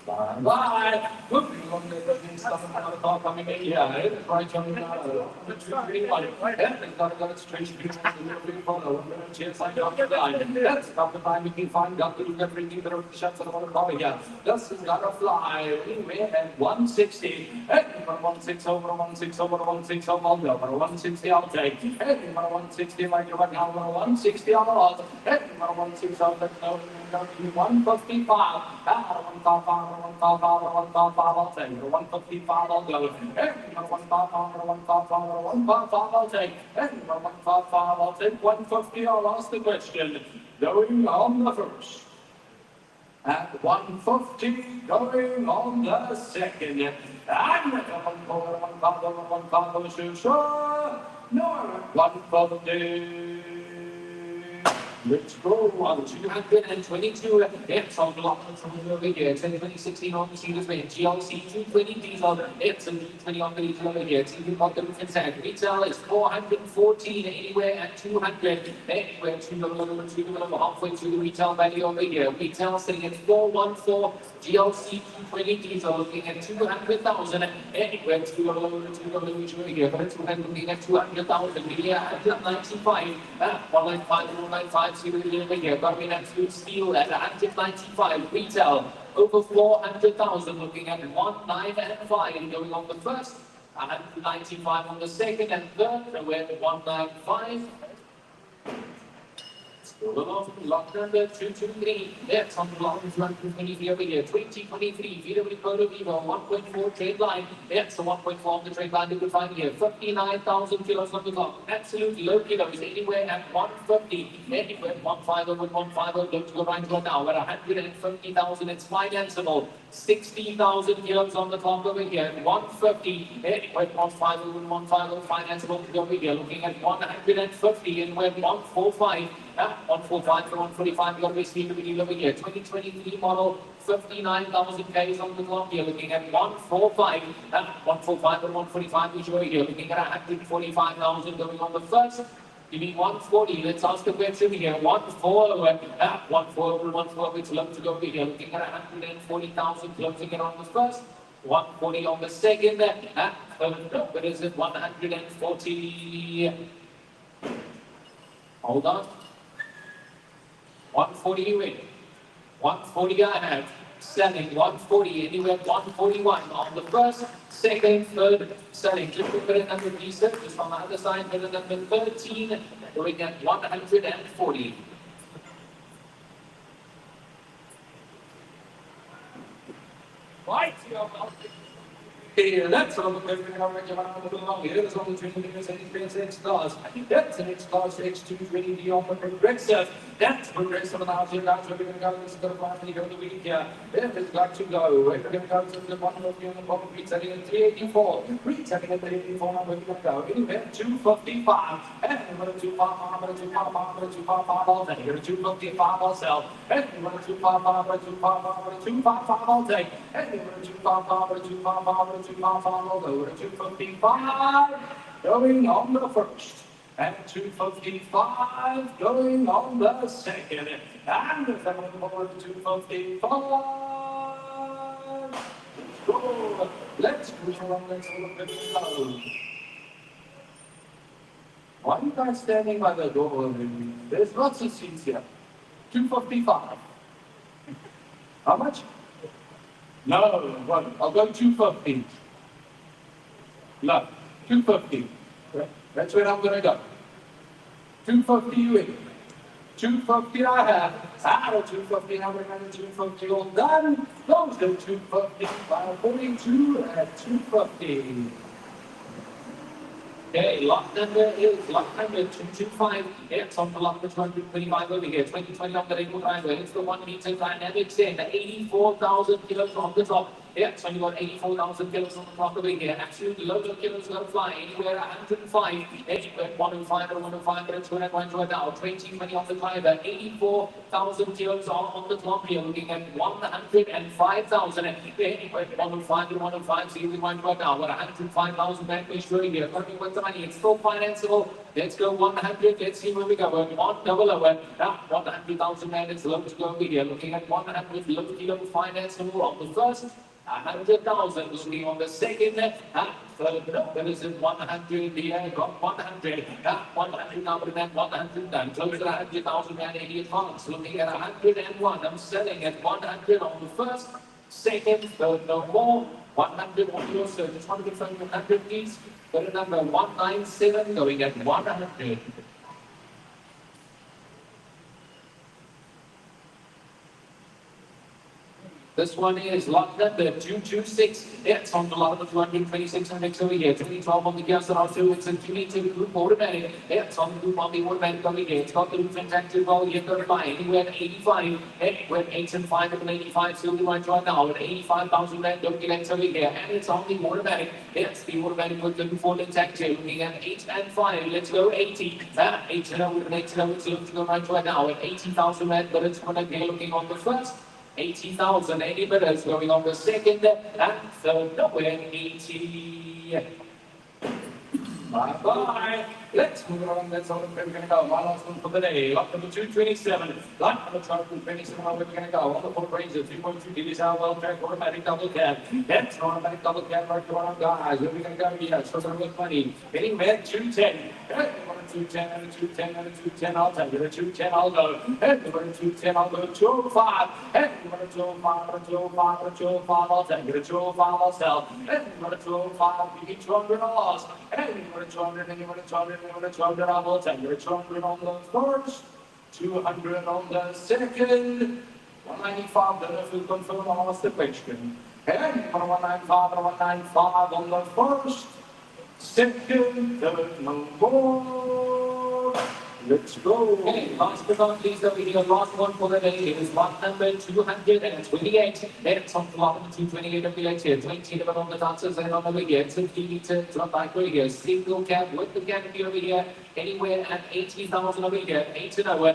Bye. Moving on the stuff about the car coming in here. It's right on the 231. It's got a straight view on the little follow. Cheers, I got the line. That's about the time we can find out the everything that the shots of the car here. This has got to fly. Anyway, at 160. And 160 over 160 over 160 over 160 I'll take. And 160 like you're now 160 on the lot. And 160 on the 155. 155, I'll take. 155, I'll go. 155, I'll take. 155, I'll take. 150, I'll ask the question. Going on the first. At 150, going on the second. And 150, no, 150. Let's go on 222. It's on the lot over here. 2016 on the Mercedes Benz GLC 220 diesel. It's a 220 on the diesel over here. TV bottom inside. Retail is 414 anywhere at 200. Anywhere 200 halfway through the retail value over here. Retail sitting at 414. GLC 220 diesel looking at 200,000. Anywhere 200 over here. But it's looking at 200,000. Yeah, at 95. 195, 195. Over here, got an absolute steal at 195 retail, over 400,000, looking at 195 going on the first, 195 on the second and third, so we're at 195. Lot number 223. That's on the lot 223 over here. 2023 VW Polo Vivo 1.4 trade line. That's the 1.4 on the trade line you can find here. 59,000 kilos on the clock. Absolute low kilos anywhere at 150. Anywhere 150 with 150. Don't go right now. At 150,000 it's financeable. 60,000 kilos on the clock over here. 150. Anywhere 150 with 150 financeable over here. Looking at 150 and we're 145. 145 to 145, we got this speed over here. 2023 model, 59,000 Ks on the clock here, looking at 145. 145 and 145, which over here, looking at 145,000 going on the first. Give me 140. Let's ask the question here. 140, 140, it's love to go over here, looking at 140,000, closing it on the first. 140 on the second. What is it? 140. Hold on. 140 you win. 140 I have. Selling 140, anywhere 141 on the first, second, third, selling. Just put it number research, just on the other side, put it number 13, going at 140. Right, yeah, that's all the people are along here. That's all the training is X class. That's an X class X2 training beyond the progressive. That's progressive analogy. That's where we're going to go. This is the finally go to the week here. Then there's got to go. We're going to go to the bottom of the bottom retailing at 384. Retailing at 384. Now we're going to go. Anywhere 255. And we're going to 255. We're going to 255. We're going to 255 all day. We're going to 255 ourselves. And we're going to 255. We're going to 255. We're going to 255 all day. And we're going to 255. We're going to 255. We're going to 255 all day. We're going to 255. Going on the first. And 255 going on the second. And the second forward 255. Go. Let's move along. Let's look at the go. Why are you guys standing by the door? There's lots of seats here. 255. How much? No, well, I'll go 250. No, 250. That's where I'm going to go. 250 you in. 250 I have. Out of 250, now we're going to 250 all done. Those are 250 by 42 at 250. Okay, lot number is lot number 225. It's on the lot number 225 over here. 2020 on the rainbow driver. It's the 1 meter dynamic chain. 84,000 kilos on the top. Yeah, it's only got 84,000 kilos on the top over here. Absolutely loads of kilos going to fly anywhere 105. Anywhere 105 or 105, but it's going to go into it now. 2020 on the driver. 84,000 kilos on the top here. Looking at 105,000. Anywhere 105 or 105. See if we want to go now. 105,000 back way showing here. Coming with the money. It's still financeable. Let's go 100. Let's see where we go. 100. Now 100,000 man. It's low to go over here. Looking at 100. Low kilo financeable on the first. 100,000 looking on the second. Third, there is 100 here. Got 100. 100 now, but then 100 done. Close to 100,000 man. 80 advance. Looking at 101. I'm selling at 100 on the first. Second, third, no more. 100 on your search. Just want to confirm 100, please. Got a number 197 going at 100. This one is lot number 226. It's on the lot of 226 and next over here. 2012 on the gas R2. It's a 2 group automatic. It's on the group on the automatic over here. It's got the roof injected well here. 35. Anywhere at 85. Anywhere at 8 and 5 and 85. So we want right now at 85,000 rand. Don't get over here. And it's on the automatic. It's the automatic with the full intact here. Looking at 8 and 5. Let's go 80. 8 and 0 with an 8 and 0. It's looking to go right now at 80,000 rand. But it's going to be looking on the first. 80,000, 80 minutes going on the second and third, nowhere 80. Bye-bye. Let's move on. That's all we're going to go. One last one for the day. Lot number 227. Lot number 227. How we're going to go. On the 4 Razor, 3.2 degrees out, well track, automatic double cab. That's automatic double cab, right on guys. Where are we going to go here? So some good money. Anywhere 210. 210 and a 210 and a 210, I'll take it. A 210, I'll go. And we're a 210, I'll go. 205. And we're a 205, a 205, a 205, I'll take it. A 205, I'll sell. And we're a 205, you get 200 dollars. And we're a 200, and we're a 200, and we're a 200, I will take it. A 200 on the first, 200 on the second, 195, then if we confirm, I'll ask the question. And 195 and 195 on the first. Second, third, no more. Let's go. Okay, last but not least, over here, last one for the day is lot number 228. It's on the lot number 228 of the here. 20 of it on the dancers and on over here. 50 meter drop back over here. Single cab with the canopy over here. Anywhere at 80,000 over here. 8 and over.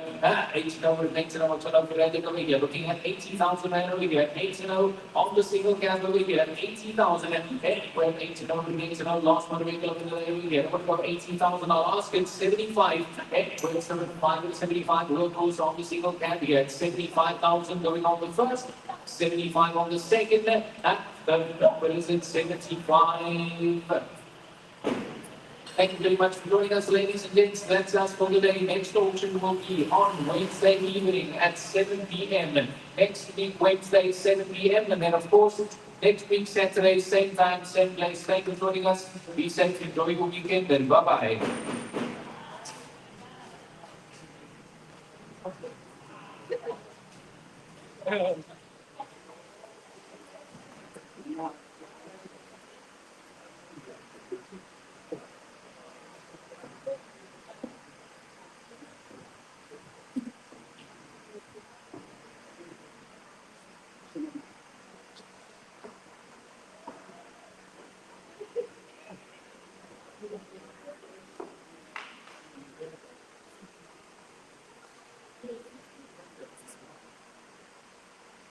8 and over, 8 and over, 12 over here. Looking at 80,000 over here. 8 and over on the single cab over here. 80,000 and anywhere 8 and over, 8 and over. Last one over here. What about 80,000? I'll ask it 75. 75 and 75 will goes on the single cab here at 75,000 going on the first, 75 on the second, and the number is at 75. Thank you very much for joining us, ladies and gents. That's us for today. Next auction will be on Wednesday evening at 7 p.m. Next week, Wednesday, 7 p.m. And then, of course, next week, Saturday, same time, same place. Thank you for joining us. Be safe, enjoy your weekend, and bye-bye.